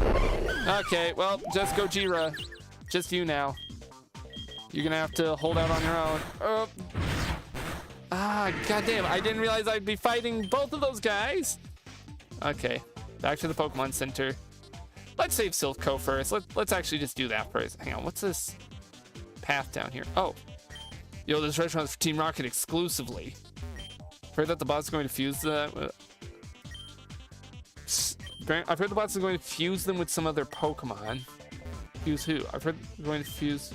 Okay, well, just Gojira. Just you now. You're gonna have to hold out on your own. Goddamn, I didn't realize I'd be fighting both of those guys. Okay, back to the Pokemon Center. Let's save Silphco first. Let's actually just do that first. Hang on, what's this path down here? Oh. Yo, this restaurant's for Team Rocket exclusively. Heard that the boss is going to fuse the... I've heard the boss is going to fuse them with some other Pokemon. Fuse who? I've heard we're going to fuse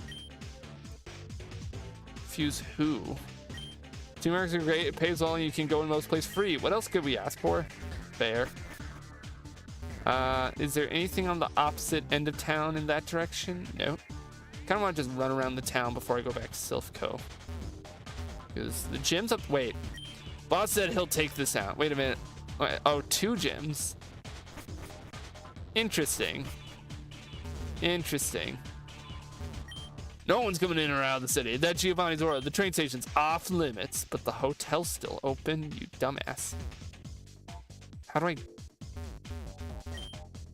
who? Team marks are great. It pays well and you can go in most places free. What else could we ask for? Fair. Is there anything on the opposite end of town in that direction? No. Kind of want to just run around the town before I go back to Silphco. Because the gym's up. Wait. Boss said he'll take this out. Wait a minute. Oh, 2 gyms. Interesting. Interesting. No one's coming in or out of the city. That's Giovanni's aura. The train station's off limits, but the hotel's still open, you dumbass. How do I...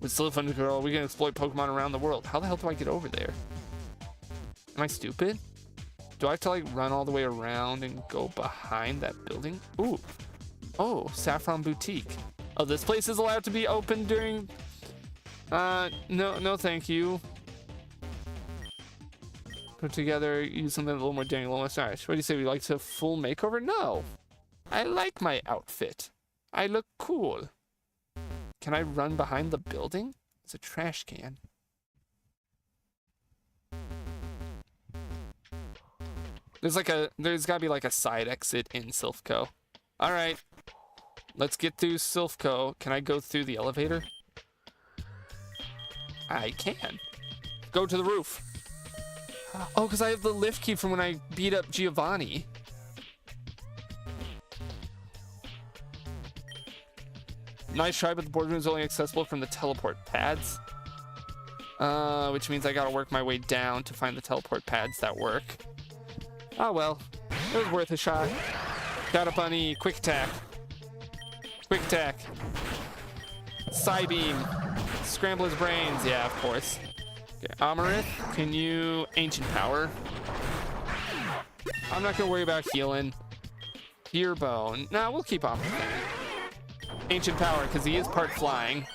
With Slip Under Control, we can exploit Pokemon around the world. How the hell do I get over there? Am I stupid? Do I have to like run all the way around and go behind that building? Ooh. Oh, Saffron Boutique. Oh, this place is allowed to be open during... no thank you. Put together, use something a little more daring, a little more stylish. What do you say, we like to full makeover? No. I like my outfit. I look cool. Can I run behind the building? It's a trash can. There's gotta be like a side exit in Silphco. All right, let's get through Silphco. Can I go through the elevator? I can. Go to the roof. Oh, because I have the lift key from when I beat up Giovanni. Nice try, but the boardroom is only accessible from the teleport pads. Which means I gotta work my way down to find the teleport pads that work. Oh well, it was worth a shot. Got a bunny, quick attack. Quick attack. Psybeam. Scramble his brains, yeah, of course. Okay, Amarith, can you Ancient Power? I'm not gonna worry about healing. Gear Bone, nah, we'll keep on with that. Ancient Power, because he is part flying.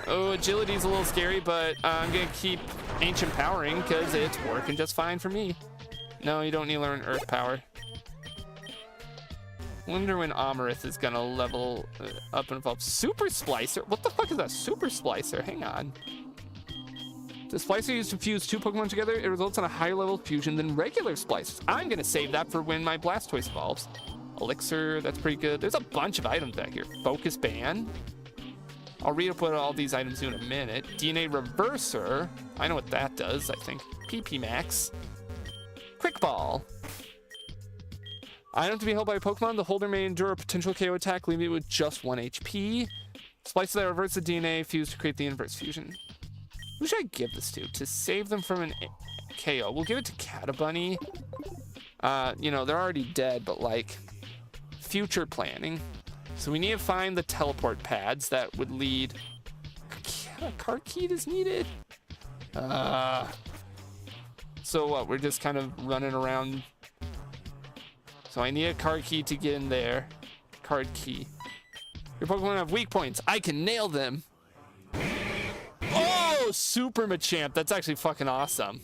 Oh, Agility's a little scary, but I'm gonna keep Ancient Powering because it's working just fine for me. No, you don't need to learn Earth Power. Wonder when Amarith is gonna level up and evolve. Super Splicer? What the fuck is a Super Splicer? Hang on. The Splicer used to fuse 2 Pokemon together. It results in a higher level of fusion than regular Splicers. I'm gonna save that for when my Blastoise evolves. Elixir, that's pretty good. There's a bunch of items back here. Focus Band. I'll read up what all these items do in a minute. DNA Reverser. I know what that does, I think. PP Max. Quick Ball. Item to be held by a Pokemon. The holder may endure a potential KO attack, leaving it with just 1 HP. Splice that reverts the DNA fused to create the inverse fusion. Who should I give this to save them from an KO? We'll give it to Catabunny. You know, they're already dead, but like future planning. So we need to find the teleport pads that would lead. A card key is needed. So what? We're just kind of running around. So I need a card key to get in there. Card key. Your Pokemon have weak points. I can nail them. Oh, Super Machamp. That's actually fucking awesome.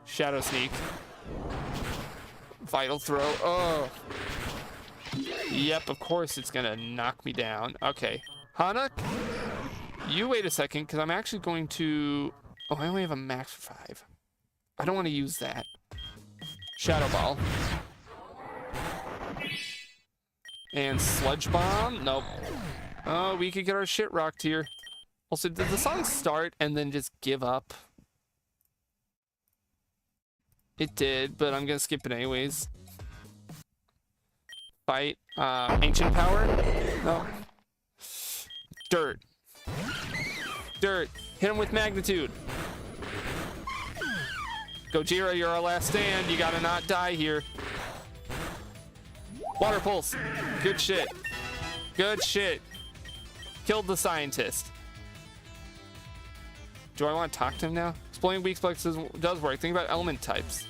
Shadow Sneak. Vital Throw. Oh. Yep, of course it's gonna knock me down. Okay. Hanuk, you wait a second, because I'm actually going to... Oh, I only have a max for 5. I don't want to use that. Shadow Ball. And Sludge Bomb? Nope. Oh, we could get our shit rocked here. Also, did the song start and then just give up? It did, but I'm gonna skip it anyways. Fight. Ancient Power? No. Dirt. Dirt. Hit him with Magnitude. Gojira, you're our last stand. You gotta not die here. Water Pulse. Good shit. Good shit. Killed the scientist. Do I want to talk to him now? Exploring weak spots does work. Think about element types.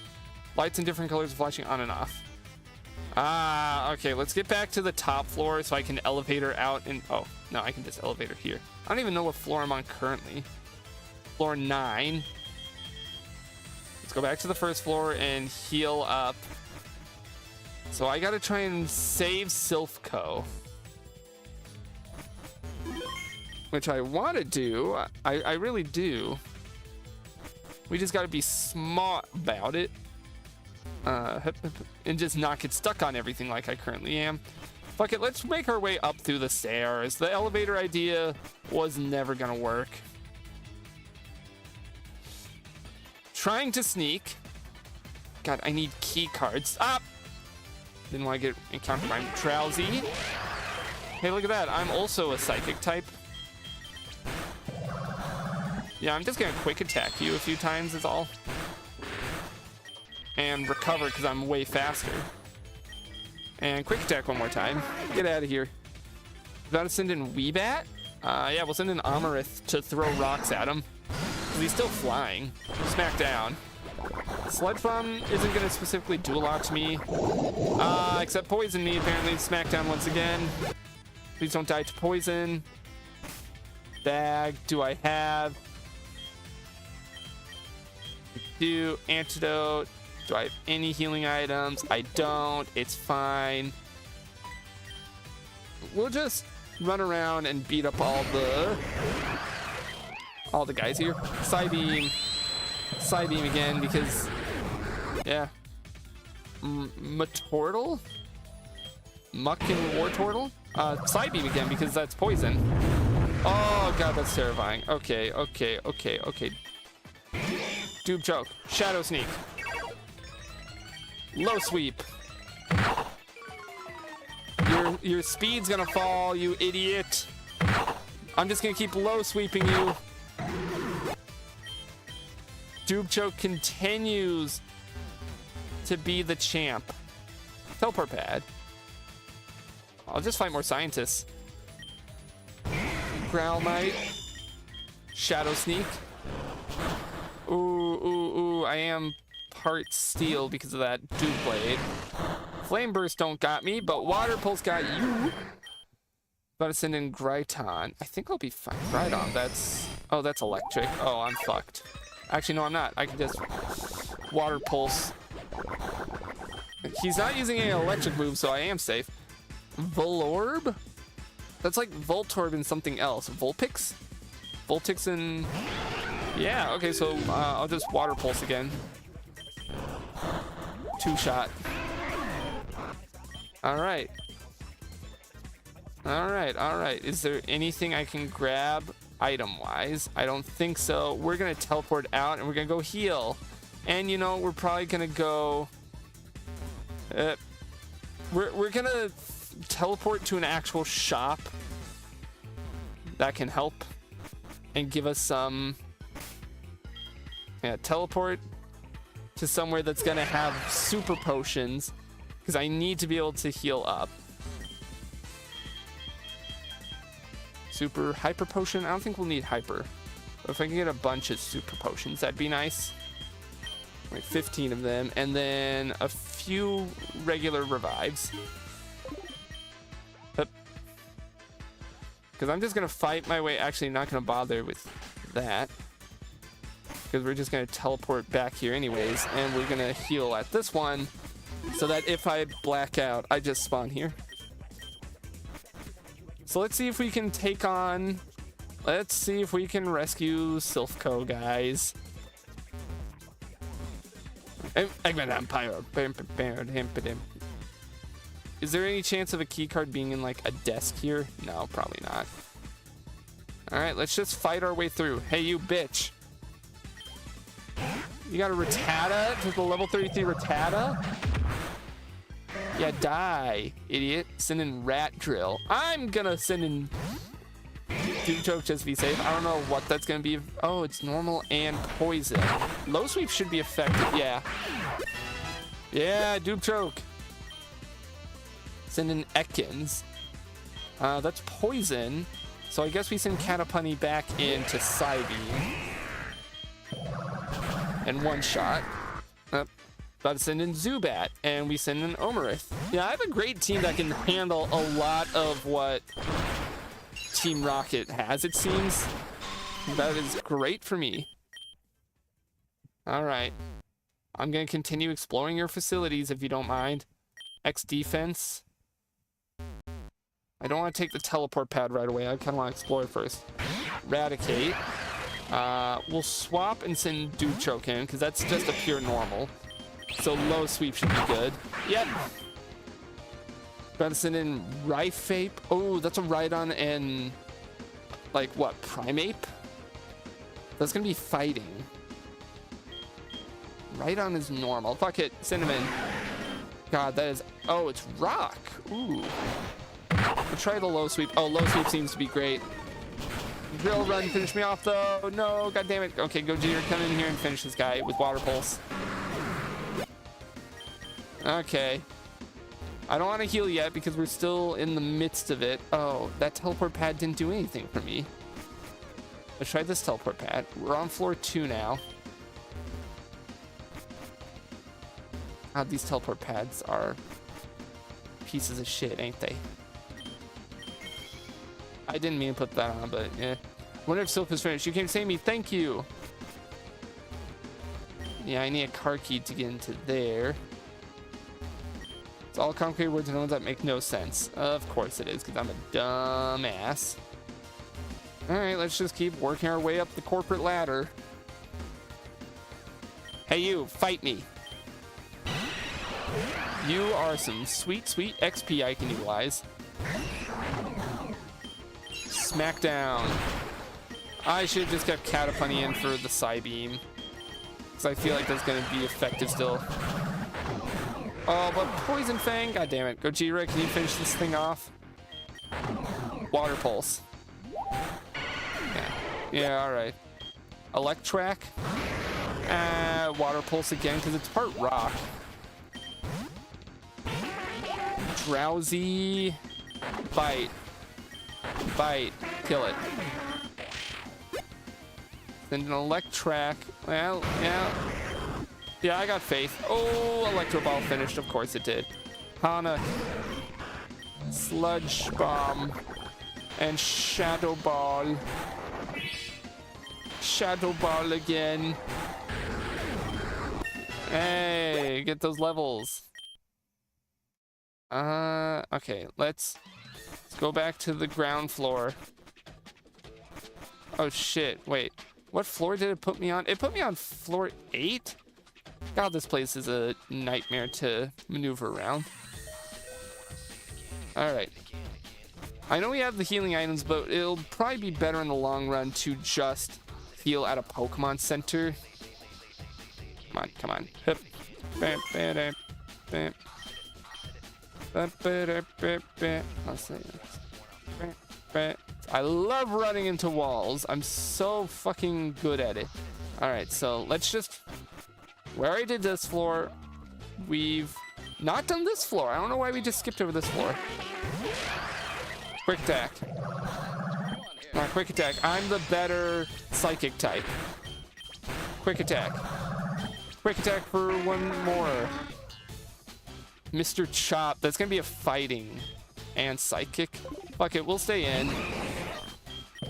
Lights in different colors flashing on and off. Ah, okay. Let's get back to the top floor so I can elevator out and... Oh, no, I can just elevator here. I don't even know what floor I'm on currently. Floor 9. Let's go back to the first floor and heal up. So I gotta try and save Silphco. Which I want to do. I really do. We just gotta be smart about it. And just not get stuck on everything like I currently am. Fuck it, let's make our way up through the stairs. The elevator idea was never gonna work. Trying to sneak. God, I need key cards. Stop! Didn't want to get encountered by Drowsy. Hey, look at that. I'm also a psychic type. Yeah, I'm just gonna quick attack you a few times is all. And recover because I'm way faster. And quick attack one more time. Get out of here. Gotta send in Weebat? Yeah, we'll send in Amarith to throw rocks at him. Because he's still flying. Smack down. Sludge Bomb isn't gonna specifically do a lot to me. Except poison me, apparently. Smackdown once again. Please don't die to poison. Bag, do I have? Do antidote. Do I have any healing items? I don't. It's fine. We'll just run around and beat up all the guys here. Psybeam. Psybeam again because, yeah. Matortle? Makin Wartortle? Psybeam again because that's poison. Oh god, that's terrifying. Okay. Dupe choke. Shadow sneak. Low sweep. Your speed's gonna fall, you idiot. I'm just gonna keep low sweeping you. Dupe choke continues to be the champ. Teleport pad. I'll just fight more scientists. Growlmite. Shadow sneak. Ooh, I am part steel because of that Duke Blade. Flame Burst don't got me, but Water Pulse got you. About to send in Gryton. I think I'll be fine. Gryton, that's... Oh, that's electric. Oh, I'm fucked. Actually, no, I'm not. I can just Water Pulse. He's not using any electric moves, so I am safe. Volorb? That's like Voltorb and something else. Vulpix? Vulpix and... Yeah, okay, so I'll just Water Pulse again. Two-shot. Alright. Is there anything I can grab item-wise? I don't think so. We're gonna teleport out and we're gonna go heal. And you know, we're probably gonna go... We're gonna teleport to an actual shop that can help and give us some... Yeah, teleport to somewhere that's gonna have super potions because I need to be able to heal up. Super hyper potion? I don't think we'll need hyper. But if I can get a bunch of super potions, that'd be nice. Like 15 of them, and then a few regular revives. Because I'm just gonna fight my way. Actually, not gonna bother with that. Because we're just gonna teleport back here anyways, and we're gonna heal at this one so that if I black out, I just spawn here. So let's see if we can take on... Let's see if we can rescue Silphco, guys. Is there any chance of a keycard being in like a desk here? No, probably not. Alright, let's just fight our way through. Hey, you bitch. You got a Rattata? Just a level 33 Rattata? Yeah, die, idiot. Send in Rat Drill. I'm gonna send in Duke Choke just to be safe. I don't know what that's gonna be. Oh, it's normal and poison. Low sweep should be effective. Yeah. Yeah, Duke Choke. Send in Ekans. That's poison. So I guess we send Catapunny back into Psybeam. And one shot. About to send in Zubat, and we send in Omarith. Yeah, I have a great team that can handle a lot of what Team Rocket has, it seems. That is great for me. Alright. I'm going to continue exploring your facilities if you don't mind. X defense. I don't want to take the teleport pad right away. I kind of want to explore it first. Eradicate. We'll swap and send Duchoke in, because that's just a pure normal. So low sweep should be good. Yep. Gotta send in Rhyfape. Oh, that's a Rhydon and, like, what, Primeape? That's gonna be fighting. Rhydon is normal. Fuck it. Send him in. God, that is... Oh, it's Rock. Ooh. We'll try the low sweep. Oh, low sweep seems to be great. Drill run, finish me off though. No, god damn it. Okay, Gojira, come in here and finish this guy with Water Pulse. Okay. I don't want to heal yet because we're still in the midst of it. Oh, that teleport pad didn't do anything for me. Let's try this teleport pad. We're on floor 2 now. God, these teleport pads are pieces of shit, ain't they? I didn't mean to put that on, but yeah. Wonder if Sylph is finished. You came to save me. Thank you. Yeah, I need a car key to get into there. It's all concrete words and ones that make no sense. Of course it is, because I'm a dumbass. Alright, let's just keep working our way up the corporate ladder. Hey you, fight me. You are some sweet, sweet XP I can utilize. Smackdown. I should have just kept Catapunny in for the Psybeam, because I feel like that's going to be effective still. Oh, but Poison Fang, god damn it. Gojira, can you finish this thing off? Water Pulse. Yeah, alright. Electrack. Water Pulse again, because it's part rock. Drowsy. Bite. Bite. Kill it. Then an Electrack. Well, yeah. Yeah, I got faith. Oh, Electro Ball finished. Of course it did. Hana. Sludge Bomb. And Shadow Ball. Shadow Ball again. Hey, get those levels. Okay, let's go back to the ground floor. Oh shit, wait. What floor did it put me on? It put me on floor 8? God, this place is a nightmare to maneuver around. Alright. I know we have the healing items, but it'll probably be better in the long run to just heal at a Pokemon Center. Come on, come on. Hip. Bam, bam, bam. I love running into walls. I'm so fucking good at it. Alright, so let's just... We already did this floor. We've not done this floor. I don't know why we just skipped over this floor. Quick attack. Alright, quick attack. I'm the better psychic type. Quick attack. Quick attack for one more. Mr. Chop. That's gonna be a fighting and psychic. Fuck it, we'll stay in.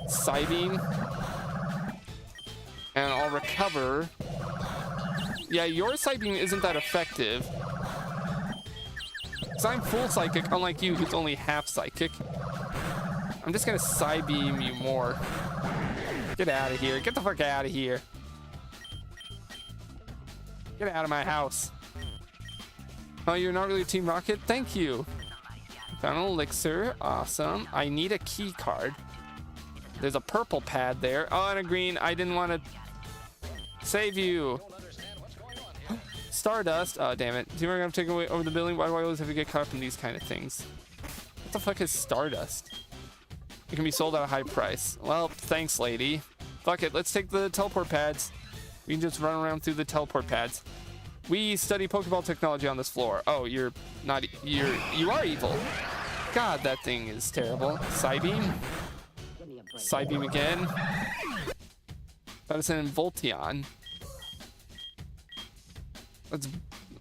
Psybeam. And I'll recover. Yeah, your Psybeam isn't that effective. Because I'm full psychic, unlike you, who's only half psychic. I'm just gonna Psybeam you more. Get out of here. Get the fuck out of here. Get out of my house. Oh, you're not really Team Rocket? Thank you. Found an elixir. Awesome. I need a key card. There's a purple pad there. Oh, and a green. I didn't want to save you. Stardust. Oh, damn it. Do you remember I'm taking away over the building? Why do I always have to get caught up in these kind of things? What the fuck is Stardust? It can be sold at a high price. Well, thanks, lady. Fuck it. Let's take the teleport pads. We can just run around through the teleport pads. We study Pokeball technology on this floor. Oh, you're not... You are evil. God, that thing is terrible. Psybeam. Psybeam again. That's an Voltion.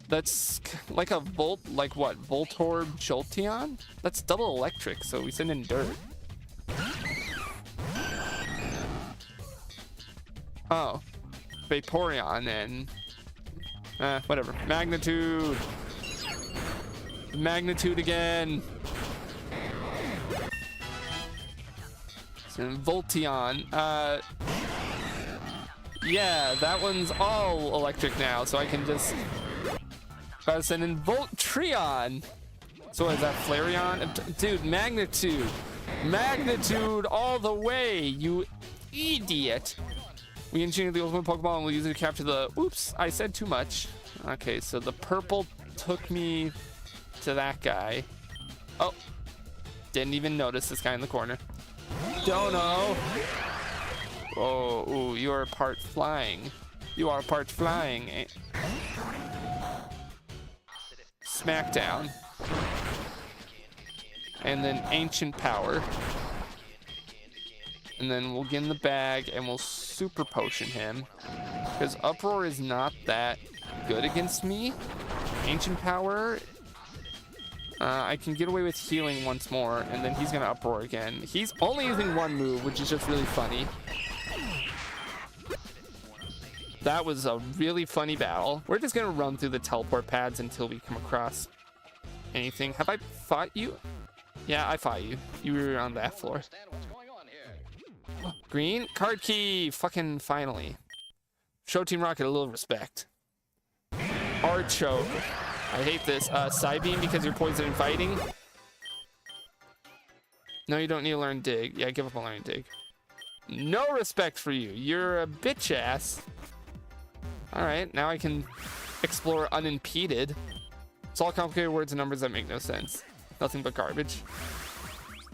That's like a Volt... Like what? Voltorb Jolteon? That's double electric, so we send in dirt. Oh. Vaporeon and... whatever. Magnitude! Magnitude again! And Voltion. Yeah, that one's all electric now, so I can just send in Voltreon. So is that Flareon? Dude, magnitude. Magnitude all the way, you idiot. We engineered the ultimate Pokemon and we'll use it to capture the... Oops, I said too much. Okay, so the purple took me to that guy. Oh, didn't even notice this guy in the corner. Dono. Oh, ooh, you are part flying. You are part flying. Smackdown. And then Ancient Power. And then we'll get in the bag and we'll Super Potion him. Because Uproar is not that good against me. Ancient Power, I can get away with healing once more, and then he's gonna Uproar again. He's only using one move, which is just really funny. That was a really funny battle. We're just gonna run through the teleport pads until we come across anything. Have I fought you? Yeah, I fought you. You were on that floor. Green card key, fucking finally. Show Team Rocket a little respect. Archoke. I hate this. Psybeam because you're poison and fighting. No, you don't need to learn dig. Yeah, give up on learning dig. No respect for you. You're a bitch ass. Alright, now I can explore unimpeded. It's all complicated words and numbers that make no sense. Nothing but garbage.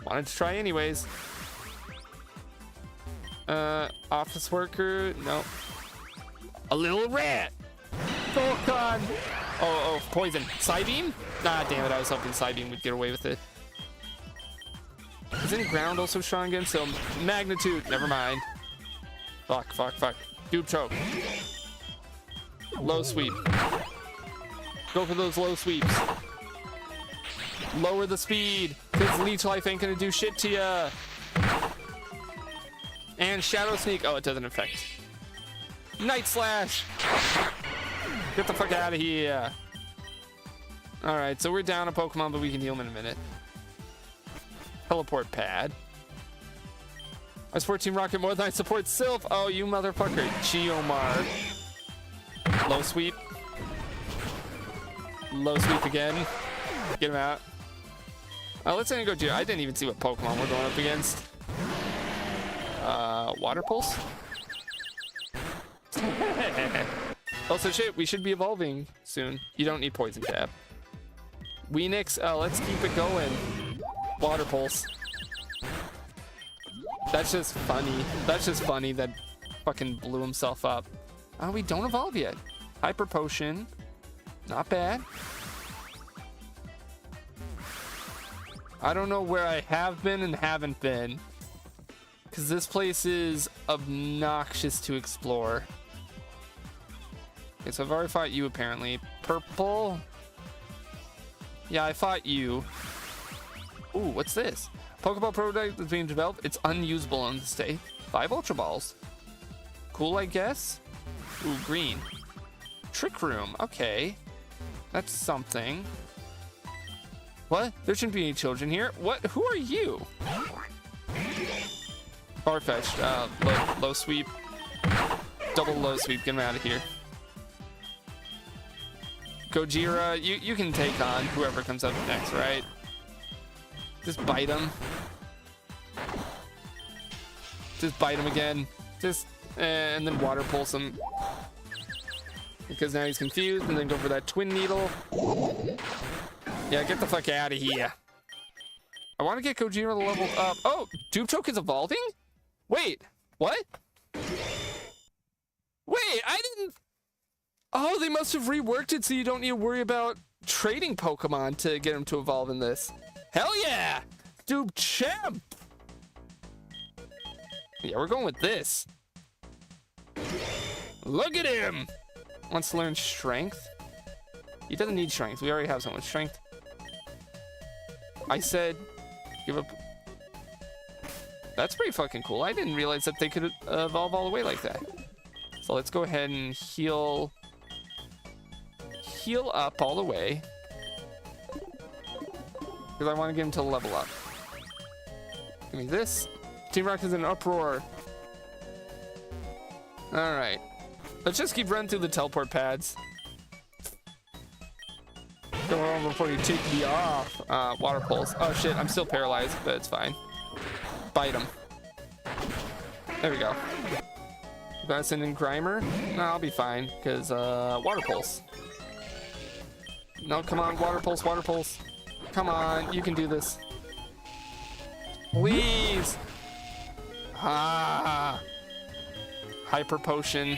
Wanted to try anyways. Office worker, no. A little rat. Volcon. Oh, poison. Psybeam? Ah, damn it, I was hoping Psybeam would get away with it. Isn't ground also strong again? So magnitude, never mind. Fuck. Dupe choke. Low sweep. Go for those low sweeps. Lower the speed, because Leech Life ain't gonna do shit to ya. And Shadow Sneak. Oh, it doesn't affect. Night Slash. Get the fuck out of here. Alright, so we're down a Pokemon, but we can heal him in a minute. Teleport pad. I support Team Rocket more than I support Sylph. Oh, you motherfucker. Geomar. Low sweep. Low sweep again. Get him out. Let's go Geo. I didn't even see what Pokemon we're going up against. Water Pulse? Also, shit, we should be evolving soon. You don't need Poison Jab. Weenix, let's keep it going. Water Pulse. That's just funny. That's just funny that fucking blew himself up. We don't evolve yet. Hyper Potion. Not bad. I don't know where I have been and haven't been, because this place is obnoxious to explore. Okay, so I've already fought you apparently. Purple. Yeah, I fought you. Ooh, what's this? Pokeball prototype that's being developed. It's unusable on this day. 5 Ultra Balls. Cool, I guess. Ooh, green. Trick Room. Okay. That's something. What? There shouldn't be any children here. What? Who are you? Farfetch'd. Low sweep. Double low sweep. Get him out of here. Gojira, you can take on whoever comes up next, right? Just bite him. Just bite him again. Just, and then water pulse him. Because now he's confused, and then go for that Twin Needle. Yeah, get the fuck out of here. I want to get Gojira leveled up. Oh, Dupechoke is evolving? Wait, what? Wait, I didn't... Oh, they must have reworked it so you don't need to worry about trading Pokemon to get him to evolve in this. Hell yeah! Dupe Champ! Yeah, we're going with this. Look at him! Wants to learn Strength. He doesn't need Strength. We already have so much Strength. I said, give up. That's pretty fucking cool. I didn't realize that they could evolve all the way like that. So let's go ahead and heal up all the way. Because I want to get him to level up. Give me this. Team Rocket is in an uproar. All right. Let's just keep running through the teleport pads. Go on before you take me off. Water pulse. Oh shit, I'm still paralyzed, but it's fine. Bite him. There we go. Benson and Grimer? No, I'll be fine, because, water pulse. No, come on, water pulse, water pulse. Come on, you can do this. Please! Ah! Hyper potion.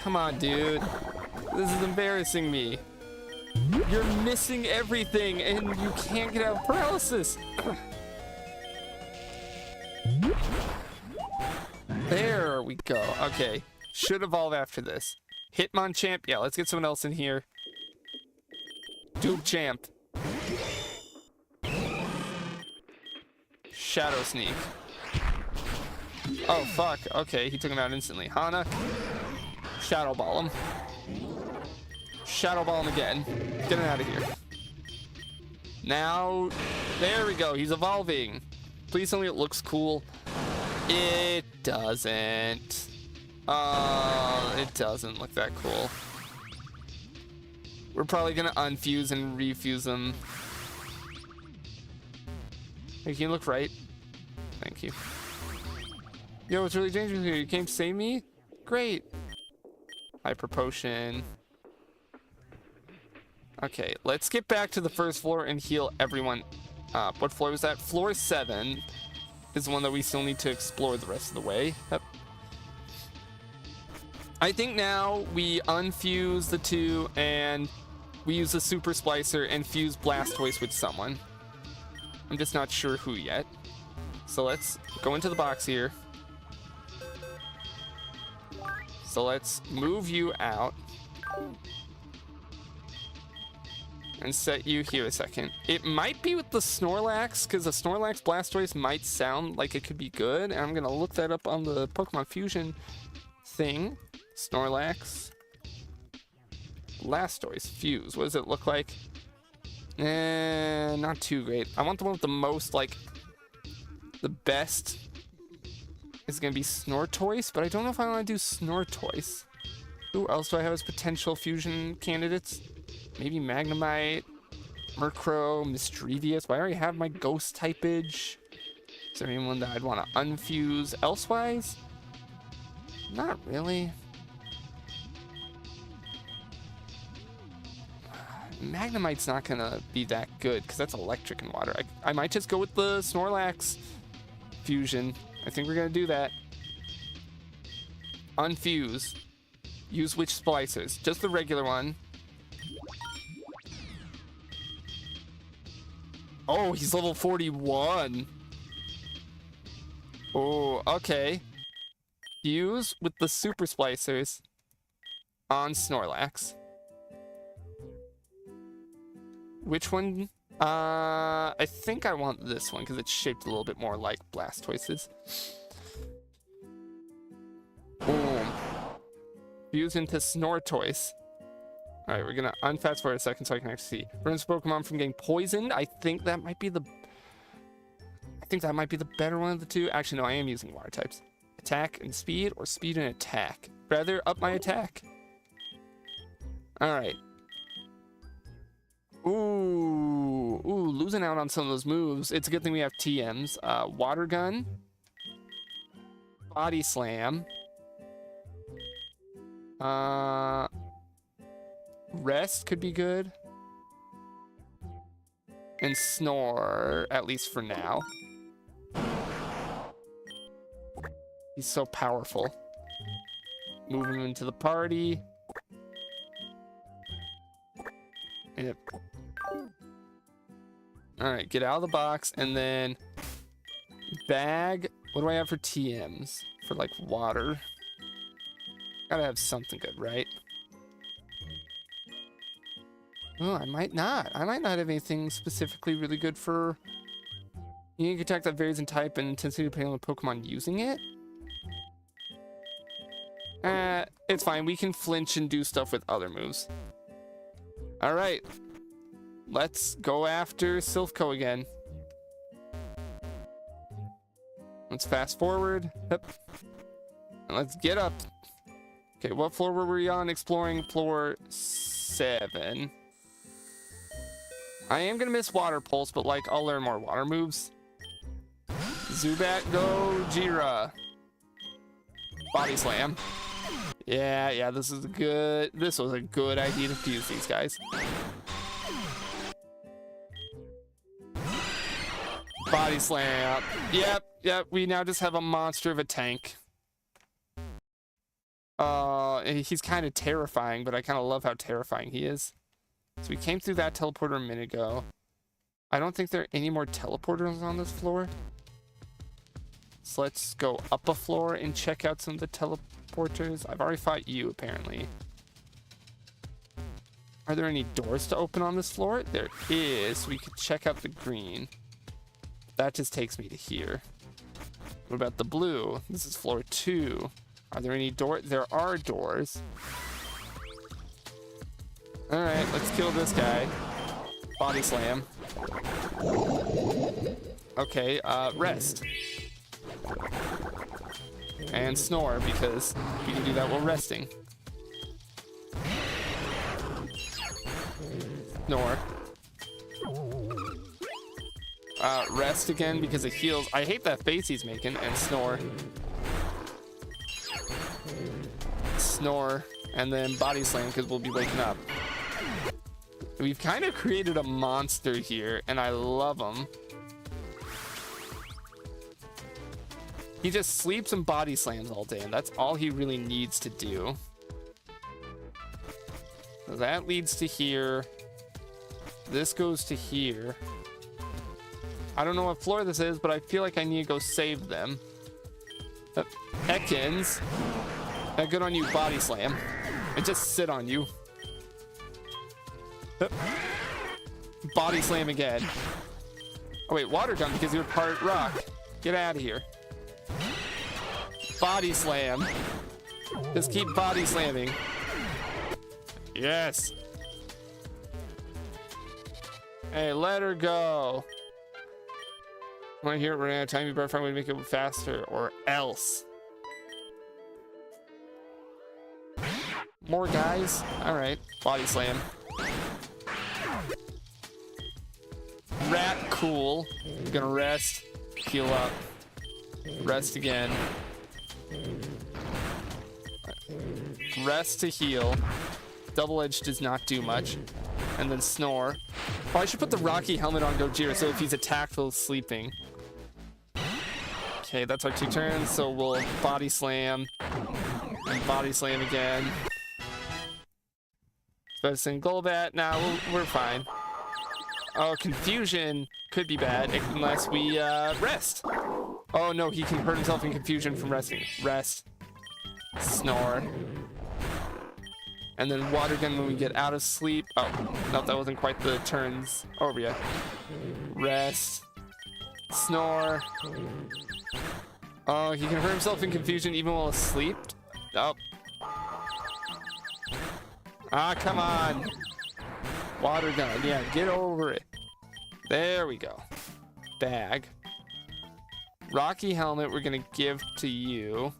Come on, dude. This is embarrassing me. You're missing everything, and you can't get out of paralysis. There we go. Okay. Should evolve after this. Hitmonchamp. Yeah, let's get someone else in here. Champ. Shadow Sneak. Oh, fuck. Okay, he took him out instantly. Hana. Shadow Ball him. Shadow Ball him again. Get him out of here. Now, there we go. He's evolving. Please tell me it looks cool. It doesn't. It doesn't look that cool. We're probably gonna unfuse and refuse them. Hey, can you look right? Thank you. Yo, it's really dangerous here. You came to save me? Great. Hyper potion. Okay, let's get back to the first floor and heal everyone up. What floor was that? Floor 7 is the one that we still need to explore the rest of the way. Yep. I think now we unfuse the two and we use the Super Splicer and fuse Blastoise with someone. I'm just not sure who yet. So let's go into the box here. So let's move you out. And set you here a second. It might be with the Snorlax, because the Snorlax Blastoise might sound like it could be good. And I'm going to look that up on the Pokemon Fusion thing. Snorlax. Blastoise fuse. What does it look like? Not too great. I want the one with the most, like, the best is going to be Snortoise, but I don't know if I want to do Snortoise. Who else do I have as potential fusion candidates? Maybe Magnemite, Murkrow, Mischievous. But I already have my ghost typage. Is there anyone that I'd want to unfuse elsewise? Not really. Magnemite's not going to be that good because that's electric and water. I might just go with the Snorlax fusion. I think we're going to do that. Unfuse. Use which splicers? Just the regular one. Oh, he's level 41. Oh, okay. Fuse with the Super Splicers on Snorlax. Which one? I think I want this one because it's shaped a little bit more like Blastoise's. Boom. Fuse into Snortoise. Alright, we're gonna unfast for a second so I can actually see. Prevents Pokemon from getting poisoned. I think that might be the better one of the two. Actually, no, I am using water types. Attack and speed, or speed and attack. Rather up my attack. Alright. Ooh, losing out on some of those moves. It's a good thing we have TMs. Water Gun. Body Slam. Rest could be good. And Snore, at least for now. He's so powerful. Move him into the party. Yep. Alright, get out of the box, and then bag. What do I have for TMs? For like water. Gotta have something good, right? Oh, I might not. I might not have anything specifically really good for unique attack that varies in type and intensity depending on the Pokemon using it. It's fine. We can flinch and do stuff with other moves. Alright. Let's go after Silphco again. Let's fast forward. Yep. Let's get up. Okay, what floor were we on? Exploring floor 7. I am gonna miss Water Pulse, but like I'll learn more water moves. Zubat, go Jira. Body Slam. Yeah, this was a good idea to fuse these guys. Body Slam. Yep, we now just have a monster of a tank. He's kind of terrifying, but I kind of love how terrifying he is. So we came through that teleporter a minute ago. I don't think there are any more teleporters on this floor. So let's go up a floor and check out some of the teleporters. I've already fought you, apparently. Are there any doors to open on this floor? There is. We could check out the green. That just takes me to here. What about the blue? This is floor 2. Are there any doors? There are doors. Alright, let's kill this guy. Body Slam. Okay, rest. And snore, because we can do that while resting. Snore. Rest again because it heals. I hate that face he's making. And snore. Snore. And then body slam because we'll be waking up. We've kind of created a monster here, and I love him. He just sleeps and body slams all day, and that's all he really needs to do. So that leads to here. This goes to here. I don't know what floor this is, but I feel like I need to go save them. Ekans. Good on you, body slam. And just sit on you. Body slam again. Oh wait, water gun because you're part rock. Get out of here. Body slam. Just keep body slamming. Yes. Hey, let her go. Want to hear it? We're out of time. You better find a way to make it faster, or else. More guys? Alright. Body slam. Rat, cool. I'm gonna rest. Heal up. Rest again. Rest to heal. Double edge does not do much. And then snore. Oh, I should put the Rocky helmet on Gojira so if he's attacked while sleeping. Okay, that's our 2 turns, so we'll body slam. And body slam again. Medicine Golbat. Nah, we're fine. Oh, confusion could be bad unless we rest. Oh no, he can hurt himself in confusion from resting. Rest. Snore. And then water gun when we get out of sleep. Oh, no, that wasn't quite the turns over yet. Rest. Snore. Oh, he can hurt himself in confusion even while asleep. Oh. Ah, come on. Water gun. Yeah, get over it. There we go. Bag. Rocky helmet we're going to give to you.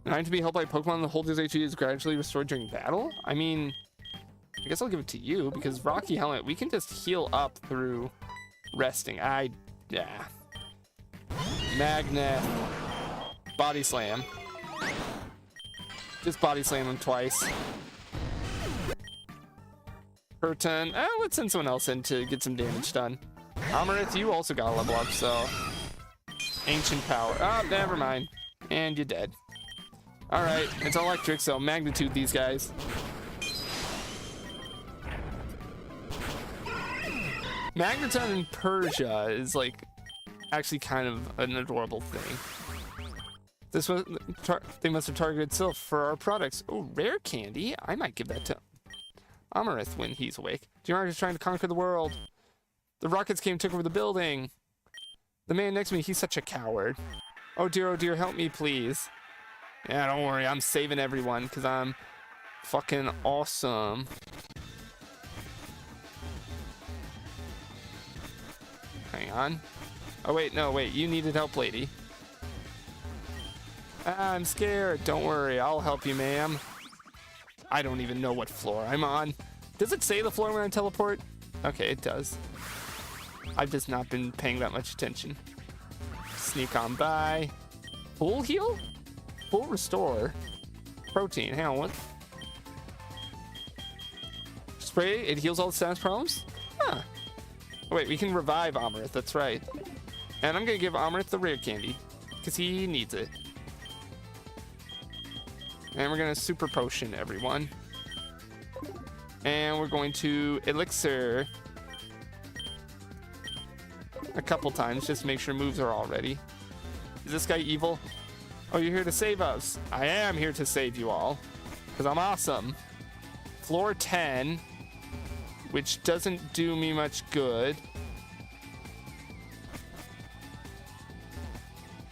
9 to be held by Pokemon. The holder's HP is gradually restored during battle? I mean, I guess I'll give it to you because Rocky helmet, we can just heal up through resting. Yeah. Magnet. Body slam. Just body slam him twice. Per turn. Let's send someone else in to get some damage done. Amarith, you also got a level up, so. Ancient power. Oh, never mind. And you're dead. Alright, it's electric, so magnitude these guys. Magneton in Persia is like actually kind of an adorable thing. This was they must have targeted Sylph for our products. Oh, rare candy. I might give that to Amarith when he's awake. Geomark is trying to conquer the world. The rockets came and took over the building. The man next to me, he's such a coward. Oh dear, help me, please. Yeah, don't worry, I'm saving everyone because I'm fucking awesome. Hang on. Oh, wait, no, wait, you needed help, lady. I'm scared. Don't worry, I'll help you, ma'am. I don't even know what floor I'm on. Does it say the floor when I teleport? Okay, it does. I've just not been paying that much attention. Sneak on by. Full heal? Full restore. Protein. Hang on, what? Spray, it heals all the status problems? Huh. Oh, wait, we can revive Amrit, that's right. And I'm gonna give Amrit the rare candy, because he needs it. And we're gonna super potion everyone. And we're going to elixir a couple times, just to make sure moves are all ready. Is this guy evil? Oh, you're here to save us. I am here to save you all, because I'm awesome. Floor 10, which doesn't do me much good.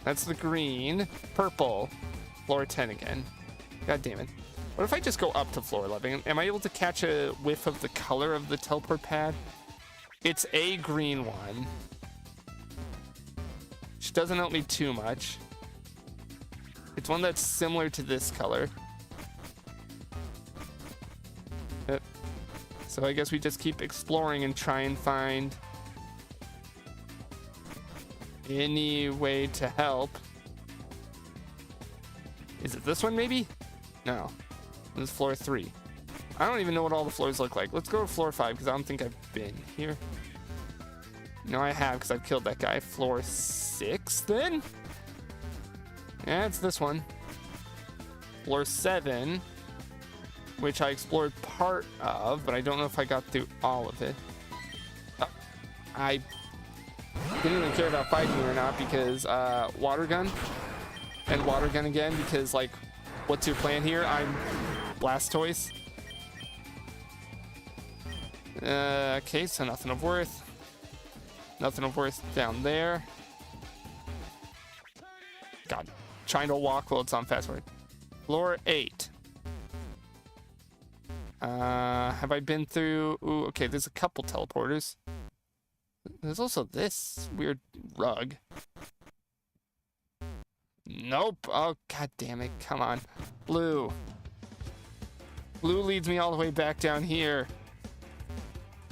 That's the green. Purple. Floor 10 again. God damn it. What if I just go up to floor 11? Am I able to catch a whiff of the color of the teleport pad? It's a green one, which doesn't help me too much. It's one that's similar to this color. So I guess we just keep exploring and try and find any way to help. Is it this one maybe? No. This is floor 3. I don't even know what all the floors look like. Let's go to floor 5 because I don't think I've been here. No, I have because I've killed that guy. Floor 6 then? Yeah, it's this one. Floor 7, which I explored part of, but I don't know if I got through all of it. I didn't even care about fighting you or not because water gun and water gun again because, like, what's your plan here? I'm Blastoise. Okay, so nothing of worth. Nothing of worth down there. God, trying to walk while it's on fast forward. Floor 8. Have I been through? Ooh, okay, there's a couple teleporters. There's also this weird rug. Nope. Oh, god damn it. Come on. Blue. Blue leads me all the way back down here.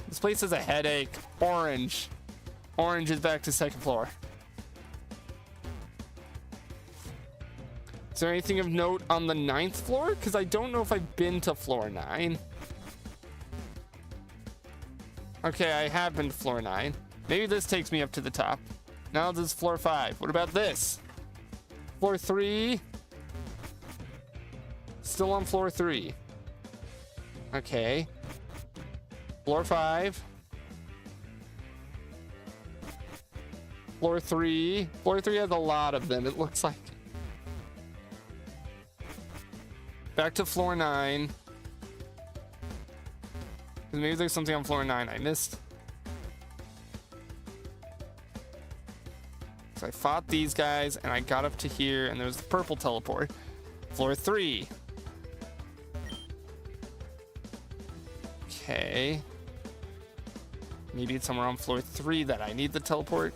This place is a headache. Orange. Orange is back to second floor. Is there anything of note on the 9th floor? Because I don't know if I've been to floor 9. Okay, I have been to floor 9. Maybe this takes me up to the top. Now this is floor 5. What about this? Floor 3. Still on floor 3. Okay. Floor 5. Floor 3. Floor 3 has a lot of them, it looks like. Back to floor 9. Maybe there's something on floor 9 I missed. So I fought these guys and I got up to here and there was the purple teleport. Floor 3. Okay. Maybe it's somewhere on floor 3 that I need the teleport.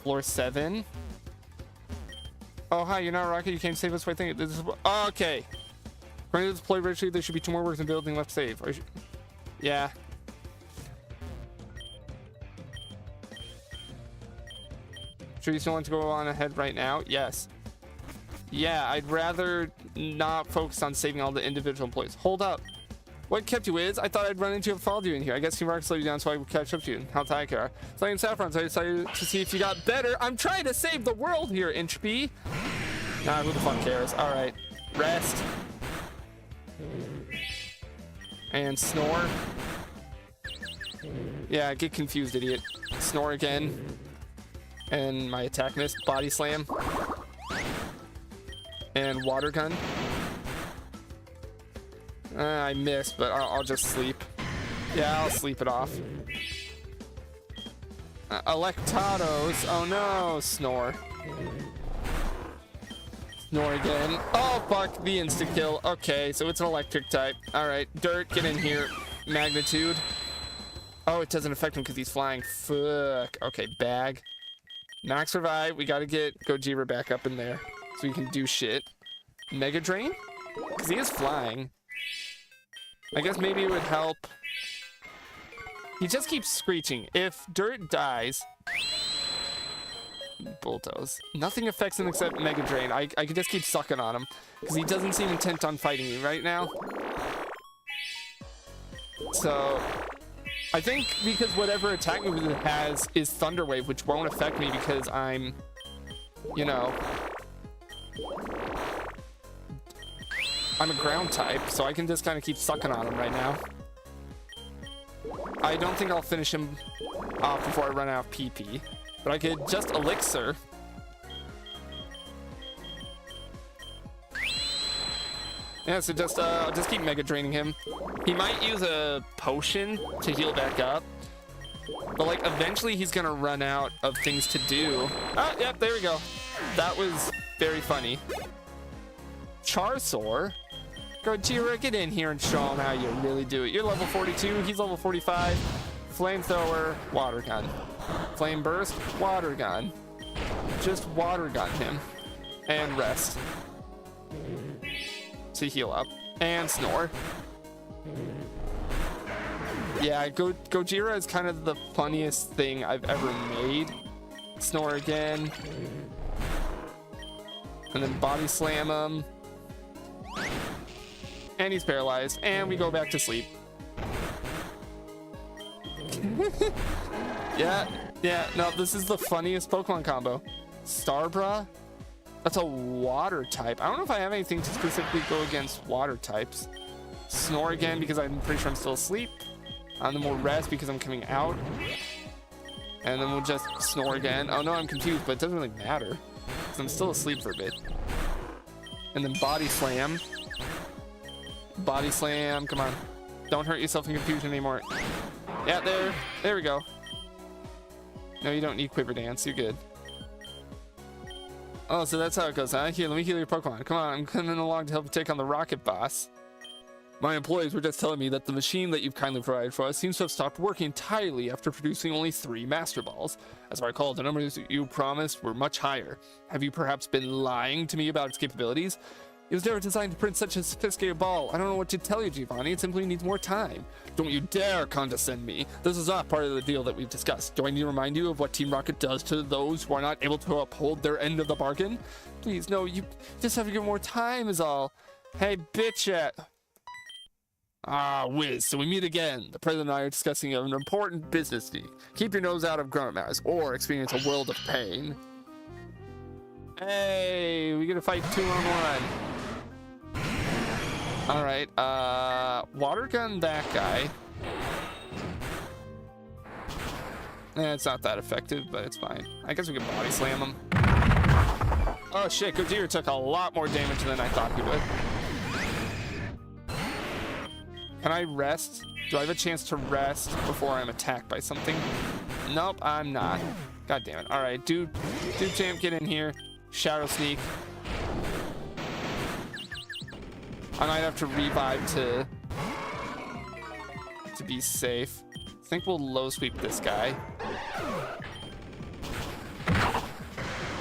Floor 7. Oh, hi, you're not a rocket. You came to save us by thinking this is... Oh, okay. According to the deploy registry, there should be 2 more works in the building left to save. Or yeah. Sure you still want to go on ahead right now? Yes. Yeah, I'd rather not focus on saving all the individual employees. Hold up. What kept you is? I thought I'd run into you and followed you in here. I guess Team Rocket slowed you down so I would catch up to you. How tired you are. So I'm Saffron, so I decided to see if you got better. I'm trying to save the world here, Inchby. Nah, who the fuck cares? Alright. Rest. And snore. Yeah, get confused, idiot. Snore again. And my attack miss. Body slam. And water gun. I missed, but I'll just sleep. Yeah, I'll sleep it off. Electados. Oh no, snore. Snore again. Oh fuck, the insta kill. Okay, so it's an electric type. Alright, Dirt, get in here. Magnitude. Oh, it doesn't affect him because he's flying. Fuck. Okay, bag. Max revive. We gotta get Gojira back up in there. so he can do shit. Mega Drain? Because he is flying. I guess maybe it would help. He just keeps screeching. If Dirt dies... Bulldoze. Nothing affects him except Mega Drain. I can just keep sucking on him. Because he doesn't seem intent on fighting me right now. So... I think because whatever attack move it has is Thunder Wave, which won't affect me because I'm... You know... I'm a ground type, so I can just kind of keep sucking on him right now. I don't think I'll finish him off before I run out of PP. But I could just Elixir. Yeah, so just I'll just keep Mega Draining him. He might use a potion to heal back up. But like eventually he's gonna run out of things to do. Oh, yep, there we go. That was very funny. Charsor. Gojira, get in here and show him how you really do it. You're level 42, he's level 45. Flamethrower, water gun. Flame burst, water gun. Just water gun him. And rest. To heal up. And snore. Yeah, Gojira is kind of the funniest thing I've ever made. Snore again. And then body slam him. And he's paralyzed. And we go back to sleep. Yeah, no, this is the funniest Pokemon combo. Starbra? That's a water type. I don't know if I have anything to specifically go against water types. Snore again because I'm pretty sure I'm still asleep. And then we'll rest because I'm coming out. And then we'll just snore again. Oh no, I'm confused, but it doesn't really matter. Because I'm still asleep for a bit. And then body slam. Body slam, come on. Don't hurt yourself in confusion anymore. Yeah, there we go. No, you don't need Quiver Dance, you're good. Oh, so that's how it goes, huh? Here, let me heal your Pokemon. Come on, I'm coming along to help you take on the Rocket Boss. My employees were just telling me that the machine that you've kindly provided for us seems to have stopped working entirely after producing only 3 Master Balls. As I recall, the numbers you promised were much higher. Have you perhaps been lying to me about its capabilities? It was never designed to print such a sophisticated ball. I don't know what to tell you, Giovanni. It simply needs more time. Don't you dare condescend me. This is not part of the deal that we've discussed. Do I need to remind you of what Team Rocket does to those who are not able to uphold their end of the bargain? Please, no, you just have to give more time is all. Hey, bitch. Ah, whiz. So we meet again. The president and I are discussing an important business deal. Keep your nose out of grown-up matters or experience a world of pain. Hey, we get to fight 2-on-1. All right, water gun that guy. It's not that effective, but it's fine. I guess we can body slam him. Oh shit, Gojira took a lot more damage than I thought he would. Can I rest? Do I have a chance to rest before I'm attacked by something? Nope, I'm not. God damn it. All right, dude champ, get in here. Shadow Sneak. I might have to revive to be safe. I think we'll low sweep this guy.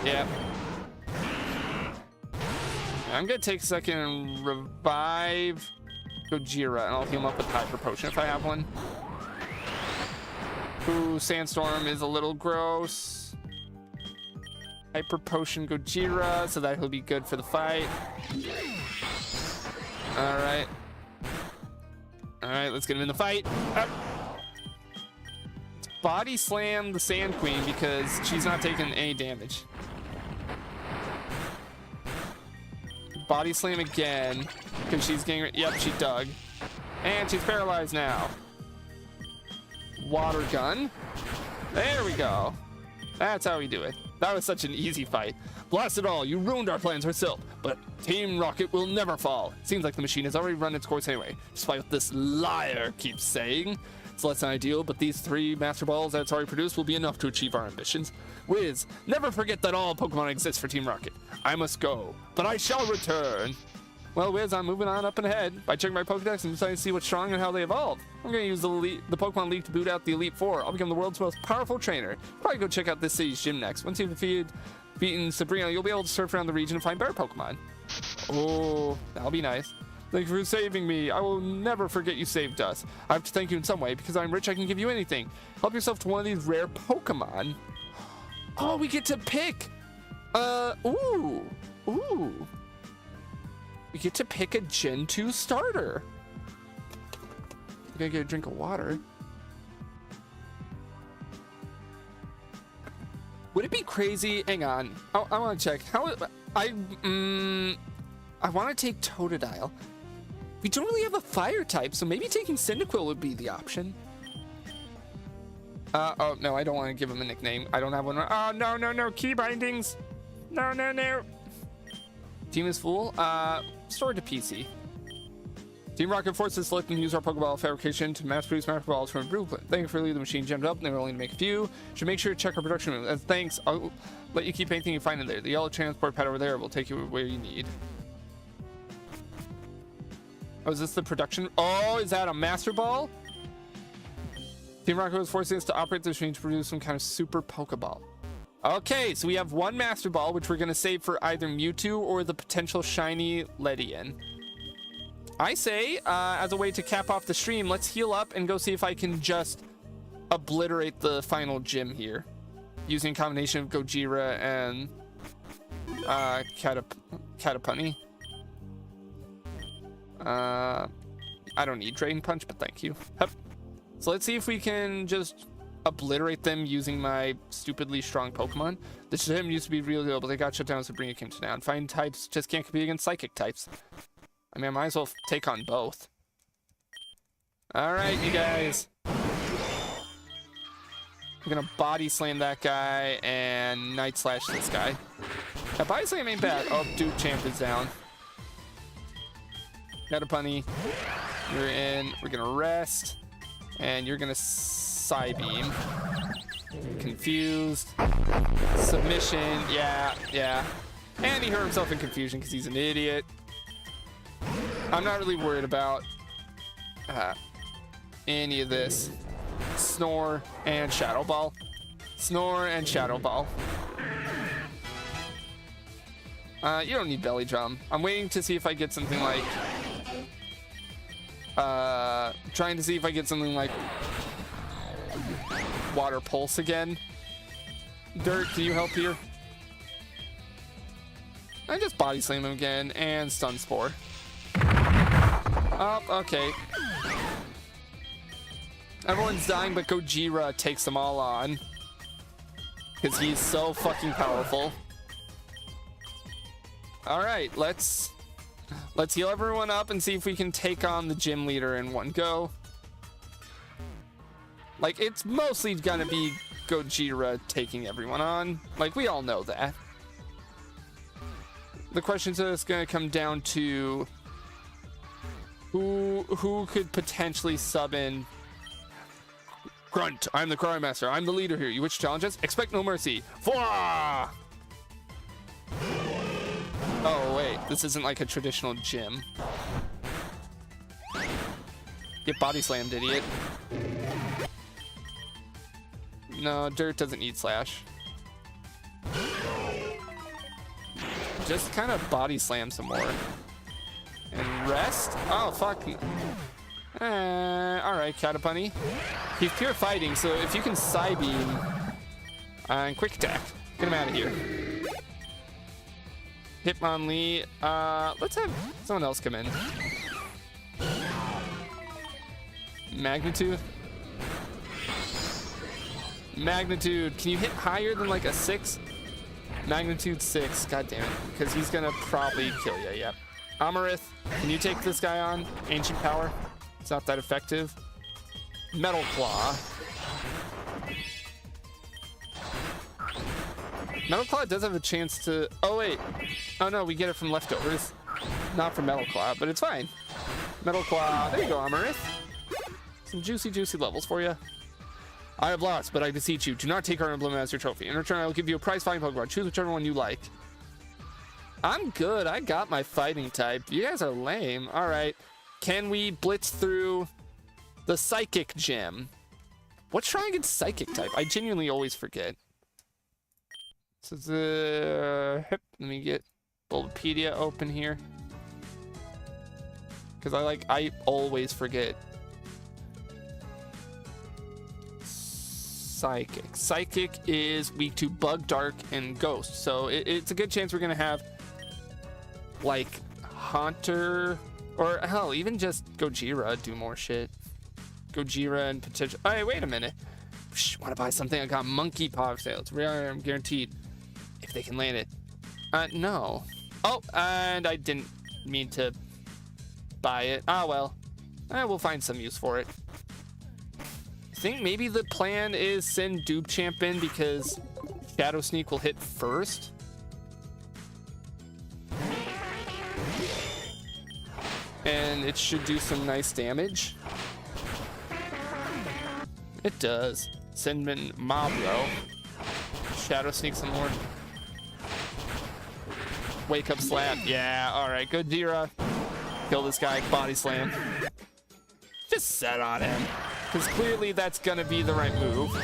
Yeah. I'm gonna take a second and revive Gojira, and I'll heal him up with Hyper Potion if I have one. Ooh, Sandstorm is a little gross. Hyper Potion Gojira, so that he'll be good for the fight. Alright. Alright, let's get him in the fight. Let's body slam the Sand Queen because she's not taking any damage. Body slam again because she's getting... Yep, she dug. And she's paralyzed now. Water gun. There we go. That's how we do it. That was such an easy fight. Blast it all, you ruined our plans for Silp, but Team Rocket will never fall. Seems like the machine has already run its course anyway, despite what this liar keeps saying. It's less than ideal, but these 3 Master Balls that it's already produced will be enough to achieve our ambitions. Wiz, never forget that all Pokemon exist for Team Rocket. I must go, but I shall return. Well, Wiz, I'm moving on up and ahead. By checking my Pokedex and deciding to see what's strong and how they evolve. I'm going to use the Pokemon League to boot out the Elite Four. I'll become the world's most powerful trainer. Probably go check out this city's gym next. Once you've defeated beaten Sabrina, you'll be able to surf around the region and find better Pokemon. Oh, that'll be nice. Thank you for saving me. I will never forget you saved us. I have to thank you in some way. Because I'm rich, I can give you anything. Help yourself to one of these rare Pokemon. Oh, we get to pick. Ooh. We get to pick a Gen 2 starter. I'm gonna get a drink of water. Would it be crazy? Hang on. I want to check. I want to take Totodile. We don't really have a fire type, so maybe taking Cyndaquil would be the option. Oh, no, I don't want to give him a nickname. I don't have one. Oh, no. Key bindings. No. Team is full. Stored to PC. Team Rocket forces select and use our Pokeball fabrication to mass produce Magic Balls from a blueprint. Thank you for leaving the machine gemmed up. They were only to make a few. Should make sure to check our production room. As thanks, I'll let you keep anything you find in there. The yellow transport pad over there will take you where you need. Oh, is this the production? Oh, is that a Master Ball? Team Rocket was forcing us to operate the machine to produce some kind of super Pokeball. Okay, so we have one Master Ball, which we're going to save for either Mewtwo or the potential shiny Ledian. I say, as a way to cap off the stream, let's heal up and go see if I can just obliterate the final gym here. Using a combination of Gojira and Catapunny. I don't need Drain Punch, but thank you. Hup. So let's see if we can just obliterate them using my stupidly strong Pokemon. The gym used to be real good, but they got shut down, so Sabrina came to down. Fine types just can't compete against psychic types. I mean, I might as well take on both. Alright, you guys. I'm gonna body slam that guy and night slash this guy. That body slam ain't bad. Oh, Duke Champ is down. Catapunny, you're in. We're gonna rest. And you're gonna Psybeam. Confused. Submission. Yeah. And he hurt himself in confusion because he's an idiot. I'm not really worried about any of this. Snore and Shadow Ball. Snore and Shadow Ball. You don't need Belly Drum. I'm waiting to see if I get something like... trying to see if I get something like... Water Pulse again. Dirt, can you help here? I just Body Slam him again and Stun Spore. Oh, okay. Everyone's dying, but Gojira takes them all on. Because he's so fucking powerful. Alright, let's heal everyone up and see if we can take on the gym leader in one go. Like, it's mostly gonna be Gojira taking everyone on. Like, we all know that. The question is gonna come down to who could potentially sub in. Grunt, I'm the Cry Master. I'm the leader here. You wish to challenge us? Expect no mercy. Fwah! Oh, wait. This isn't like a traditional gym. Get body slammed, idiot. No, Dirt doesn't need Slash. Just kind of body slam some more. And rest? Oh, fuck. Alright, Catapunny. He's pure fighting, so if you can Psybeam and Quick Attack, get him out of here. Hitmonlee. Let's have someone else come in. Magnitude. Magnitude. Can you hit higher than like a 6? Magnitude 6. God damn it. Because he's gonna probably kill you. Yep. Amarith. Can you take this guy on? Ancient Power. It's not that effective. Metal Claw. Metal Claw does have a chance to... Oh, wait. Oh, no. We get it from leftovers. Not from Metal Claw, but it's fine. Metal Claw. There you go, Amarith. Some juicy, juicy levels for you. I have lost, but I beseech you, do not take our emblem as your trophy. In return, I will give you a prize-fighting Pokemon. Choose whichever one you like. I'm good. I got my fighting type. You guys are lame. All right. Can we blitz through the Psychic Gym? What's trying against Psychic type? I genuinely always forget. So let me get Bulbapedia open here. Because I always forget. Psychic. Psychic is weak to Bug, Dark, and Ghost. So it's a good chance we're going to have like Haunter, or hell, even just Gojira do more shit. Gojira and potential. Oh, hey, wait a minute. Want to buy something? I got Monkey Paw sales. I'm guaranteed. If they can land it. No. Oh, and I didn't mean to buy it. Ah, well. We'll find some use for it. I think maybe the plan is send Dupe Champ in because Shadow Sneak will hit first. And it should do some nice damage. It does. Send in Mabro. Shadow Sneak some more. Wake Up Slap. Yeah, alright. Good Dira. Kill this guy. Body Slam. Just set on him. Because clearly that's going to be the right move.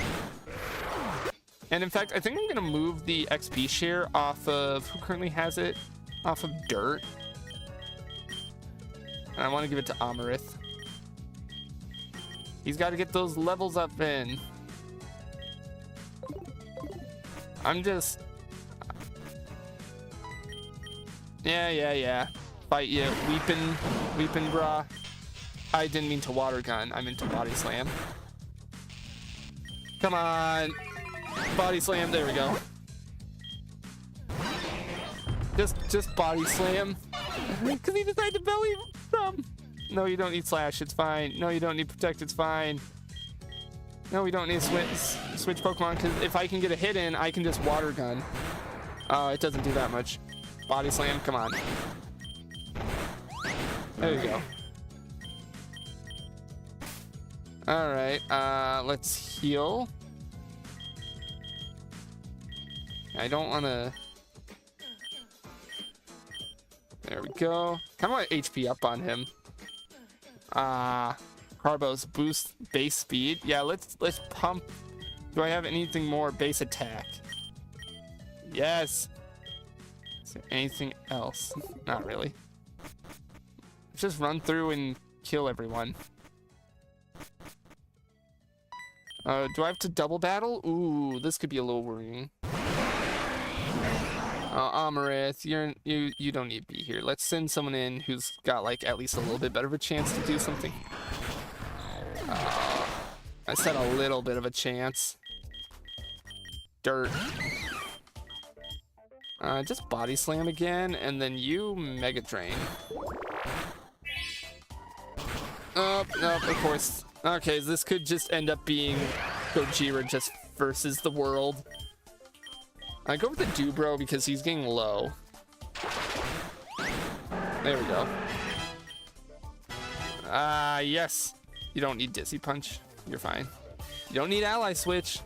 And in fact, I think I'm going to move the XP share off of... Who currently has it? Off of Dirt. And I want to give it to Amarith. He's got to get those levels up in. I'm just... Yeah. Fight you. Weepin' brah. I didn't mean to water gun. I meant to body slam. Come on. Body slam. There we go. Just body slam. Because he decided to belly thumb. No, you don't need slash. It's fine. No, you don't need protect. It's fine. No, we don't need switch Pokemon. Because if I can get a hit in, I can just water gun. Oh, it doesn't do that much. Body slam. Come on. There you go. Alright, let's heal. I don't want to... There we go. Kind of want HP up on him. Carbos boost base speed. Yeah, let's pump. Do I have anything more? Base attack. Yes. Is there anything else? Not really. Just run through and kill everyone. Do I have to double battle? Ooh, this could be a little worrying. Amarith, you don't need to be here. Let's send someone in who's got like at least a little bit better of a chance to do something. I said a little bit of a chance. Dirt. Just body slam again, and then you Mega Drain. Oh, no, of course. Okay, this could just end up being Gojira just versus the world. I go with the Dubro because he's getting low. There we go. Yes. You don't need Dizzy Punch. You're fine. You don't need Ally Switch.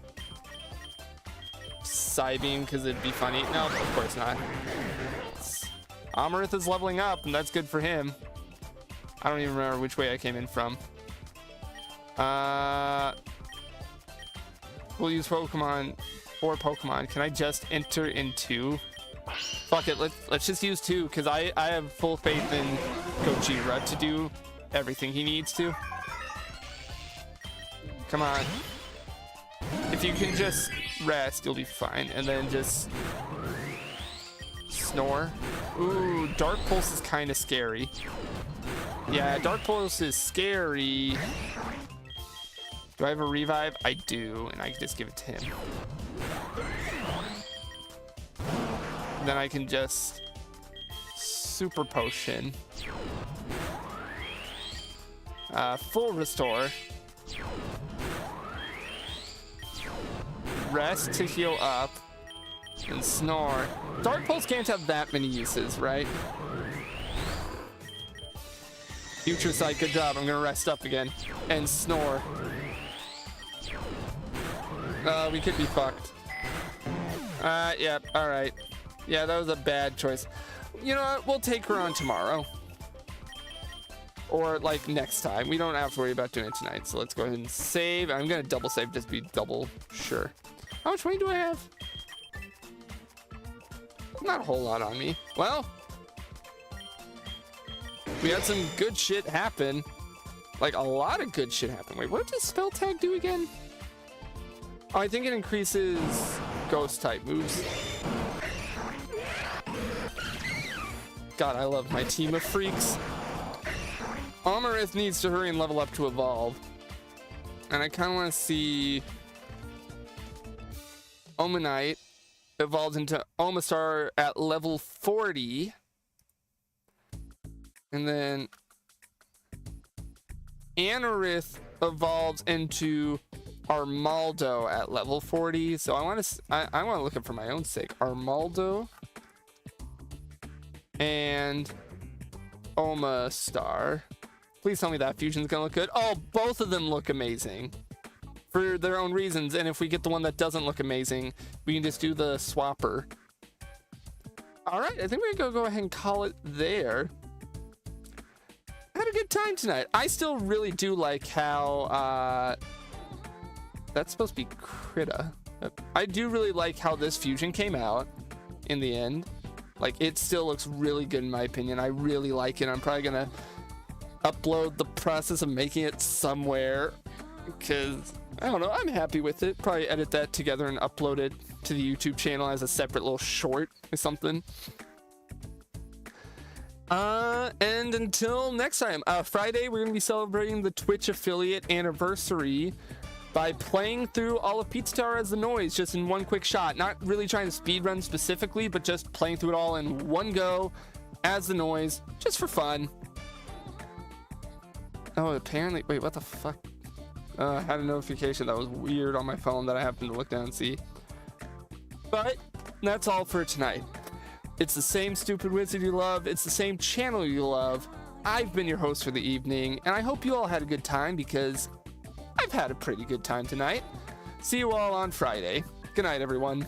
Psybeam because it'd be funny. No, of course not. Amarith is leveling up, and that's good for him. I don't even remember which way I came in from. We'll use Pokemon. 4 Pokemon. Can I just enter in 2? Fuck it. Let's just use 2 because I have full faith in Gojira to do everything he needs to. Come on. If you can just rest, you'll be fine. And then just snore. Ooh, Dark Pulse is kind of scary. Yeah, Dark Pulse is scary. Do I have a revive? I do, and I can just give it to him. Then I can just super potion. Full restore. Rest to heal up. And snore. Dark Pulse can't have that many uses, right? Future Sight, good job. I'm gonna rest up again. And snore. We could be fucked. Yep, alright. Yeah, that was a bad choice. You know what? We'll take her on tomorrow. Or, like, next time. We don't have to worry about doing it tonight. So let's go ahead and save. I'm gonna double save just to be double sure. How much money do I have? Not a whole lot on me. Well, we had some good shit happen. Like, a lot of good shit happen. Wait, what does spell tag do again? Oh, I think it increases ghost type moves. God, I love my team of freaks. Amarith needs to hurry and level up to evolve. And I kind of want to see Omanite evolves into Omastar at level 40. And then Anorith evolves into Armaldo at level 40. So I want to look up for my own sake. Armaldo and Omastar. Please tell me that fusion's gonna look good. Oh, both of them look amazing for their own reasons. And if we get the one that doesn't look amazing, we can just do the swapper. All right, I think we're gonna go ahead and call it there. I had a good time tonight. I still really do like how that's supposed to be Krita. I do really like how this fusion came out in the end. Like, it still looks really good in my opinion. I really like it. I'm probably gonna upload the process of making it somewhere because I don't know, I'm happy with it. Probably edit that together and upload it to the YouTube channel as a separate little short or something. And until next time, Friday we're gonna be celebrating the Twitch affiliate anniversary by playing through all of Pizza Tower as the Noise just in one quick shot. Not really trying to speedrun specifically, but just playing through it all in one go as the Noise, just for fun. Oh, apparently, wait, what the fuck? I had a notification that was weird on my phone that I happened to look down and see. But that's all for tonight. It's the same stupid wizard you love. It's the same channel you love. I've been your host for the evening, and I hope you all had a good time because I've had a pretty good time tonight. See you all on Friday. Good night, everyone.